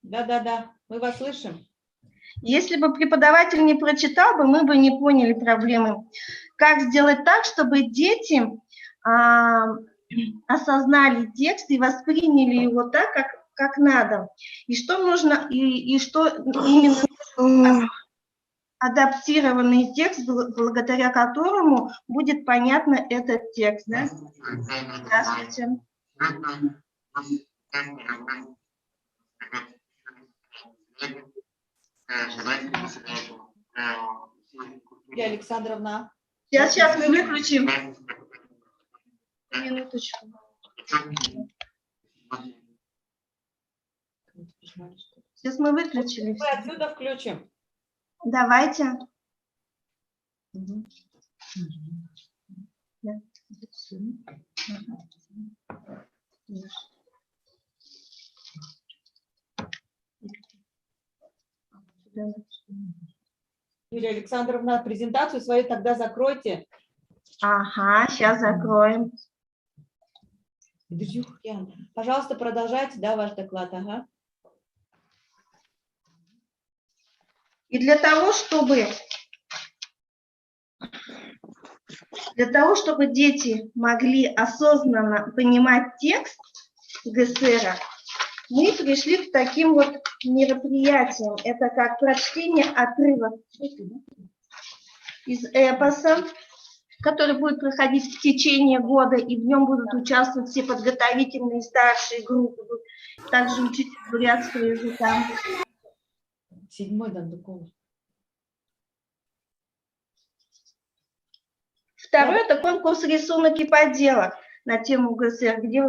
Да, мы вас слышим.
Если бы преподаватель не прочитал бы, мы бы не поняли проблемы. Как сделать так, чтобы дети осознали текст и восприняли его так, как надо. И что нужно, и что именно адаптированный текст, благодаря которому будет понятно этот текст. Да? Здравствуйте.
Юлия Александровна.
Сейчас мы выключим. Минуточку. Сейчас мы выключили.
Мы отсюда включим.
Давайте.
Юлия Александровна, презентацию свою тогда закройте.
Ага, сейчас закроем.
Пожалуйста, продолжайте, да, ваш доклад. Ага.
И для того, чтобы дети могли осознанно понимать текст ГСР, мы пришли к таким вот мероприятиям. Это как прочтение отрывок из эпоса, который будет проходить в течение года, и в нем будут участвовать все подготовительные и старшие группы, также учитель бурятского языка.
7-й Дандуков.
Второй – это конкурс рисунок и поделок на тему ГСР, где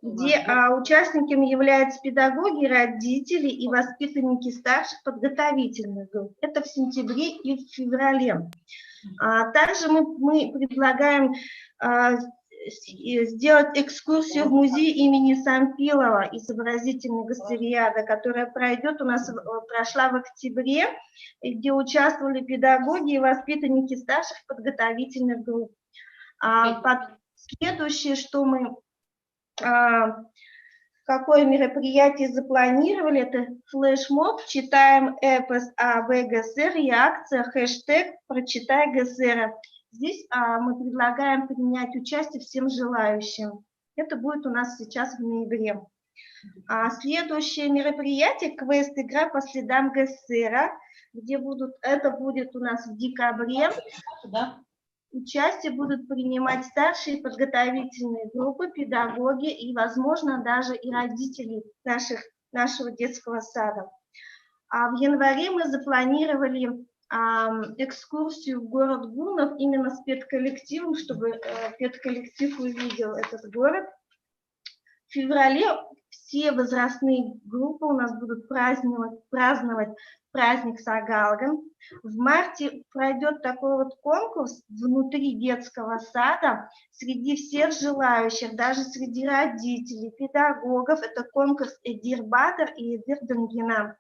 участниками являются педагоги, родители и воспитанники старших подготовительных групп. Это в сентябре и в феврале. Также мы предлагаем сделать экскурсию в музей имени Сампилова, изобразительная ГСРиада, которая прошла в октябре, где участвовали педагоги и воспитанники старших подготовительных групп. Следующее, что мы, какое мероприятие запланировали, это флешмоб «Читаем эпос об ГСР» и акция хэштег «Прочитай ГСР». Здесь мы предлагаем принять участие всем желающим. Это будет у нас сейчас в ноябре. Следующее мероприятие – квест-игра по следам ГСР, это будет у нас в декабре. Участие будут принимать старшие подготовительные группы, педагоги и, возможно, даже и родители нашего детского сада. В январе мы запланировали экскурсию в город Гунов именно с педколлективом, чтобы педколлектив увидел этот город. В феврале все возрастные группы у нас будут праздновать праздник Сагалган. В марте пройдет такой вот конкурс внутри детского сада среди всех желающих, даже среди родителей, педагогов. Это конкурс Эдир Бадр и Эдир Дангина.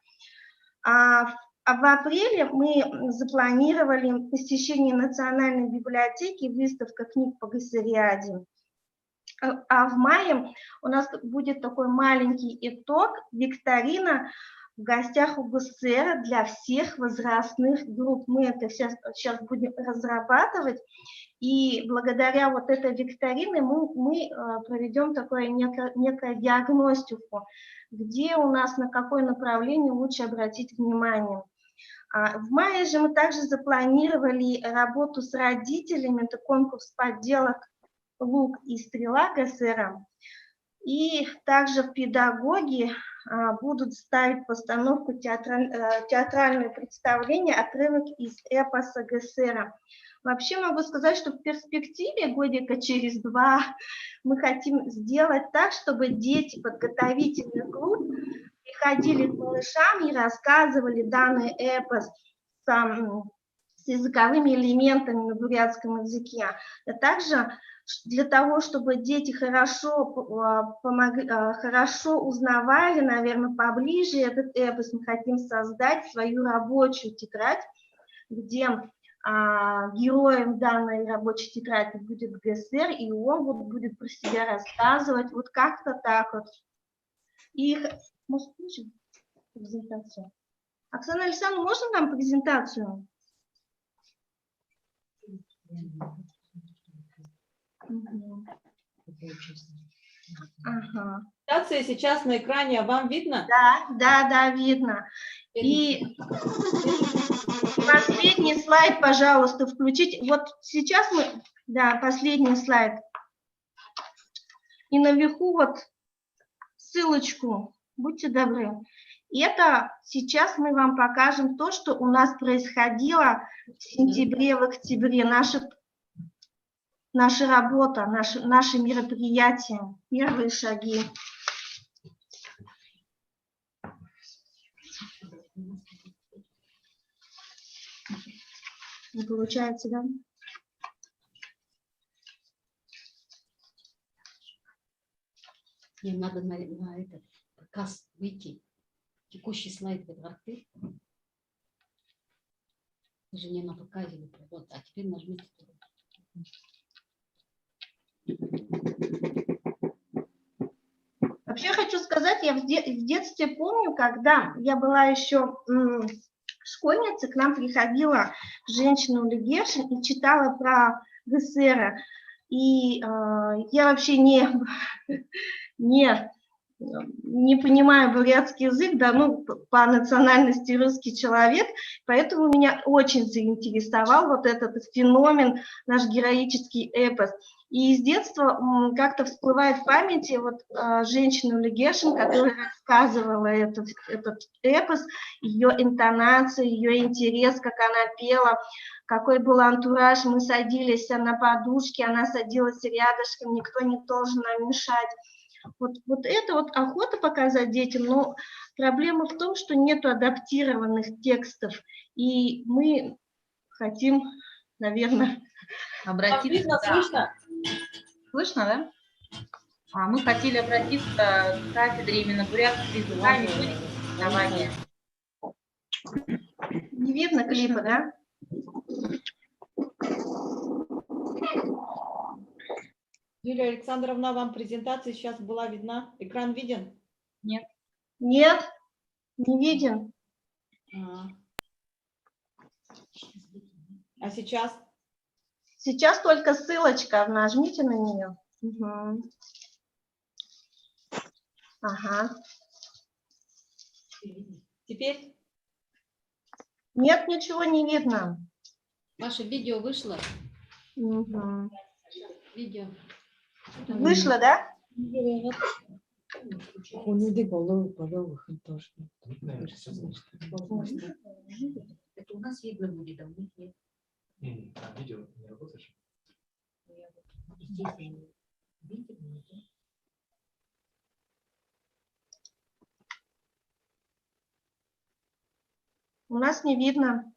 в апреле мы запланировали посещение Национальной библиотеки, выставка книг по ГСРИАДе. А в мае у нас будет такой маленький итог, викторина в гостях у ГСР для всех возрастных групп. Мы это сейчас будем разрабатывать, и благодаря вот этой викторине мы проведем такую некую диагностику, где у нас на какое направление лучше обратить внимание. В мае же мы также запланировали работу с родителями, это конкурс подделок «Лук и стрела» ГСР. И также в педагоги будут ставить постановку театральное представление «Отрывок из эпоса ГСР». Вообще могу сказать, что в перспективе годика через 2 мы хотим сделать так, чтобы дети, подготовительный клуб, приходили к малышам и рассказывали данный эпос с языковыми элементами на бурятском языке. А также для того, чтобы дети хорошо узнавали, наверное, поближе этот эпос, мы хотим создать свою рабочую тетрадь, где героем данной рабочей тетради будет ГСР, и он будет про себя рассказывать, вот как-то так вот. И, может, включим презентацию? Оксана Александровна, можно нам презентацию? Ага.
Презентация сейчас на экране, а вам видно?
Да, видно. И последний слайд, пожалуйста, включить. Вот сейчас мы, да, последний слайд. И наверху вот ссылочку, будьте добры. И это сейчас мы вам покажем то, что у нас происходило в сентябре, в октябре. Наша работа, наши мероприятия, первые шаги. Не получается, да?
Мне надо на этот показ выйти. Текущий слайд ты. Даже не на показе. Вот, а теперь нажмите.
Вообще хочу сказать, я в детстве помню, когда я была еще школьницей, к нам приходила женщина Ули Гершин и читала про ГСР. И я вообще не понимаю бурятский язык, да, ну, по национальности русский человек, поэтому меня очень заинтересовал вот этот феномен, наш героический эпос. И с детства как-то всплывает в памяти вот женщина Ули Гершин, которая рассказывала этот эпос, ее интонация, ее интерес, как она пела, какой был антураж. Мы садились на подушке, она садилась рядышком, никто не должен нам мешать. Вот это вот охота показать детям, но проблема в том, что нету адаптированных текстов, и мы хотим, наверное,
обратиться.
Видно, слышно?
Слышно, да? Мы хотели обратиться к кафедре именно бурятского языка и методики преподавания.
Не видно клипа, да?
Юлия Александровна, вам презентация сейчас была видна? Экран виден?
Нет.
Нет, не виден.
А сейчас?
Сейчас только ссылочка, нажмите на нее. Угу. Ага.
Теперь?
Нет, ничего не видно.
Ваше видео вышло?
Угу.
Видео.
Вышло, да?
Это у нас видно будет, а у них нет.
Видео не работаешь?
У нас не видно.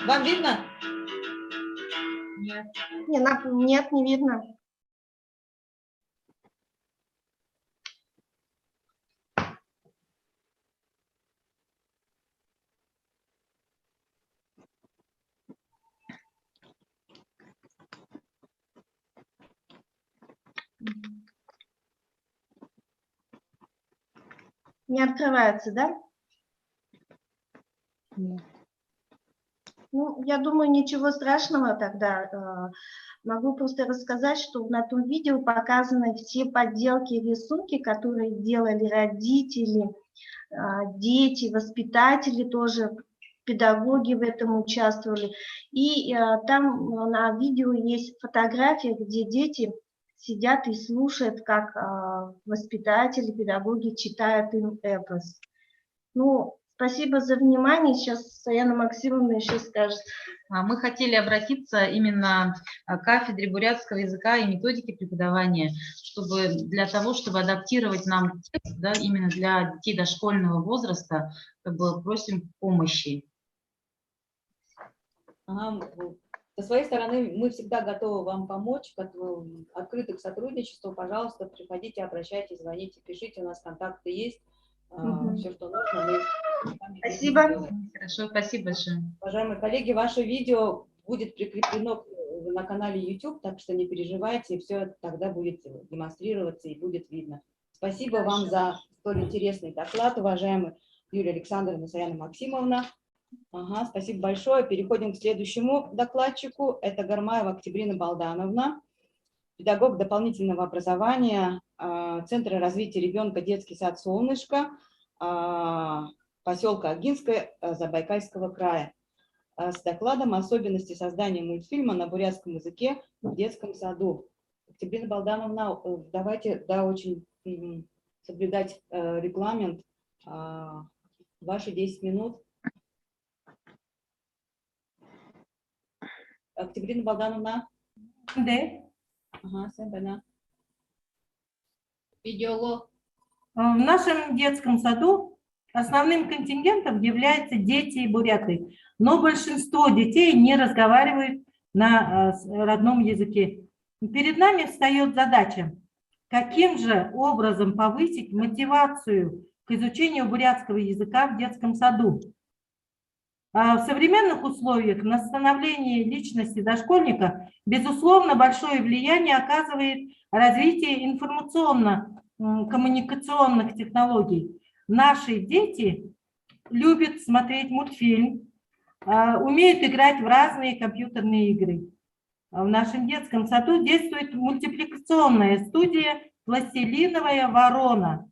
Вам видно?
Нет.
Нет, не видно. Не открывается, да? Ну, я думаю, ничего страшного тогда. Могу просто рассказать, что на том видео показаны все подделки и рисунки, которые делали родители, дети, воспитатели тоже, педагоги в этом участвовали. И там на видео есть фотография, где дети сидят и слушают, как воспитатели, педагоги читают им эпос. Ну, спасибо за внимание. Сейчас Саяна Максимовна еще скажет.
Мы хотели обратиться именно к кафедре бурятского языка и методики преподавания, чтобы для того, чтобы адаптировать нам текст, да, именно для детей дошкольного возраста, как бы просим помощи.
Со своей стороны мы всегда готовы вам помочь, открыты к сотрудничеству. Пожалуйста, приходите, обращайтесь, звоните, пишите, у нас контакты есть. Все, что нужно, мы
Спасибо.
Хорошо, спасибо большое.
Уважаемые коллеги, ваше видео будет прикреплено на канале YouTube, так что не переживайте, все тогда будет демонстрироваться и будет видно. Спасибо вам за столь интересный доклад, уважаемые Юлия Александровна, Саяна Максимовна. Спасибо большое. Переходим к следующему докладчику. Это Гармаева Октябрина Балдановна, педагог дополнительного образования Центра развития ребенка детский сад «Солнышко», поселка Агинское Забайкальского края, с докладом особенности создания мультфильма на бурятском языке в детском саду. Октябрина Балдановна, давайте очень соблюдать регламент. Ваши 10 минут. Октябрина Балдановна.
Да. В нашем детском саду основным контингентом являются дети и буряты, но большинство детей не разговаривают на родном языке. Перед нами встает задача, каким же образом повысить мотивацию к изучению бурятского языка в детском саду. В современных условиях на становление личности дошкольника, безусловно, большое влияние оказывает развитие информационно-коммуникационных технологий. Наши дети любят смотреть мультфильм, умеют играть в разные компьютерные игры. В нашем детском саду действует мультипликационная студия «Пластилиновая ворона».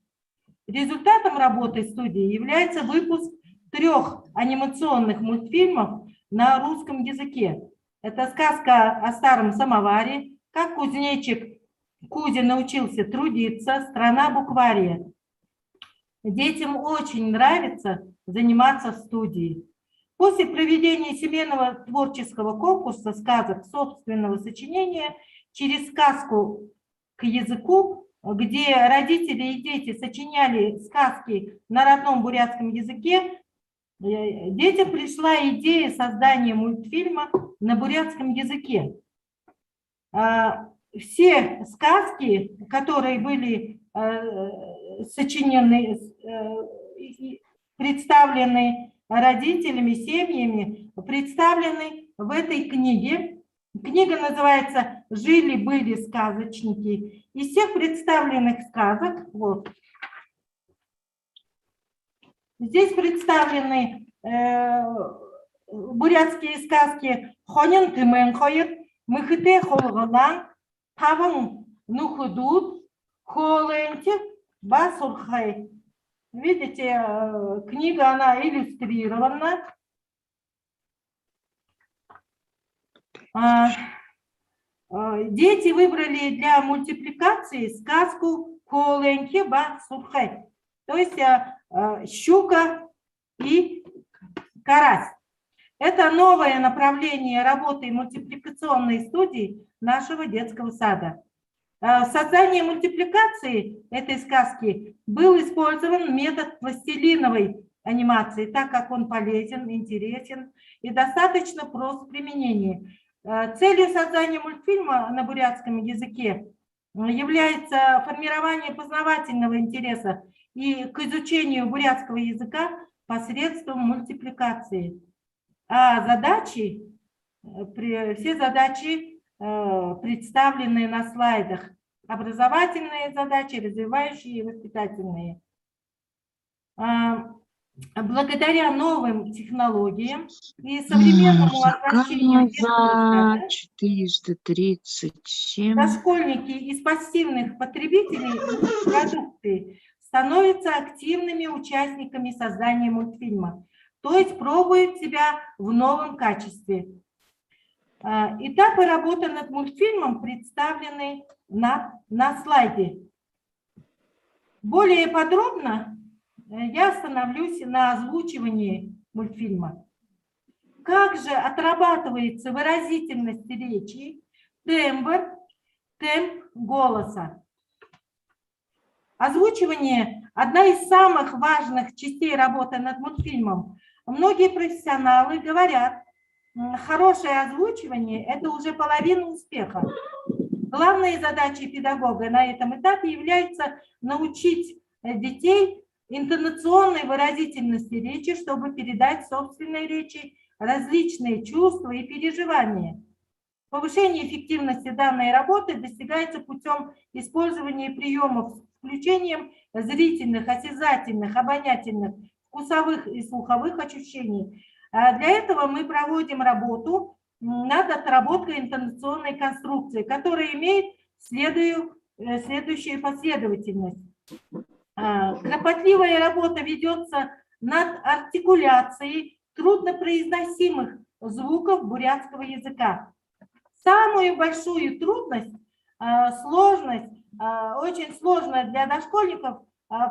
Результатом работы студии является выпуск 3 анимационных мультфильмов на русском языке. Это сказка о старом самоваре, как кузнечик Кузя научился трудиться, страна буквария. Детям очень нравится заниматься в студии. После проведения семейного творческого конкурса сказок собственного сочинения через сказку к языку, где родители и дети сочиняли сказки на родном бурятском языке, детям пришла идея создания мультфильма на бурятском языке. Все сказки, которые были сочинены, представлены родителями, семьями, представлены в этой книге. Книга называется «Жили-были сказочники». Из всех представленных сказок, вот, здесь представлены бурятские сказки «Хонин тымен хойыр», «Мыхыте холгылан», «Тавын нухудут», «Холенти», «Басурхай». Видите, книга, она иллюстрирована. Дети выбрали для мультипликации сказку «Холенти, Басурхай», то есть щука и карась. Это новое направление работы мультипликационной студии нашего детского сада. В создании мультипликации этой сказки был использован метод пластилиновой анимации, так как он полезен, интересен и достаточно прост в применении. Целью создания мультфильма на бурятском языке является формирование познавательного интереса и к изучению бурятского языка посредством мультипликации. А задачи, все задачи представлены на слайдах. образовательные задачи, развивающие и воспитательные. Благодаря новым технологиям и современному оснащению детского сада
437.
дошкольники из пассивных потребителей продукции становятся активными участниками создания мультфильма, то есть пробуют себя в новом качестве. Этапы работы над мультфильмом представлены на слайде. Более подробно я остановлюсь на озвучивании мультфильма. Как же отрабатывается выразительность речи, темп голоса? Озвучивание – одна из самых важных частей работы над мультфильмом. Многие профессионалы говорят, хорошее озвучивание – это уже половина успеха. Главной задачей педагога на этом этапе является научить детей интонационной выразительности речи, чтобы передать в собственной речи различные чувства и переживания. Повышение эффективности данной работы достигается путем использования приемов с включением зрительных, осязательных, обонятельных, вкусовых и слуховых ощущений. Для этого мы проводим работу над отработкой интонационной конструкции, которая имеет следующую последовательность. Кропотливая работа ведется над артикуляцией труднопроизносимых звуков бурятского языка. Самую большую трудность, сложность, очень сложно для дошкольников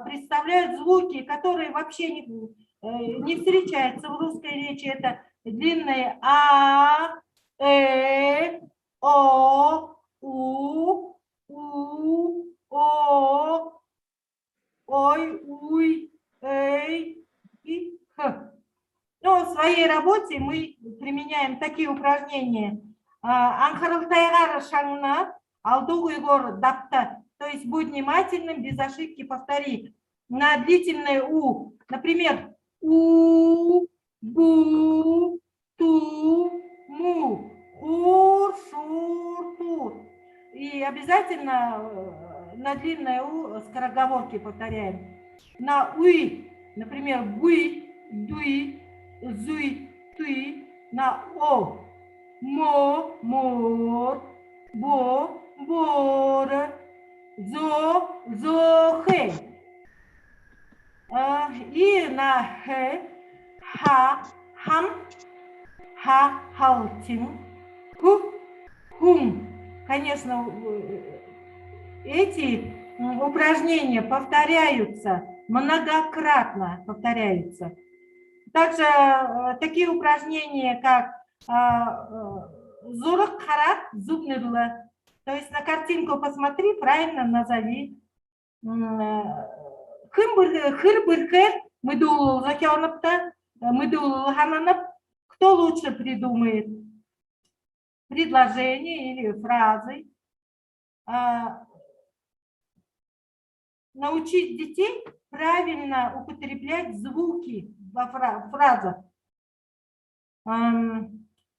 представляют звуки, которые вообще не встречаются в русской речи. Это длинные а, о, у, о, ой, уй, эй и х. Но в своей работе мы применяем такие упражнения. Анхаралтайгар шаңна, алду уйгор дапта. То есть будь внимательным, без ошибки повтори. На длительное у. Например, у, бу, ту, му, хур, шур, тур. И обязательно на длинное у скороговорки повторяем. На уи, например, буй, дуй, зуй, туй. На о. Мо, мор, бо, бор, зо, зохе. И на х, ха, хам, ха, халтин, ху, хум. Конечно, эти упражнения повторяются, многократно повторяются. Также такие упражнения, как зурак харат зубнырлы. То есть на картинку посмотри, правильно назови. Хыр-быр-хэр, мыдул закёрнапта, мыдул хананап. Кто лучше придумает предложение или фразы? Научить детей правильно употреблять звуки во фразах.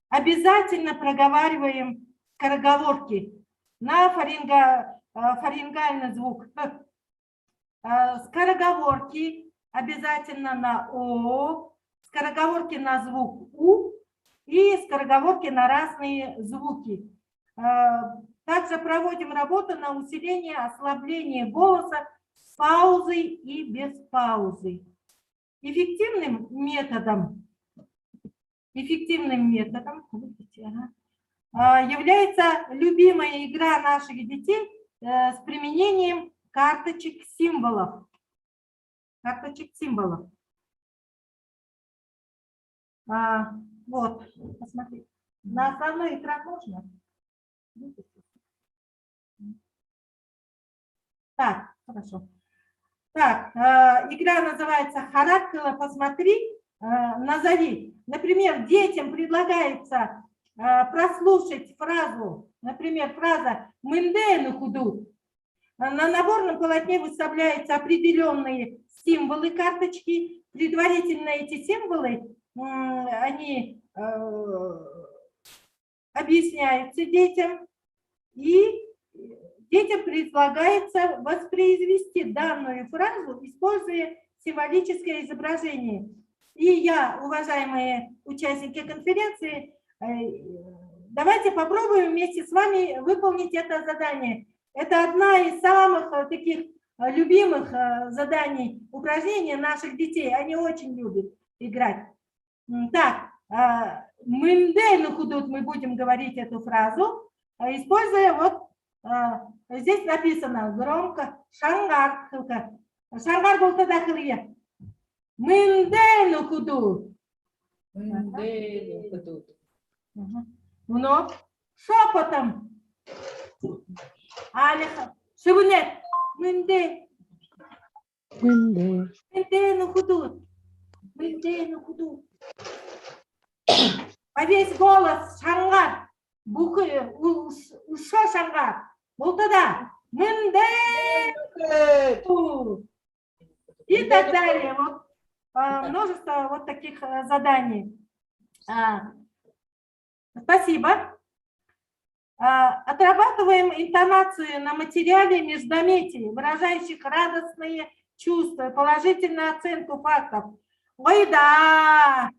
Обязательно проговариваем скороговорки на фарингальный звук. Скороговорки обязательно на о, скороговорки на звук у и скороговорки на разные звуки. Также проводим работу на усиление, ослабление голоса с паузой и без паузы. Эффективным методом является любимая игра наших детей с применением карточек символов. Вот, посмотрите. На основной экран можно? Так, хорошо. Так, игра называется «Хараккала, посмотри, назови». Например, детям предлагается прослушать фразу, например, фраза «Мынде на худу». На наборном полотне выставляются определенные символы карточки. Предварительно эти символы, они объясняются детям. И детям предлагается воспроизвести данную фразу, используя символическое изображение. И я, уважаемые участники конференции, давайте попробуем вместе с вами выполнить это задание. Это одна из самых таких любимых заданий, упражнений наших детей. Они очень любят играть. Так, «Мындейну худут» мы будем говорить эту фразу, используя вот здесь написано громко «шангар». «Шангар» был тогда хылье. «Мындейну худут». Вновь шепотом. Алиха. Шибунет. Мынде. Мындейну худут. Мындейну худут. Во весь голос шангар. Букы, ушо шангар. Вот тогда. Мындейну. И так далее. Вот множество вот таких заданий. Спасибо. Отрабатываем интонацию на материале междометий, выражающих радостные чувства, положительную оценку фактов. Ой, да,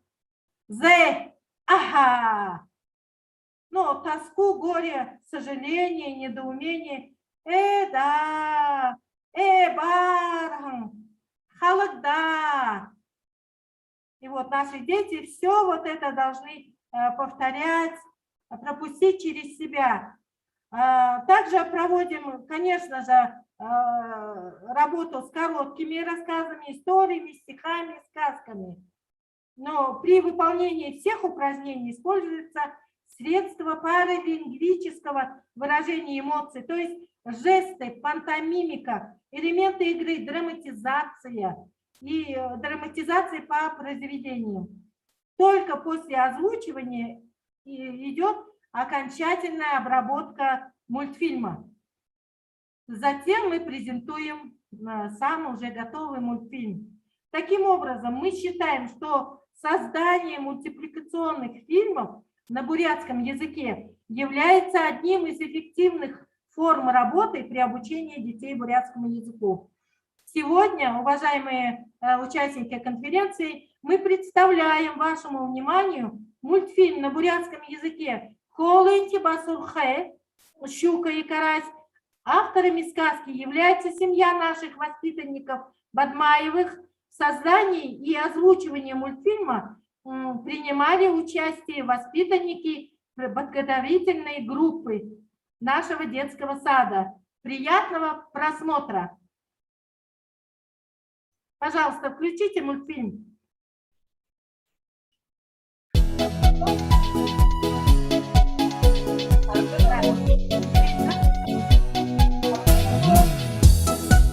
зе, ага. Ну, тоску, горе, сожаление, недоумение. Да, бархам, халык-да. И вот наши дети все вот это должны повторять, пропустить через себя. Также проводим, конечно же, работу с короткими рассказами, историями, стихами, сказками. Но при выполнении всех упражнений используется средство паралингвического выражения эмоций, то есть жесты, пантомимика, элементы игры, драматизация и драматизация по произведению. Только после озвучивания идет окончательная обработка мультфильма. Затем мы презентуем сам уже готовый мультфильм. Таким образом, мы считаем, что создание мультипликационных фильмов на бурятском языке является одним из эффективных форм работы при обучении детей бурятскому языку. Сегодня, уважаемые участники конференции, мы представляем вашему вниманию мультфильм на бурятском языке «Холынти басурхэ», «Щука и карась». Авторами сказки является семья наших воспитанников Бадмаевых. В создании и озвучивании мультфильма принимали участие воспитанники подготовительной группы нашего детского сада. Приятного просмотра! Пожалуйста, включите мультфильм.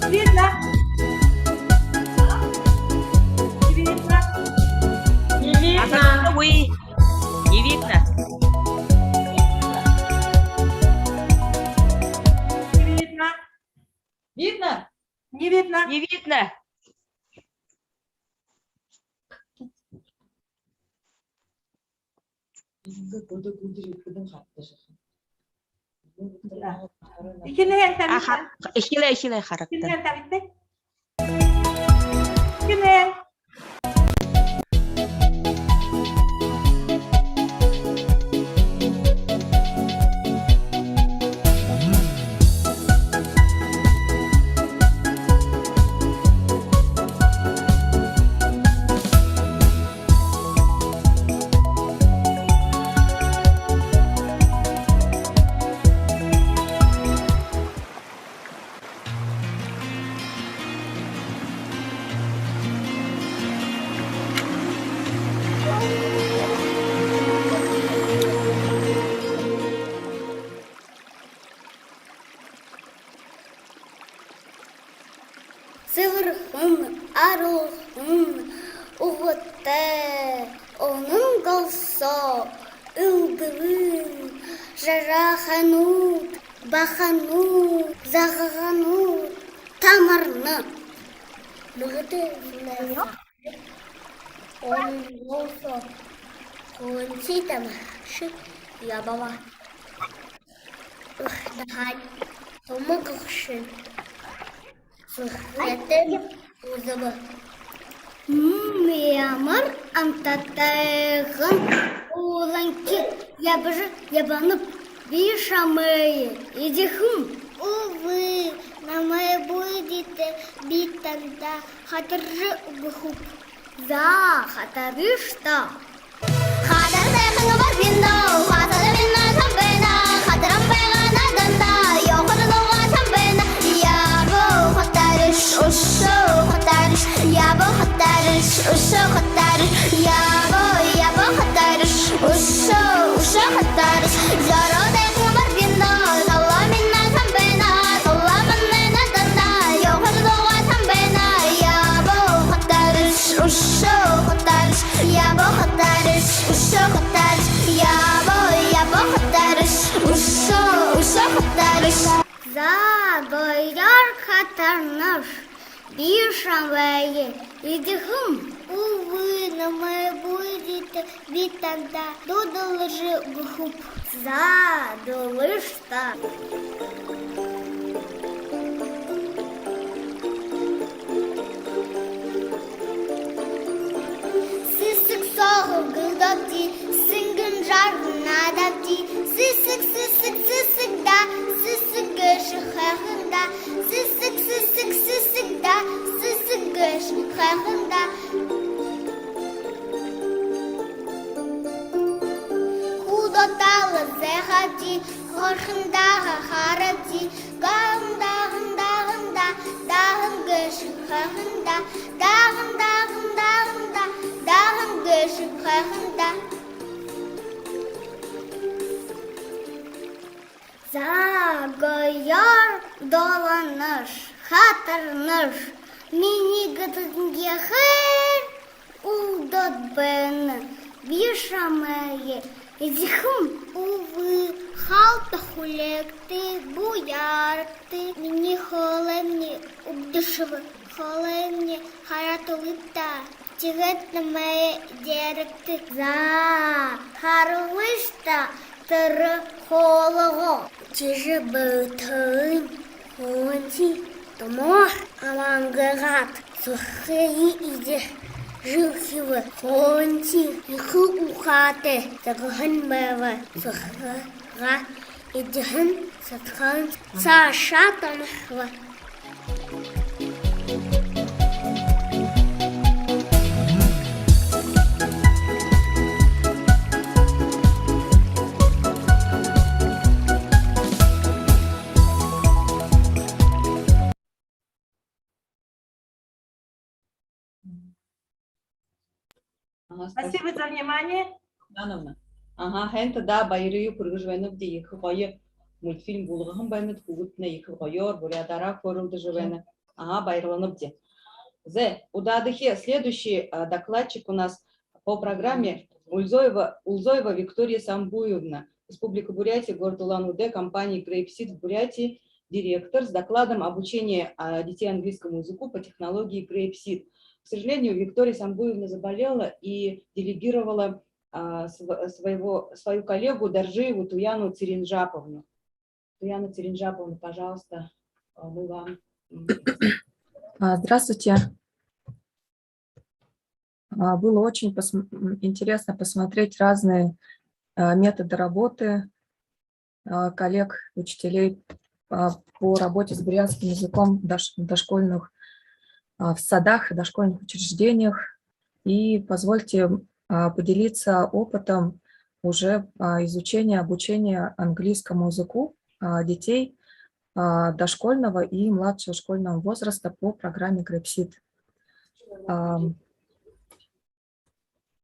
Видно? Видно?
Не видно. Не видно.
Не видно?
Видно?
Не видно?
Не видно. Ихиле характер.
Сывырхын, арылхын, уғытты, оның қалса, ылдырын, жараханут, баханут, зағағанут, тамырны. Бұғыты ұлайса, оның қалса, қонси тамашы, ябава. Ұхтахан, Умыкшин. Сухретель узабы. Мемар антатайгын уланки ябанып бишамые идихым. Увы, на моей будете бить тогда хатыржы бухуп. За хатарышта. Хатардайгын бар вино, хатарвино самбена, хатарам байгана данда, йохырдуга самбена. Ябо хатарыш, ушо хатарыш, ябо хатарыш, ушо хатарыш, ябо хатарыш, ушо хатарыш. Жародайгын бар вино, саламина самбена, саламина данда, йохырдуга самбена. Ябо хатарыш, ушо хатарыш, ябо хатарыш, ушо хатарыш, ябо хатарыш, ушо хатарыш. За гояр хатарныш, бишамые идихым. Увы, на моей будете бить тогда дудалжи бухуп. За дулышта. Сысык соғыл гылдапти, сыңгын жарына дапти. Сысык да, сысык гышы хахында. Сысык да, сысык гышы хахында. Худоталы зәхати, хорхындағы харапти. Дағын гышы хахында. Дағын гышы хахында. Загояр доланыш, хатарныш, мини гытынге хэр, улдот бэны, бишамэе, идихым, увы, халта хулекты, буярты, мини холэмни, убдышывы, холэмни, харатулыпта, тигэтны мэе деректы, за харылышта, тыры холого. Чижи бөтін хонти томо алангырат сухые иде жылхивы хонти ихы ухаты загыхын мэвы сухыға идехын сатхан саша танышвы.
Спасибо за внимание.
Ага, хэнта да байрыю кыргыжвенов де екі қойы мультфильм булғығын бәнет кугутна екі қойор, бурядара көрілді жывені. Ага, байрылынып де. Удадыхе, следующий докладчик у нас по программе Ульзоева Виктория Самбуевна, Республика Бурятия, город Улан-Удэ, компании Грейпсид в Бурятии, директор с докладом обучения детей английскому языку по технологии Грейпсид. К сожалению, Виктория Самбуевна заболела и делегировала свою коллегу Доржиеву Туяну Циринджаповну. Туяна Циринджаповна, пожалуйста, мы вам.
Здравствуйте. Было очень интересно посмотреть разные методы работы коллег, учителей по работе с бурятским языком дошкольных в садах и дошкольных учреждениях. И позвольте поделиться опытом уже изучения, обучения английскому языку детей дошкольного и младшего школьного возраста по программе Грейпсид.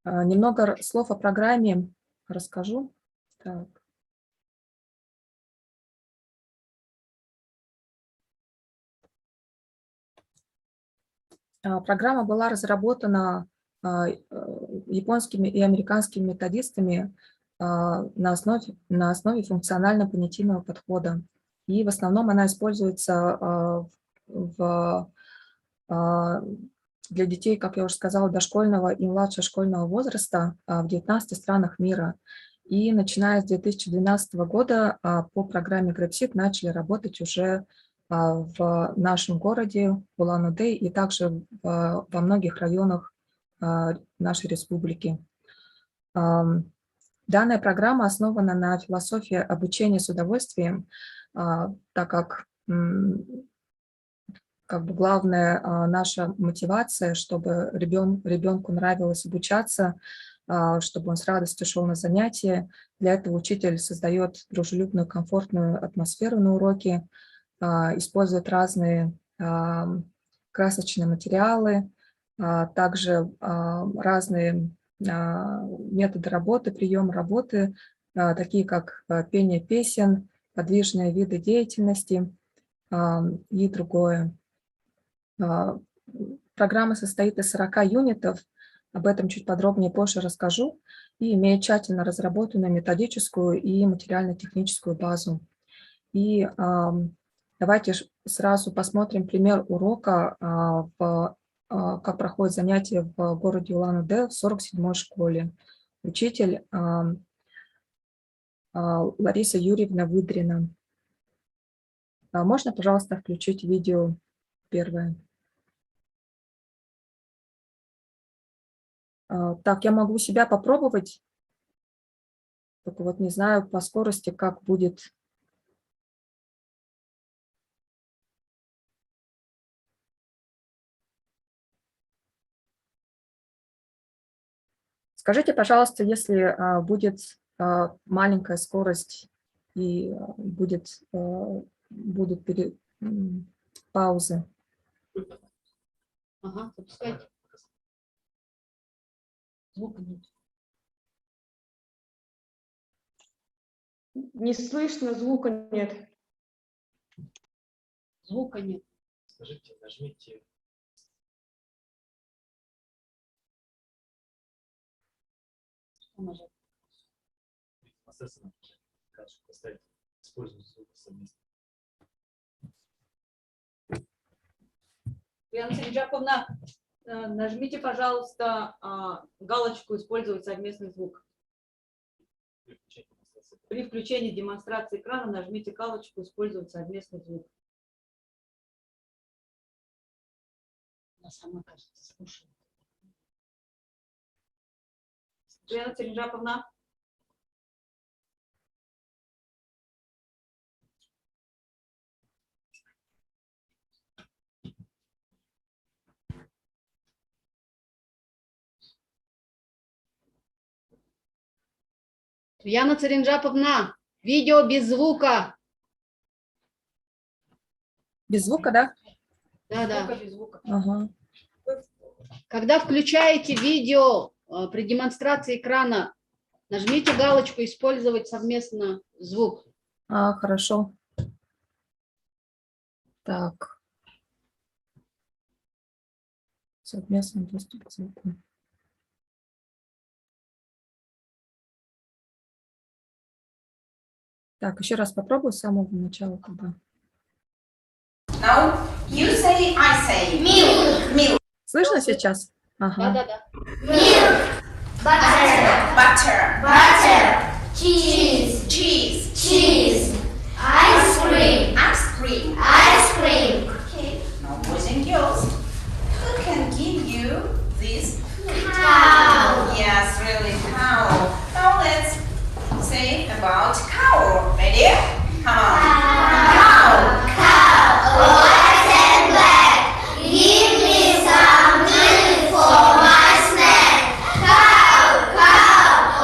Немного слов о программе расскажу. Так. Программа была разработана японскими и американскими методистами на основе функционально-понятийного подхода. И в основном она используется для детей, как я уже сказала, дошкольного и младшего школьного возраста в 19 странах мира. И начиная с 2012 года по программе GrabSeed начали работать уже в нашем городе, в Улан-Удэ, и также во многих районах нашей республики. Данная программа основана на философии обучения с удовольствием, так как главная наша мотивация, чтобы ребенку нравилось обучаться, чтобы он с радостью шел на занятия. Для этого учитель создает дружелюбную, комфортную атмосферу на уроке, использует разные красочные материалы, также разные методы работы, приемы работы, такие как пение песен, подвижные виды деятельности и другое. Программа состоит из 40 юнитов, об этом чуть подробнее позже расскажу, и имеет тщательно разработанную методическую и материально-техническую базу. И давайте сразу посмотрим пример урока, как проходит занятие в городе Улан-Удэ в 47-й школе. Учитель Лариса Юрьевна Выдрина. Можно, пожалуйста, включить видео первое? Так, я могу себя попробовать, только вот не знаю по скорости, как будет. Скажите, пожалуйста, если будет маленькая скорость и будут паузы.
Ага, запускайте. Звука нет.
Не слышно, звука нет.
Звука нет.
Скажите, нажмите.
Что нажать?
Поставить, использовать звук совместно.
Яна Синджаповна, нажмите, пожалуйста, галочку «Использовать совместный звук». При включении демонстрации экрана нажмите галочку «Использовать совместный звук».
Она сама, кажется, слушает.
Яна Синджаповна.
Яна Царинджаповна, видео без звука.
Без звука, да?
Да.
Без звука.
Ага.
Когда включаете видео при демонстрации экрана, нажмите галочку «Использовать совместно звук».
Хорошо. Так. Совместный доступ к звуку. Так, еще раз попробую с самого начала, когда.
Now you say, I say. Milk. Milk.
Слышно сейчас? Ага.
Да.
Milk. Butter.
Butter.
Butter. Cheese.
Cheese.
Cheese. Ice cream.
Ice cream.
Ice cream.
Okay. Now boys and girls, who can give you this food?
Cow.
Yes, really cow. Now let's say about cow. Ready? Come on. Cow.
White and black. Give me some milk for my snack. Cow.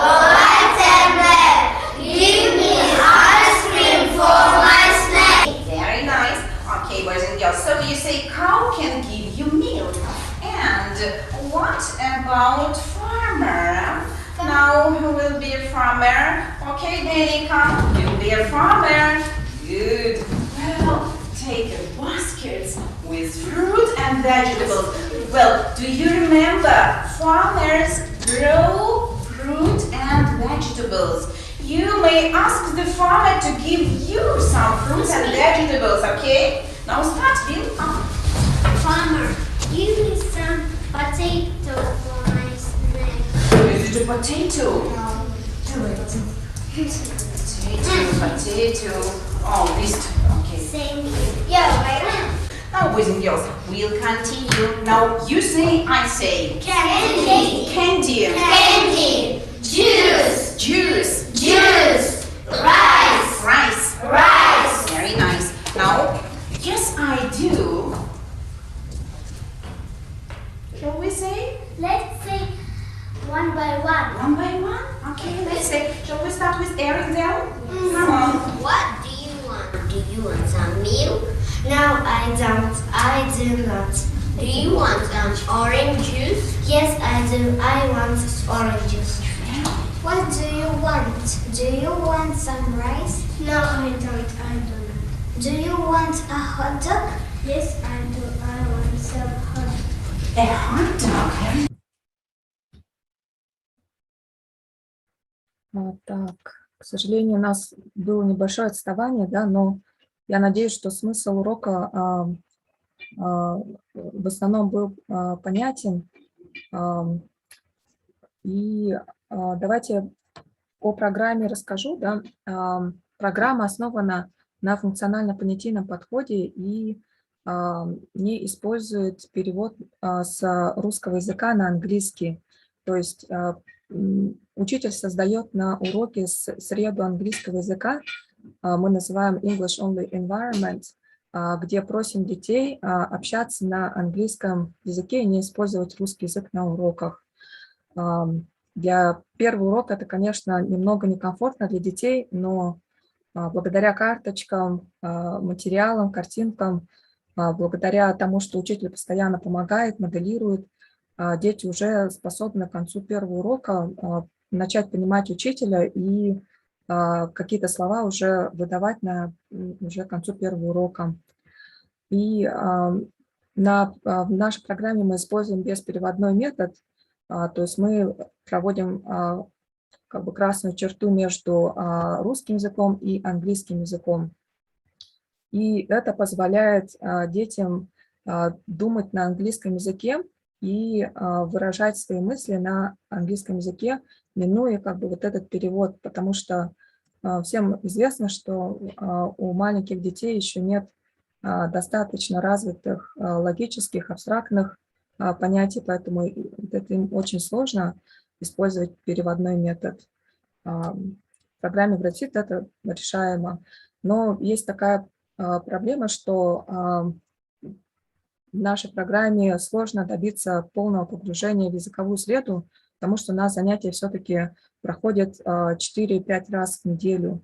White and black. Give me ice cream for my snack.
Very nice. Okay, boys and girls. So you say cow can give you milk. And what about farmer? Now who will be a farmer? Okay, Danny, come. You'll be a farmer. Good. Well, take a basket with fruit and vegetables. Well, do you remember farmers grow fruit and vegetables? You may ask the farmer to give you some fruits and vegetables, okay? Now start, Bill.
Farmer, give me some potato for my snack.
Is it a potato?
No.
Do it. Potato. Oh, list. Okay.
Same here. Yeah, right now.
Now, boys and girls, we'll continue. Now, you say, I say.
Candy.
Candy.
Candy. Juice.
Juice.
Juice. Rice.
Rice.
Rice.
Very nice. Now, yes, I do. Shall we say?
Let's say one by one.
One by one? Okay, let's say. Shall we start with Eric then? Come on.
What do you want? Do you want some milk? No, I don't. I do not. Do you want orange juice? Yes, I do. I want orange juice. What do you want? Do you want some rice? No, I don't. I do not. Do you want a hot dog? Yes, I do. I want some hot dog.
A hot dog.
Так, к сожалению, у нас было небольшое отставание, да, но я надеюсь, что смысл урока в основном был понятен. И давайте о программе расскажу. Да. Программа основана на функционально-понятийном подходе и не использует перевод с русского языка на английский. То есть учитель создает на уроке среду английского языка, мы называем English Only Environment, где просим детей общаться на английском языке и не использовать русский язык на уроках. Для первого урока это, конечно, немного некомфортно для детей, но благодаря карточкам, материалам, картинкам, благодаря тому, что учитель постоянно помогает, моделирует, дети уже способны к концу первого урока начать понимать учителя и какие-то слова уже выдавать уже к концу первого урока. И в нашей программе мы используем беспереводной метод, то есть мы проводим как бы красную черту между русским языком и английским языком. И это позволяет детям думать на английском языке и выражать свои мысли на английском языке, минуя как бы вот этот перевод, потому что всем известно, что у маленьких детей еще нет достаточно развитых логических, абстрактных понятий, поэтому это им очень сложно использовать переводной метод. В программе GradFit это решаемо, но есть такая проблема, что в нашей программе сложно добиться полного погружения в языковую среду, потому что у нас занятия все-таки проходят 4-5 раз в неделю,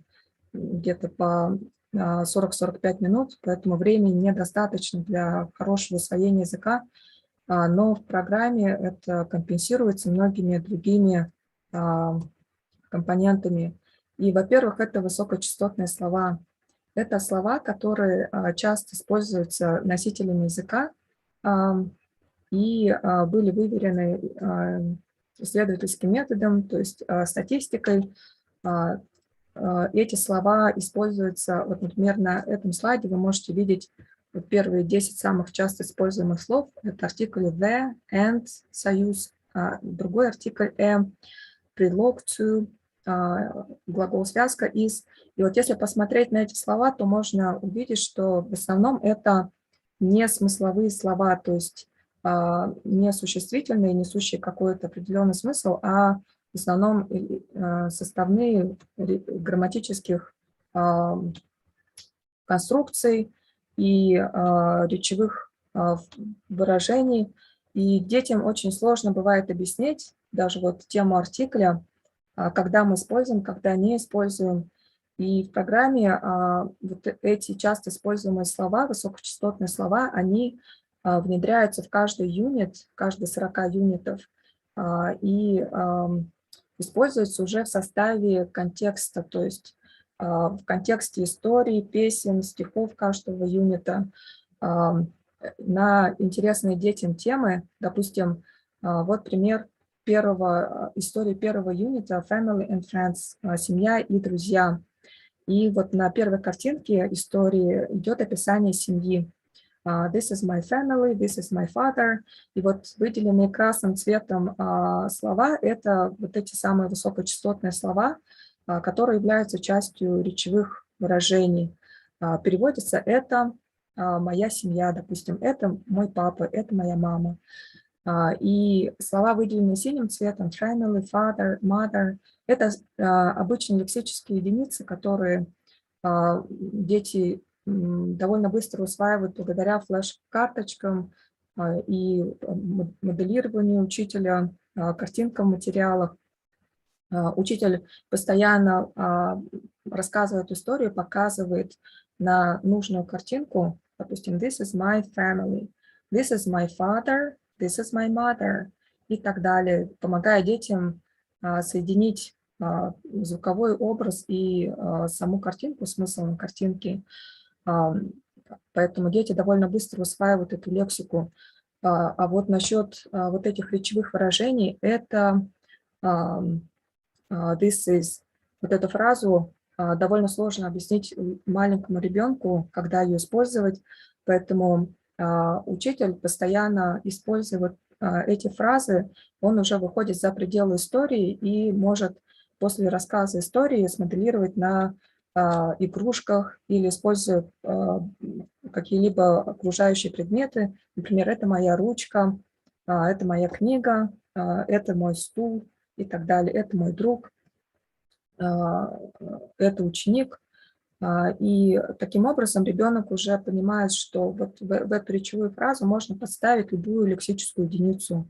где-то по 40-45 минут, поэтому времени недостаточно для хорошего усвоения языка, но в программе это компенсируется многими другими компонентами. И, во-первых, это высокочастотные слова. Это слова, которые часто используются носителями языка и были выверены исследовательским методом, то есть статистикой. Эти слова используются, вот, например, на этом слайде вы можете видеть вот первые 10 самых часто используемых слов. Это артикль the, and, союз, другой артикль предлог to, глагол связка is. И вот если посмотреть на эти слова, то можно увидеть, что в основном это не смысловые слова, то есть не существительные, несущие какой-то определенный смысл, а в основном составные грамматических конструкций и речевых выражений. И детям очень сложно бывает объяснить даже вот тему артикля, когда мы используем, когда не используем. И в программе вот эти часто используемые слова, высокочастотные слова, они внедряются в каждый юнит, каждые 40 юнитов, и используются уже в составе контекста, то есть в контексте истории, песен, стихов каждого юнита, на интересные детям темы. Допустим, вот пример истории первого юнита «Family and Friends», «Семья и друзья». И вот на первой картинке истории идет описание семьи. This is my family, this is my father. И вот выделенные красным цветом слова – это вот эти самые высокочастотные слова. которые являются частью речевых выражений. Переводится это моя семья, допустим, это мой папа, это моя мама. И слова, выделенные синим цветом, family, father, mother, это обычные лексические единицы, которые дети довольно быстро усваивают благодаря флеш-карточкам и моделированию учителя, картинкам в материалах. Учитель постоянно рассказывает историю, показывает на нужную картинку, допустим, this is my family, this is my father, this is my mother и так далее, помогая детям соединить звуковой образ и саму картинку, смысл на картинке. Поэтому дети довольно быстро усваивают эту лексику. А вот насчет вот этих речевых выражений, это this is, вот эту фразу довольно сложно объяснить маленькому ребенку, когда ее использовать, поэтому учитель постоянно использует эти фразы, он уже выходит за пределы истории и может после рассказа истории смоделировать на игрушках или используя какие-либо окружающие предметы. Например, это моя ручка, это моя книга, это мой стул и так далее, это мой друг, это ученик. И таким образом ребенок уже понимает, что вот в эту речевую фразу можно подставить любую лексическую единицу.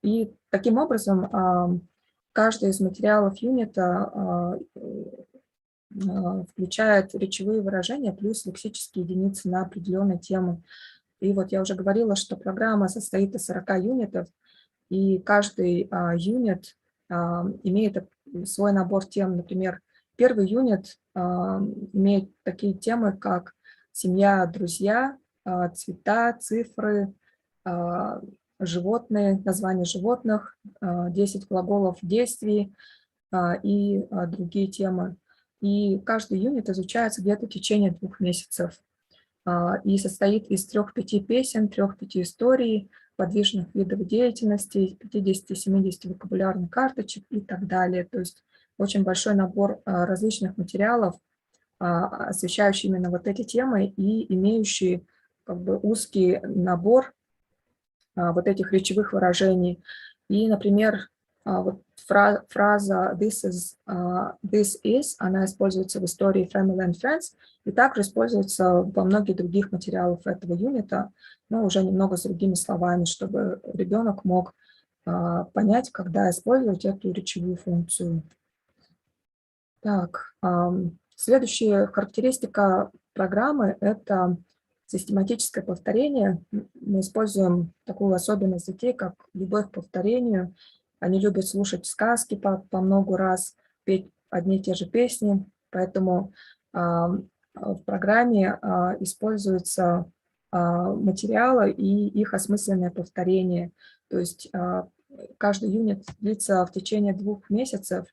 И таким образом каждый из материалов юнита включает речевые выражения плюс лексические единицы на определенные темы. И вот я уже говорила, что программа состоит из 40 юнитов, и каждый юнит имеет свой набор тем. Например, первый юнит имеет такие темы, как семья, друзья, цвета, цифры, животные, названия животных, 10 глаголов действий и другие темы. И каждый юнит изучается где-то в течение 2 месяцев и состоит из 3-5 песен, 3-5 историй, подвижных видов деятельности, 50-70 вокабулярных карточек и так далее. То есть очень большой набор различных материалов, освещающий именно вот эти темы и имеющий как бы узкий набор вот этих речевых выражений. И, например, вот фраза this is, она используется в истории Family and Friends и также используется во многих других материалах этого юнита, но уже немного с другими словами, чтобы ребенок мог понять, когда использовать эту речевую функцию. Так, следующая характеристика программы – это систематическое повторение. Мы используем такую особенность детей, как любовь к повторению. Они любят слушать сказки по много раз, петь одни и те же песни, поэтому в программе используются материалы и их осмысленное повторение. То есть каждый юнит длится в течение 2 месяцев,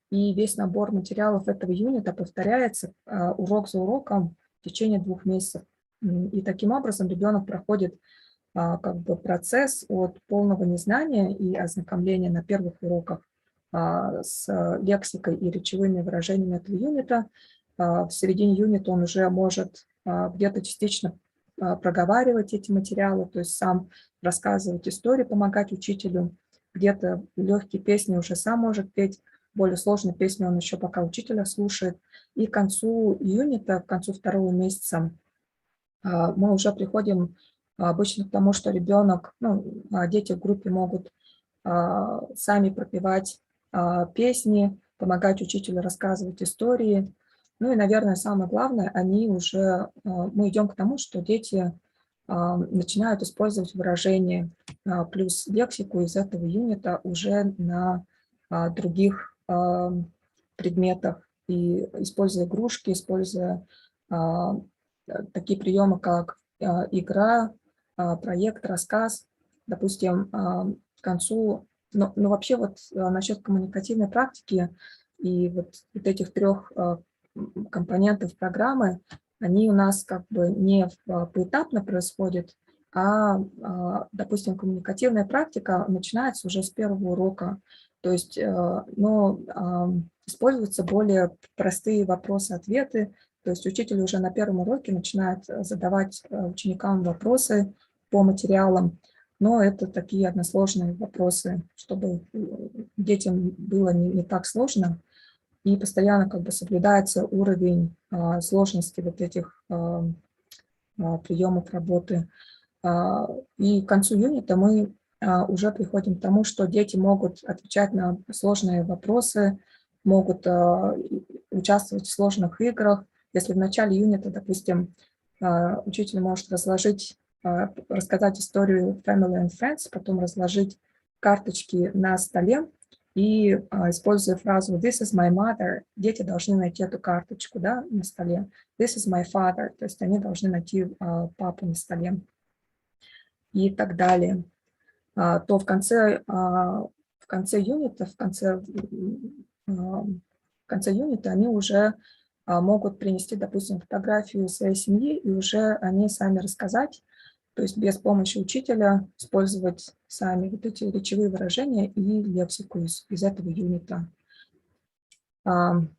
и весь набор материалов этого юнита повторяется урок за уроком в течение 2 месяцев. И таким образом ребенок проходит как бы процесс от полного незнания и ознакомления на первых уроках с лексикой и речевыми выражениями этого юнита. В середине юнита он уже может где-то частично проговаривать эти материалы, то есть сам рассказывать истории, помогать учителю. Где-то легкие песни уже сам может петь, более сложные песни он еще пока учителя слушает. И к концу юнита, к концу 2-го месяца мы уже приходим обычно к тому, что ребенок, дети в группе могут сами пропевать песни, помогать учителю рассказывать истории. Ну и, наверное, самое главное, мы идем к тому, что дети начинают использовать выражения плюс лексику из этого юнита уже на других предметах. И используя игрушки, используя такие приемы, как игра, проект, рассказ, допустим, к концу, вообще вот насчет коммуникативной практики и вот этих 3 компонентов программы, они у нас как бы не поэтапно происходят, допустим, коммуникативная практика начинается уже с 1-го урока. То То есть, используются более простые вопросы-ответы. То есть учитель уже на первом уроке начинает задавать ученикам вопросы по материалам, но это такие односложные вопросы, чтобы детям было не так сложно, и постоянно как бы соблюдается уровень сложности вот этих приемов работы. И к концу юнита мы уже приходим к тому, что дети могут отвечать на сложные вопросы, могут участвовать в сложных играх. Если в начале юнита, допустим, учитель может рассказать историю Family and Friends, потом разложить карточки на столе и, используя фразу «This is my mother», дети должны найти эту карточку, да, на столе. «This is my father», то есть они должны найти папу на столе и так далее. То в конце юнита, в конце юнита они уже могут принести, допустим, фотографию своей семьи и уже они сами рассказать, то есть без помощи учителя использовать сами вот эти речевые выражения и лексику из этого юнита. До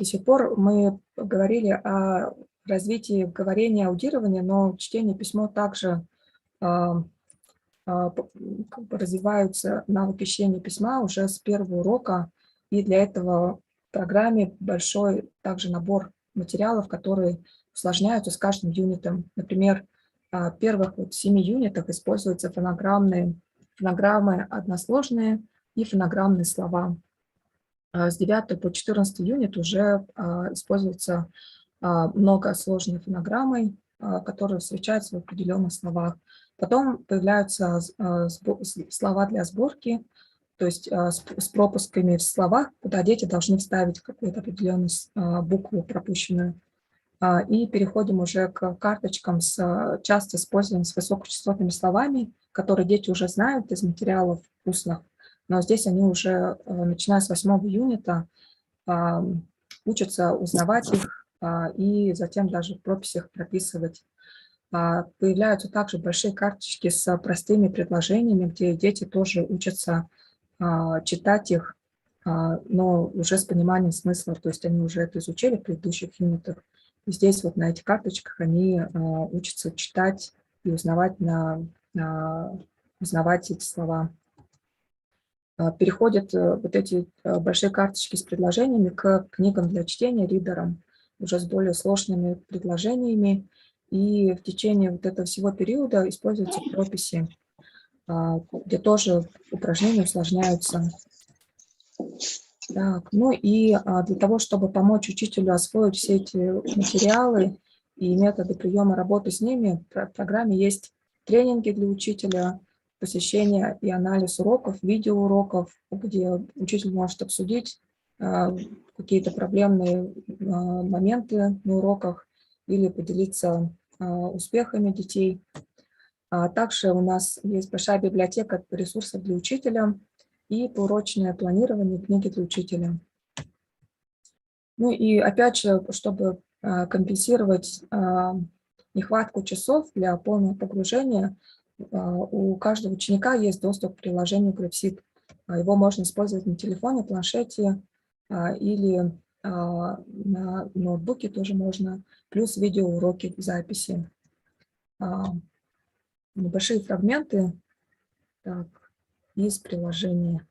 сих пор мы говорили о развитии говорения, аудирования, но чтение, письмо также развиваются навыки чтения письма уже с первого урока, и для этого в программе большой также набор материалов, которые усложняются с каждым юнитом. Например, в первых 7 юнитах используются фонограммы односложные и фонограммные слова. С 9 по 14 юнит уже используются многосложные фонограммы, которые встречаются в определенных словах. Потом появляются слова для сборки, то есть с пропусками в словах, куда дети должны вставить какую-то определенную букву пропущенную. И переходим уже к карточкам с часто использованными с высокочастотными словами, которые дети уже знают из материалов устных, но здесь они уже, начиная с 8 юнита, учатся узнавать их и затем даже в прописях прописывать. Появляются также большие карточки с простыми предложениями, где дети тоже учатся читать их, но уже с пониманием смысла, то есть они уже это изучили в предыдущих юнитах. И здесь вот на этих карточках они учатся читать и узнавать эти слова. Переходят вот эти большие карточки с предложениями к книгам для чтения, ридерам, уже с более сложными предложениями. И в течение вот этого всего периода используются прописи, где тоже упражнения усложняются. Так, ну и для того, чтобы помочь учителю освоить все эти материалы и методы приема работы с ними, в программе есть тренинги для учителя, посещение и анализ уроков, видеоуроков, где учитель может обсудить какие-то проблемные моменты на уроках или поделиться успехами детей. Также у нас есть большая библиотека ресурсов для учителя и поурочное планирование, книги для учителя. Ну и опять же, чтобы компенсировать нехватку часов для полного погружения, у каждого ученика есть доступ к приложению Grapseed. Его можно использовать на телефоне, планшете или на ноутбуке тоже можно, плюс видеоуроки, записи. Небольшие фрагменты из приложения.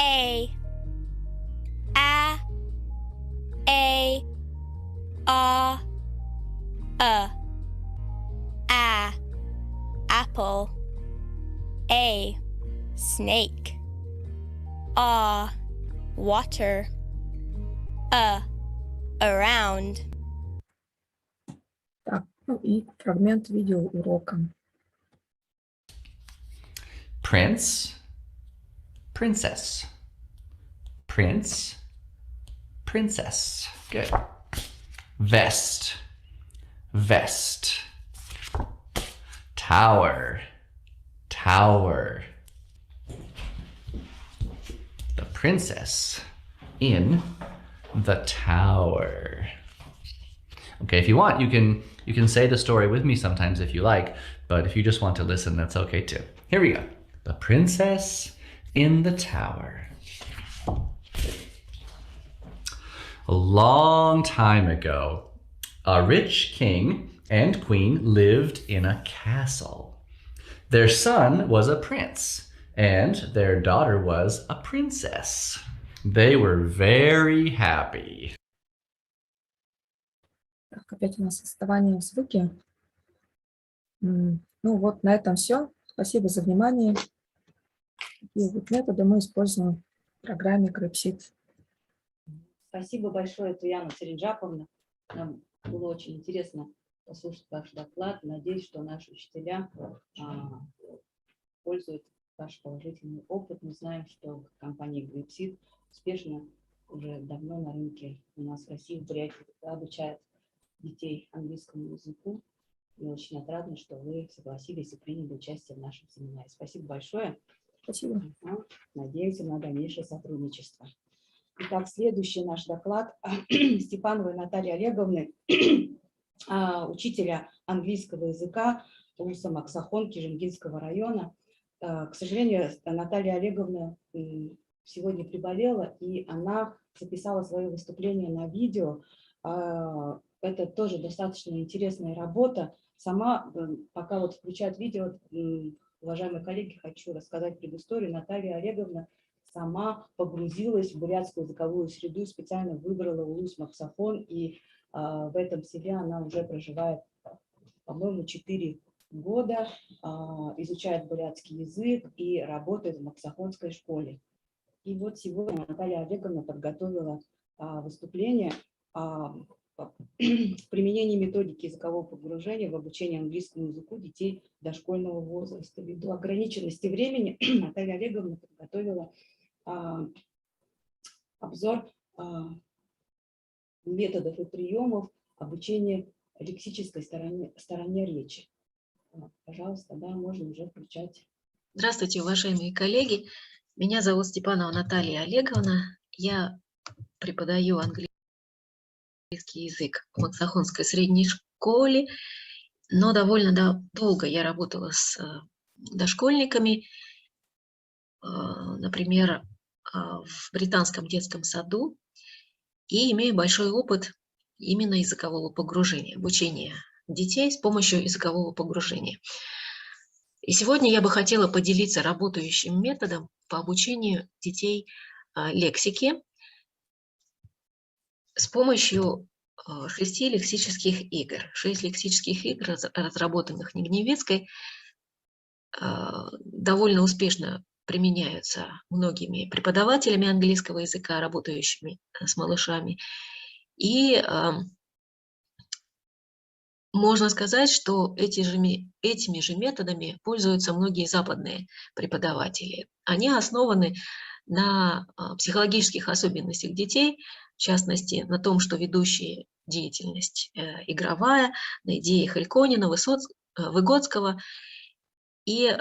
A apple. A snake. Water. Around.
Так, ну и фрагмент видеоурока.
Prince, princess. Prince, princess. Good. Vest, vest. Tower, tower. The princess in the tower. Okay, if you want, you can say the story with me sometimes if you like, but if you just want to listen, that's okay too. Here we go. The princess in the tower. A long time ago, a rich king and queen lived in a castle. Their son was a prince, and their daughter was a princess. They were very happy.
Так, опять у нас отставание в звуке. Ну вот на этом все. Спасибо за внимание. И вот методы мы используем в программе GrapSeed.
Спасибо большое, Туяна Церинджаповна. Нам было очень интересно послушать ваш доклад. Надеюсь, что наши учителя пользуют ваш положительный опыт. Мы знаем, что компания GrapSeed успешно уже давно на рынке у нас в России, в Бурятии, обучает детей английскому языку. И очень отрадно, что вы согласились и приняли участие в нашем семинаре. Спасибо большое.
Спасибо.
Надеемся на дальнейшее сотрудничество. Итак, следующий наш доклад Степановой Натальи Олеговны, учителя английского языка УСа Максахон Кижингинского района. К сожалению, Наталья Олеговна сегодня приболела, и она записала свое выступление на видео. Это тоже достаточно интересная работа. Сама, пока вот включают видео, уважаемые коллеги, хочу рассказать предысторию. Наталья Олеговна сама погрузилась в бурятскую языковую среду, специально выбрала Улус Максахон, и в этом селе она уже проживает, по-моему, 4 года, изучает бурятский язык и работает в Максахонской школе. И вот сегодня Наталья Олеговна подготовила выступление в применении методики языкового погружения в обучение английскому языку детей дошкольного возраста. Ввиду ограниченности времени Наталья Олеговна подготовила обзор методов и приемов обучения лексической стороне речи. Пожалуйста, да, можно уже включать.
Здравствуйте, уважаемые коллеги. Меня зовут Степанова Наталья Олеговна. Я преподаю английский язык в Максахонской средней школе, но довольно долго я работала с дошкольниками, например, в британском детском саду, и имею большой опыт именно языкового погружения, обучения детей с помощью языкового погружения. И сегодня я бы хотела поделиться работающим методом по обучению детей лексике с помощью 6 лексических игр. 6 лексических игр, разработанных Нигневецкой, довольно успешно применяются многими преподавателями английского языка, работающими с малышами. И можно сказать, что этими же методами пользуются многие западные преподаватели. Они основаны на психологических особенностях детей, в частности, на том, что ведущая деятельность игровая, на идеях Ильконина, Выгодского. И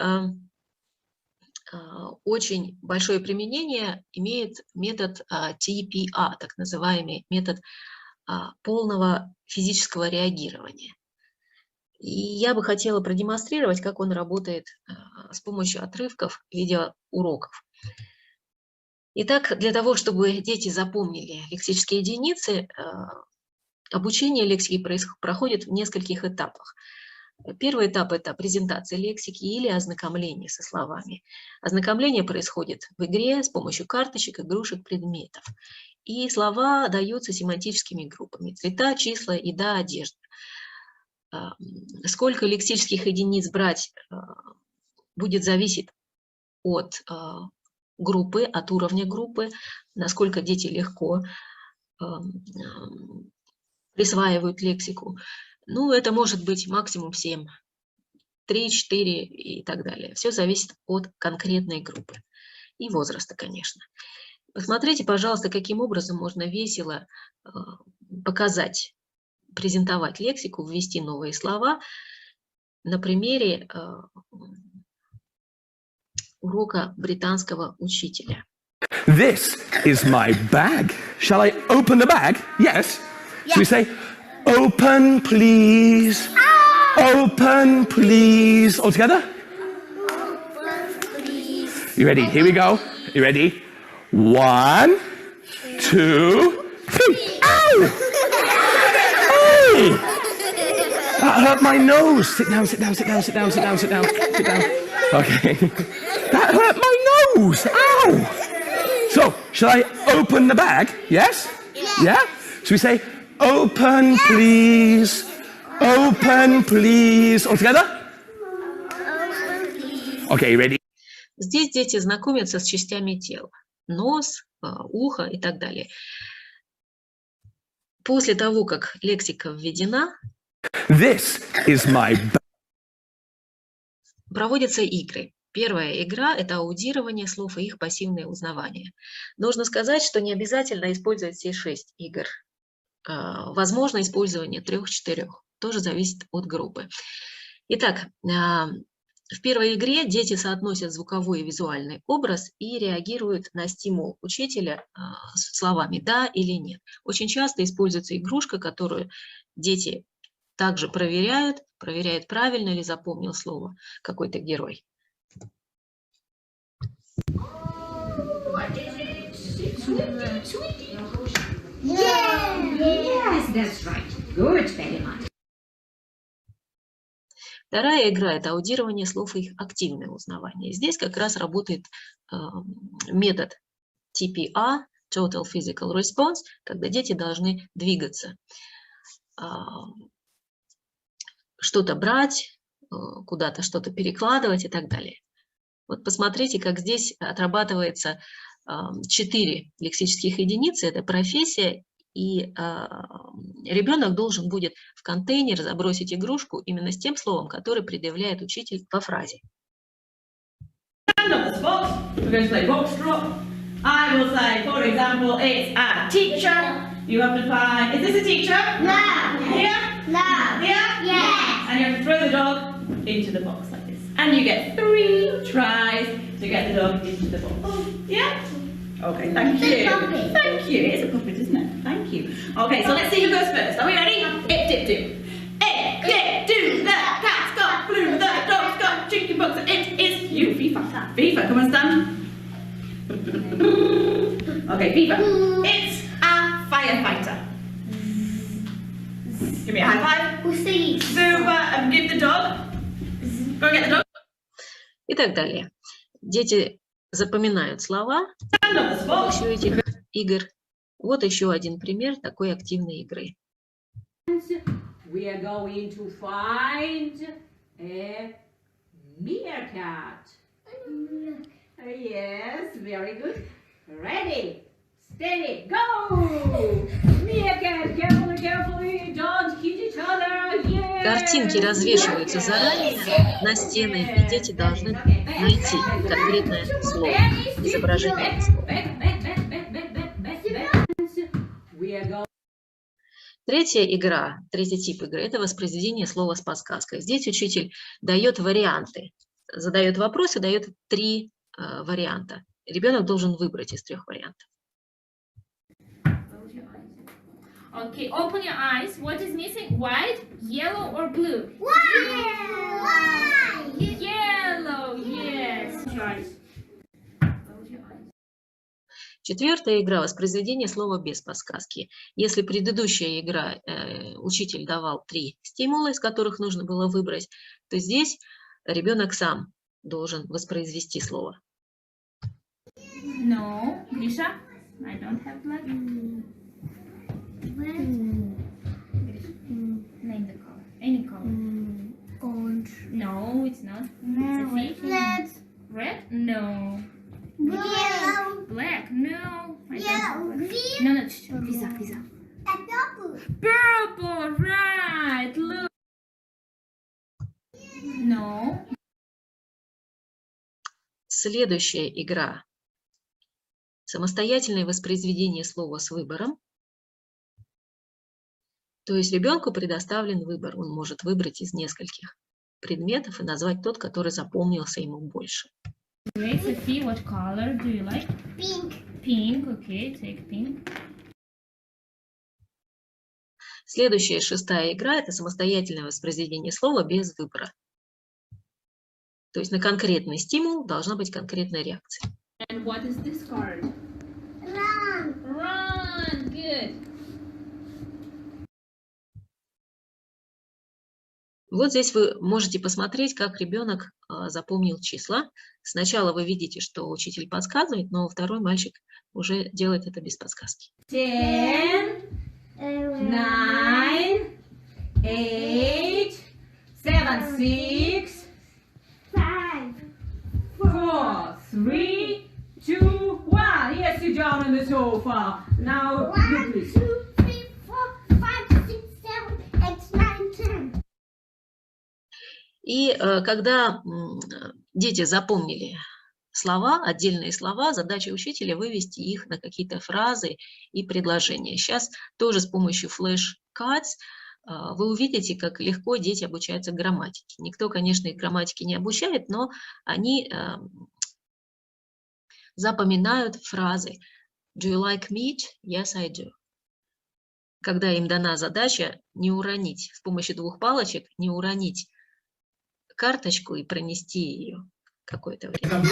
очень большое применение имеет метод TPA, так называемый метод полного физического реагирования. И я бы хотела продемонстрировать, как он работает с помощью отрывков видеоуроков. Итак, для того, чтобы дети запомнили лексические единицы, обучение лексике проходит в нескольких этапах. Первый этап – это презентация лексики или ознакомление со словами. Ознакомление происходит в игре с помощью карточек, игрушек, предметов. И слова даются семантическими группами: цвета, числа, еда, одежда. Сколько лексических единиц брать будет зависеть от группы, от уровня группы, насколько дети легко присваивают лексику. Ну, это может быть максимум 7, 3, 4 и так далее. Все зависит от конкретной группы и возраста, конечно. Посмотрите, пожалуйста, каким образом можно весело показать, презентовать лексику, ввести новые слова на примере урока британского учителя.
This is my bag. Shall I open the bag? Yes. Shall we say, open, please? Open, please. All together? You ready? Here we go. You ready? 1, 2, 3. Ow! Hey! That hurt my nose. Sit down, sit down, sit down, sit down, sit down, sit down, sit down. Okay. That hurt my nose. Ow! So, shall I open the bag? Yes? Yeah? Should we say, open, please? Open, please. All together? Okay, ready?
Здесь дети знакомятся с частями тела. Нос, ухо и так далее. После того, как лексика введена,
This is my
проводятся игры. Первая игра – это аудирование слов и их пассивное узнавание. Нужно сказать, что не обязательно использовать все 6 игр. Возможно использование 3-4. Тоже зависит от группы. Итак, в первой игре дети соотносят звуковой и визуальный образ и реагируют на стимул учителя словами «да» или «нет». Очень часто используется игрушка, которую дети также проверяют, правильно ли запомнил слово какой-то герой.
Yes, that's right. Good, very much.
Вторая игра – это аудирование слов и их активное узнавание. Здесь как раз работает метод TPR, Total Physical Response, когда дети должны двигаться, что-то брать, куда-то что-то перекладывать и так далее. Вот посмотрите, как здесь отрабатывается 4 лексических единицы, это профессия, и ребенок должен будет в контейнер забросить игрушку именно с тем словом, которое предъявляет учитель во фразе.
I will say, for example, it's a teacher. You have to find, is this a teacher?
No.
Here?
No.
Here?
Yes.
And you have to throw the dog into the box like this. And you get 3 tries to get the dog into the box. Yeah? Okay, thank you. Thank you. It's a puppet, isn't it? Thank you. Okay, so let's see who goes first. Are we ready? It, dip, do. It, dip, do. The cat's got blue. The dog's got chicken box. It is you, FIFA. FIFA, come on, stand. Okay, FIFA. It's a firefighter. Give me a high five. Super, and give the dog. Go and get the dog.
И так далее. Дети запоминают слова с помощью этих игр. Вот еще один пример такой активной игры.
We are going to find a meerkat. Yes, very good. Ready, steady, go! Meerkat, carefully, carefully, don't hit each other. Yeah.
Картинки развешиваются заранее на стены, и дети должны найти конкретное слово, изображение слова. Третья игра, третий тип игры – это воспроизведение слова с подсказкой. Здесь учитель дает варианты, задает вопрос и дает 3 варианта. Ребенок должен выбрать из 3 вариантов.
Okay, open your eyes. What is missing? White, yellow, or blue?
White.
Yellow, yes. Right.
Четвертая игра – воспроизведение слова без подсказки. Если предыдущая игра учитель давал 3 стимула, из которых нужно было выбрать, то здесь ребенок сам должен воспроизвести слово.
No, Grisha, I don't have black. Name the color. Any color.
Orange.
No, it's not. It's a
Red.
Red? No.
Yellow.
Black? No. I don't
Yellow.
have black.
Green.
No, no, Lisa.
Purple.
Purple, right. Look. No.
Следующая игра – самостоятельное воспроизведение слова с выбором. То есть ребенку предоставлен выбор, он может выбрать из нескольких предметов и назвать тот, который запомнился ему больше.
Great, Sophie, what color do you like?
Pink.
Pink, okay, take pink.
Следующая 6-я игра – это самостоятельное воспроизведение слова без выбора. То есть на конкретный стимул должна быть конкретная реакция.
And what is this card?
Run.
Run. Good.
Вот здесь вы можете посмотреть, как ребенок запомнил числа. Сначала вы видите, что учитель подсказывает, но второй мальчик уже делает это без подсказки.
10, 9, 8, 7, 6, 5, 4, 3, 2, 1. Yes, sit down on the sofa. Now, you please.
2, 3, 4, 5, 6, 7, 8, 9, 10.
И когда дети запомнили слова, отдельные слова, задача учителя вывести их на какие-то фразы и предложения. Сейчас тоже с помощью флеш-картс вы увидите, как легко дети обучаются грамматике. Никто, конечно, их грамматике не обучает, но они запоминают фразы. Do you like meat? Yes, I do. Когда им дана задача не уронить, с помощью двух палочек не уронить карточку и пронести ее какое-то время.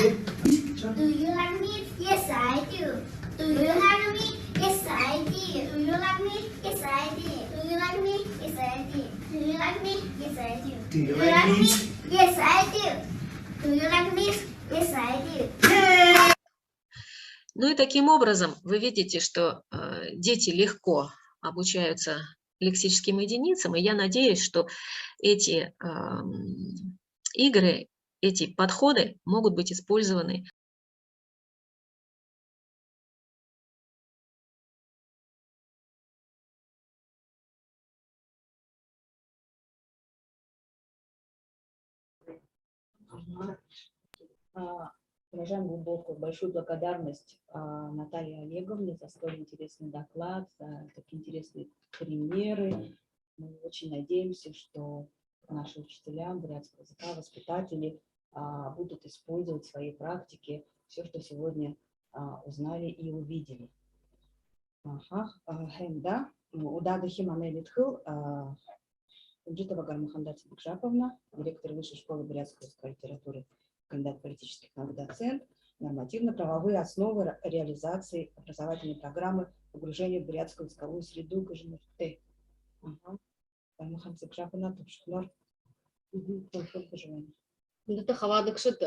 Do you like meat? Yes, I do. Do you like meat? Yes, I do. Do you like meat? Yes, I do. Do you like meat? Yes, I do. Do you like meat? Yes, I do.
Do you like meat?
Yes, I do. Do you like meat? Yes, I do.
Ну и таким образом вы видите, что дети легко обучаются лексическим единицам, и я надеюсь, что эти игры, эти подходы могут быть использованы
Выражаем глубокую, большую благодарность Наталье Олеговне за столь интересный доклад, за такие интересные примеры. Мы очень надеемся, что наши учителя бурятского языка, воспитатели будут использовать в своей практике все, что сегодня узнали и увидели. Хенда, Удадахи Манелитхил, Уджитова Гармаханда Цибикжаповна, директор Высшей школы бурятской языка и литературы, кандидат политических наук, доцент, нормативно-правовые основы реализации образовательной программы погружения в бурятскую языковую среду ГЖМРТ. Гармахан Цибикжаповна, Тупшхнор.
Күндәтә хавадыкшыт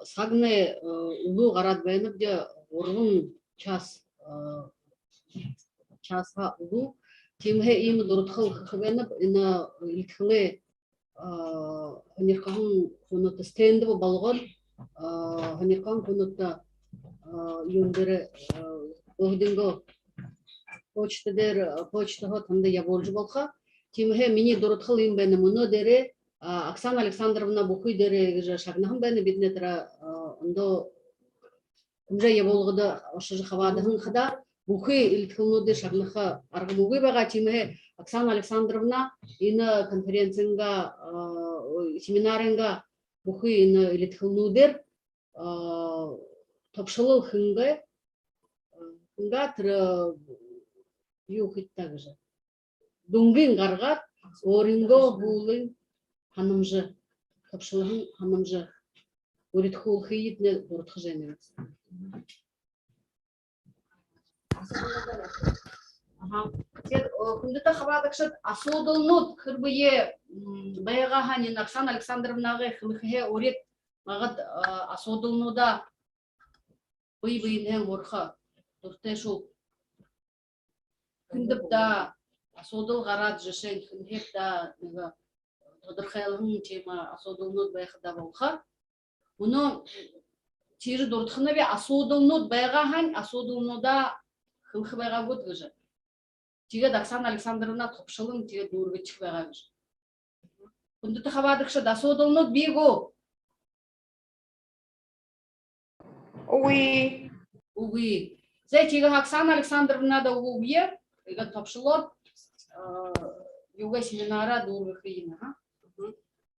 сагны улу гарат бәйнеп дә ургын часга улу тимһе им дуртхыл хәбәнеп ина илтхле ханиркаһын хунут стенде балган ханиркан хунутта юндере охдинго почтаға тымды яболжы болха тимһе мини дуртхыл им бәйне муны дере Оксана Александровна бухой дере шагнахын бәйне бидне тра ондо уже яболгыда ошыжы хавадыгын хада бухой илтхылнуды шагнаха аргымугы бага тимһе Оксана Александровна ина конференцияга семинарынга бухой ина илтхылнудер топшылыл хынга тра юхит также дунгин гаргат оринго булын ханымжы топшылын ханымжы уритхул хиитне уртхыжене. Күндәтә хабадыкшыт асудылнут хырбые баяга ханин Оксана Александровнага хымхе орит магат асудылнуда бый-быйне морха турте шул күндәптә асудыл гарат жешен хымхепта нега тодырхайлын тема асудылнут баягда болха уну тири дуртхынабе асудылнут баяга хан асудылнуда хымхы баяга гот гыжы тиге Оксана Александровна топшылын тиге дургы чыкпайга гыжы күндәтә хабадыкшы асудылнут бигу.
Уи.
Уи. Тиге Оксана Александровна да уе ига топшылот юга семинара дургы хыйна.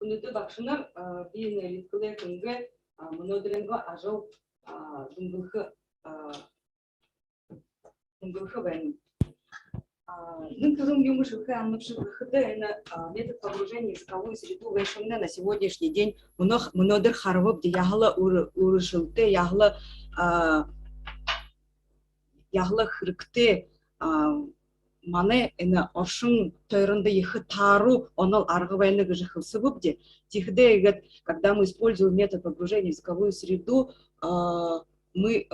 Күндәтә бакшынар бине литкыле күнгә монодеренго ажыл дунгылхы бәйни. Метод погружения в языковую среду на сегодняшний день мнодыр харвып яхла урышылты яхла хрыкты мане эна ошын тойрында ехы тару онал аргывайны гыжыхылсыбып де тихде когда мы используем метод погружения в языковую среду мы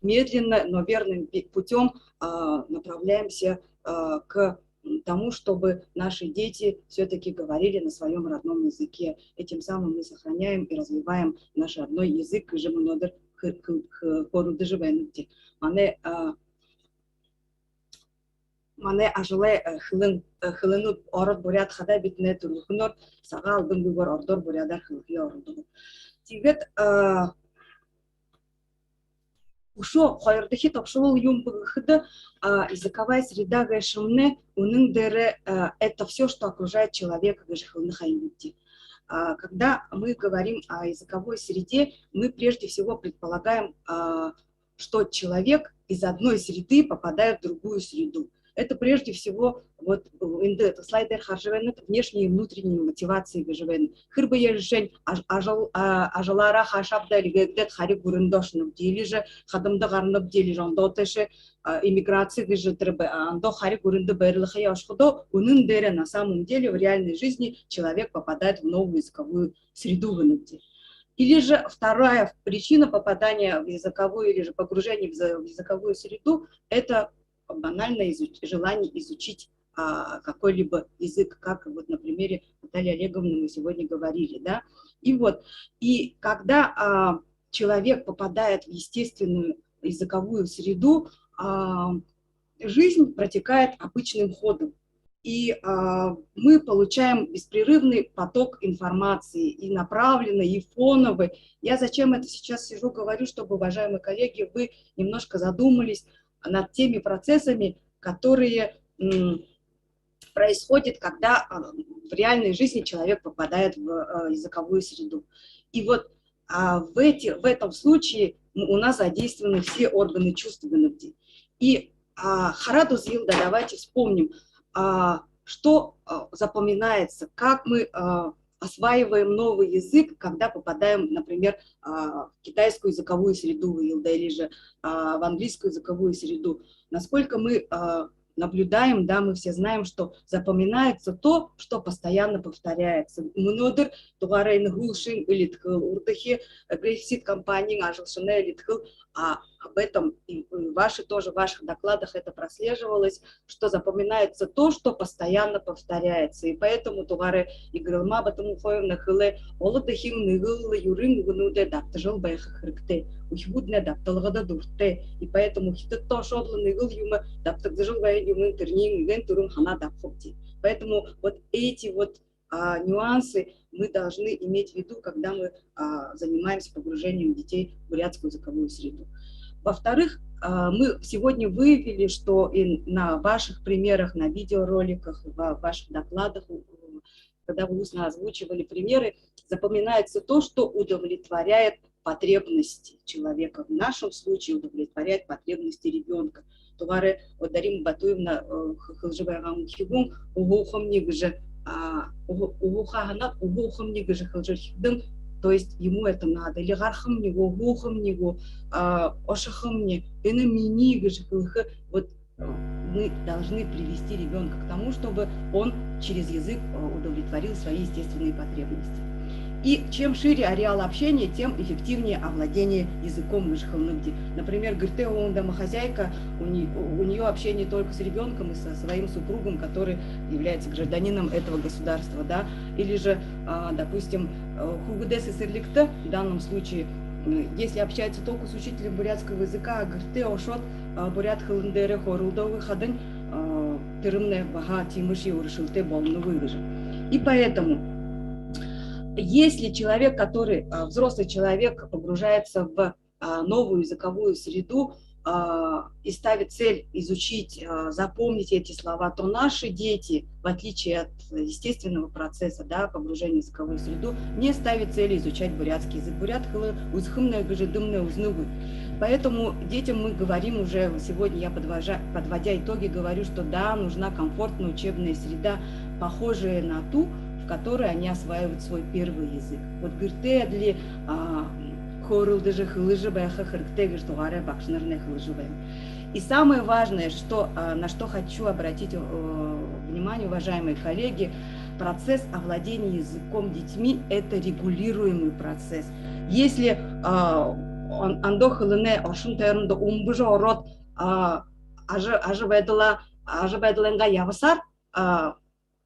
медленно, но верным путем направляемся к тому, чтобы наши дети все-таки говорили на своем родном языке. Этим самым мы сохраняем и развиваем наш родной язык. Мане ажле хылынып ород бурят хада битне турухнор сагал бынгугор ордор бурядар хылхи ордор. Тигет ушо хайрдахи тапшылу юмбыгыхыды языковая среда гайшымны унын дыры это все, что окружает человека гайшхылны хайнути. Когда мы говорим о языковой среде, мы прежде всего предполагаем, что человек из одной среды попадает в другую среду. Это прежде всего вот слайдер харжевен, это внешние и внутренние мотивации гажевен. Хырбы ежень ажалара хашабда лигдет хари гурындошнуп или же хадымды гарнып дели жондотеше иммиграции гажетрбе андо хари гурынды берлыхи яшхудо унын дере на самом деле в реальной жизни человек попадает в новую языковую среду вынути. Или же вторая причина попадания в языковую или же погружения в языковую среду это банальное желание изучить какой-либо язык, как вот на примере Натальи Олеговны мы сегодня говорили, да. И когда человек попадает в естественную языковую среду, жизнь протекает обычным ходом. И мы получаем беспрерывный поток информации, и направленный, и фоновый. Я зачем это сейчас сижу, говорю, чтобы, уважаемые коллеги, вы немножко задумались над теми процессами, которые происходят, когда в реальной жизни человек попадает в языковую среду. И вот в этом случае у нас задействованы все органы чувственности. И Хараду Зилда, давайте вспомним, что запоминается, как мы осваиваем новый язык, когда попадаем, например, в китайскую языковую среду или же в английскую языковую среду. Насколько мы наблюдаем, да, мы все знаем, что запоминается то, что постоянно повторяется. Мнодыр тугарейн гулшин или ткыл урдахи грейсит компании ажылшина или ткыл, а об этом и в ваших докладах это прослеживалось, что запоминается то, что постоянно повторяется. И поэтому тугары игрылма батому хоем нахыле олодахим ныгыл юрин гунуде дактажыл байхахрыкте ухибудне дакталгада дурте. И поэтому хитет то шодлы ныгыл юма дактажыл бай юмын тернин ген турум хана дакфокти. Поэтому вот эти вот нюансы мы должны иметь в виду, когда мы занимаемся погружением детей в бурятскую языковую среду. Во-вторых, мы сегодня выявили, что и на ваших примерах, на видеороликах, в ваших докладах, когда вы устно озвучивали примеры, запоминается то, что удовлетворяет потребности человека. В нашем случае удовлетворяет потребности ребенка. Товары Дарим Батуевна Хылжевайгам Хигун, Угухом Нигже, Угухом Нигже Хылжевайгам, то есть ему это надо, или гархам него, гухам него, ошахам мне, вот мы должны привести ребенка к тому, чтобы он через язык удовлетворил свои естественные потребности. И чем шире ареал общения, тем эффективнее овладение языком гыжхылныбди. Например, Гыртеон домохозяйка, у нее общение только с ребенком и со своим супругом, который является гражданином этого государства, да, или же, допустим, Хугудес и Сырликта, в данном случае, если общается только с учителем бурятского языка, Гыртеошот, бурят хылындере хорулдовый хадын, тырымне бага тимыши уршилте болну выгыжи. И поэтому если человек, взрослый человек, погружается в новую языковую среду, и ставит цель изучить, запомнить эти слова, то наши дети, в отличие от естественного процесса, да, погружения в языковую среду, не ставят цели изучать бурятский язык. Поэтому детям мы говорим уже, сегодня я, подводя итоги, говорю, что да, нужна комфортная учебная среда, похожая на ту, в которой они осваивают свой первый язык. Вот гыртедли, и самое важное, на что хочу обратить внимание, уважаемые коллеги, процесс овладения языком детьми – это регулируемый процесс. Если андохлыне ошунтернда умбужа орот ажыбайдыланга явысар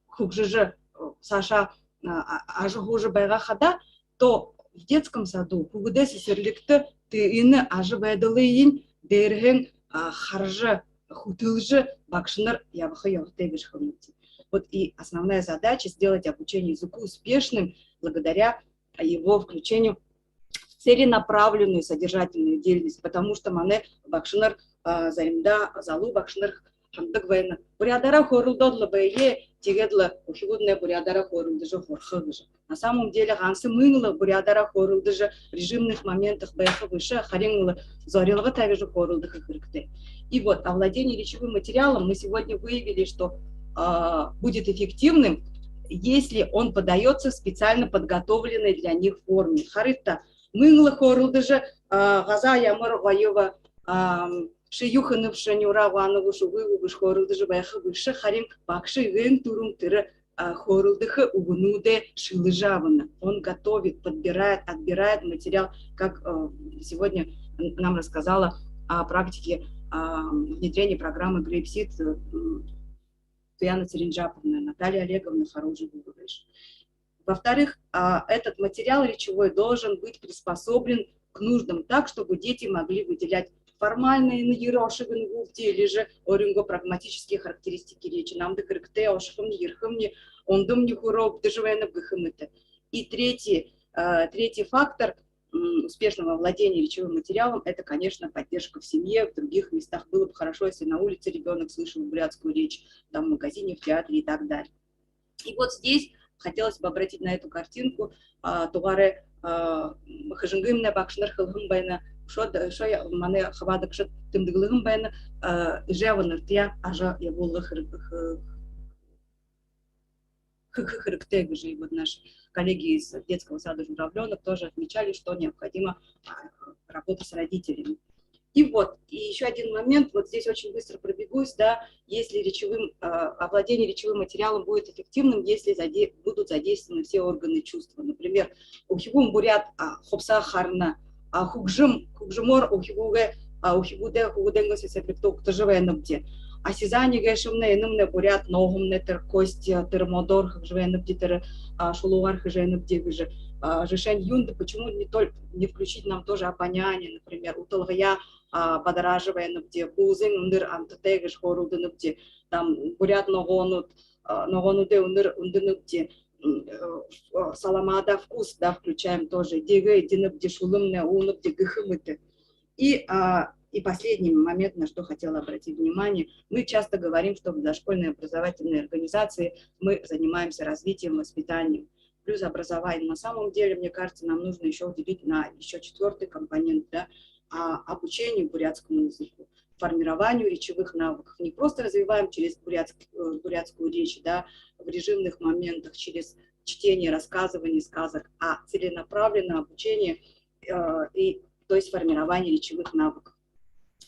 хукжыжы Саша ажыгужы байга хада, то в детском саду хугудеси серликты ты ины ажыбайдылыйын дерген харжы хутылжы бакшыныр явыхы явытегіш хылмыти. Вот и основная задача сделать обучение языку успешным благодаря его включению в целенаправленную содержательную деятельность, потому что мане бакшыныр заимда залу бакшыныр хамдык вайны. Бурядара хорулдодлы бәйге тегедлы ухигудне бурядара хорулдыжы хорхыгыжы. На самом деле гансы мыңлы бурядара хорулдыжы в режимных моментах бәйхы выше хареңлы зорилғы тавежы хорулдыхы хырыкты. И вот овладение речевым материалом мы сегодня выявили, что будет эффективным, если он подается в специально подготовленной для них форме. Харыта мыңлы хорулдыжы газа ямыр вайова шиюханы в шанюра вану шугы угыш хорулдыжы байхы выше харим бакши ген турум тыры хорулдыхы угнуде шилыжаваны. Он готовит, подбирает, отбирает материал, как сегодня нам рассказала о практике внедрения программы Грейпсид Туяна Церенджаповна, Наталья Олеговна хороший говоришь. Во-вторых, этот материал речевой должен быть приспособлен к нуждам так, чтобы дети могли выделять формальные наерошиваны гуфти или же оринго-прагматические характеристики речи. Нам декректе, ошхамни, ерхамни, ондумни хуроб, деживайна бхахамыта. И третий фактор успешного овладения речевым материалом – это, конечно, поддержка в семье, в других местах. Было бы хорошо, если на улице ребенок слышал бурятскую речь, там, в магазине, в театре и так далее. И вот здесь хотелось бы обратить на эту картинку тугаре хажингымна бакшнар хылгымбайна шо мане хавадакшат тымдыглыгымбайна жеваныртя ажа ябуллых хырыктег же. И вот наши коллеги из детского сада Журавленок тоже отмечали, что необходимо работа с родителями. И вот, и еще один момент, вот здесь очень быстро пробегусь, да, если овладение речевым материалом будет эффективным, если будут задействованы все органы чувства. Например, ухигум бурят хопса харна, хугжимор ухигуде хугуденго сесеприкток тожеве набде. Осязание гешемне инымне бурят ногумне тер кость термодор хжеве набде тер шулуар хжеве набде гже. Решение юнда, почему не включить нам тоже обоняние, например, утолгая подораживая набде, бузын ундыр антатегеш хоруды набде, там бурят ногонуде ундыр набде, саламада вкус, да, включаем тоже, дегэ динабде шулымне унабде гыхымыты. И последний момент, на что хотела обратить внимание, мы часто говорим, что в дошкольной образовательной организации мы занимаемся развитием, воспитанием. Плюс образование. На самом деле, мне кажется, нам нужно еще уделить на еще четвертый компонент, да, обучению бурятскому языку, формированию речевых навыков. Не просто развиваем через бурятскую речь, да, в режимных моментах, через чтение, рассказывание сказок, а целенаправленное обучение, то есть формирование речевых навыков.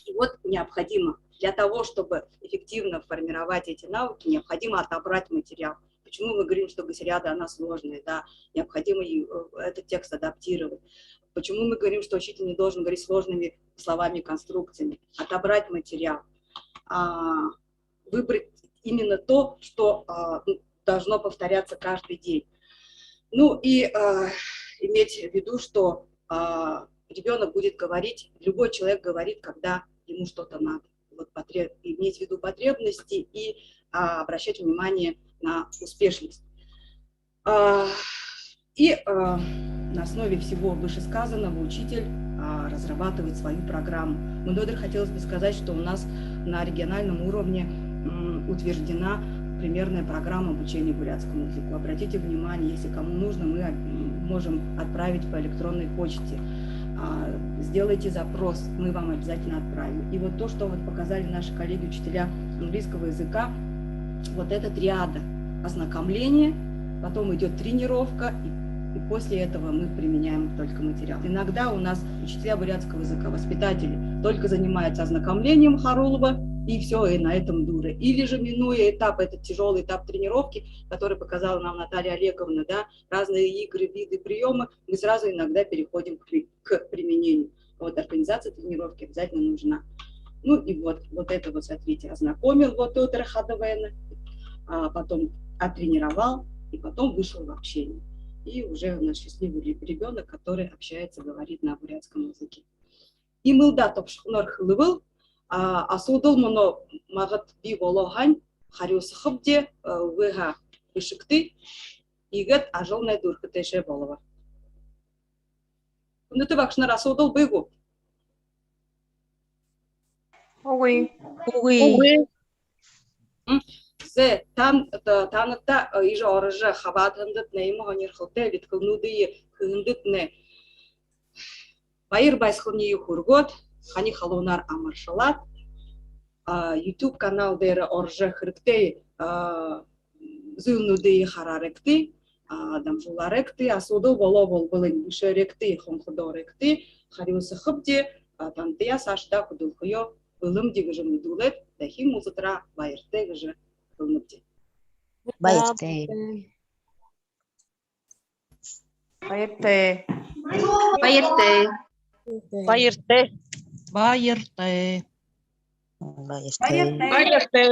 И вот необходимо, для того, чтобы эффективно формировать эти навыки, необходимо отобрать материал. Почему мы говорим, что гасериада, она сложная, да, необходимо этот текст адаптировать. Почему мы говорим, что учитель не должен говорить сложными словами и конструкциями. Отобрать материал, выбрать именно то, что должно повторяться каждый день. Ну и иметь в виду, что ребенок будет говорить, любой человек говорит, когда ему что-то надо. Вот иметь в виду потребности и обращать внимание на успешность. И на основе всего вышесказанного учитель разрабатывать свою программу. Мудодр хотелось бы сказать, что у нас на региональном уровне утверждена примерная программа обучения бурятскому языку. Обратите внимание, если кому нужно, мы можем отправить по электронной почте. Сделайте запрос, мы вам обязательно отправим. И вот то, что вот показали наши коллеги-учителя английского языка, вот эта триада: ознакомление, потом идет тренировка, и после этого мы применяем только материал. Иногда у нас учителя бурятского языка, воспитатели, только занимаются ознакомлением Харулова, и все, и на этом дура. Или же, минуя этап, этот тяжелый этап тренировки, который показала нам Наталья Олеговна, да, разные игры, виды, приемы, мы сразу иногда переходим к применению. Вот организация тренировки обязательно нужна. Ну и вот это вот, смотрите, ознакомил вот Тодор Хадовена, потом оттренировал, и потом вышел в общение. И уже у нас счастливый ребенок, который общается, говорит на бурятском языке. И мылда топшхнор хлывыл, асудыл мұны мағыт би волоған, харюсы хыбде выға үшікті, игет ажылнай дұрқытеше болова. Күнді бақшынар асудыл бігу.
Уи.
Зе танытта иже орыжы хабатындыт неймі ғанер қылты виткілнуды күндітні байыр байсқылны юхургот, хани халунар амаршалат, YouTube каналдары оржы хырыкты, зылнуды харарыкты, дамжуларыкты, асуды боло былын үшеректы, хонхудорыкты, хариусы хыбде, тантыя сашта худылхыё, былым дегіжі мүдулет, дахи музытра байырты гіжі былныпте.
Байырты. Байырты.
Байырты.
Байырты.
Байырты.
Байырты.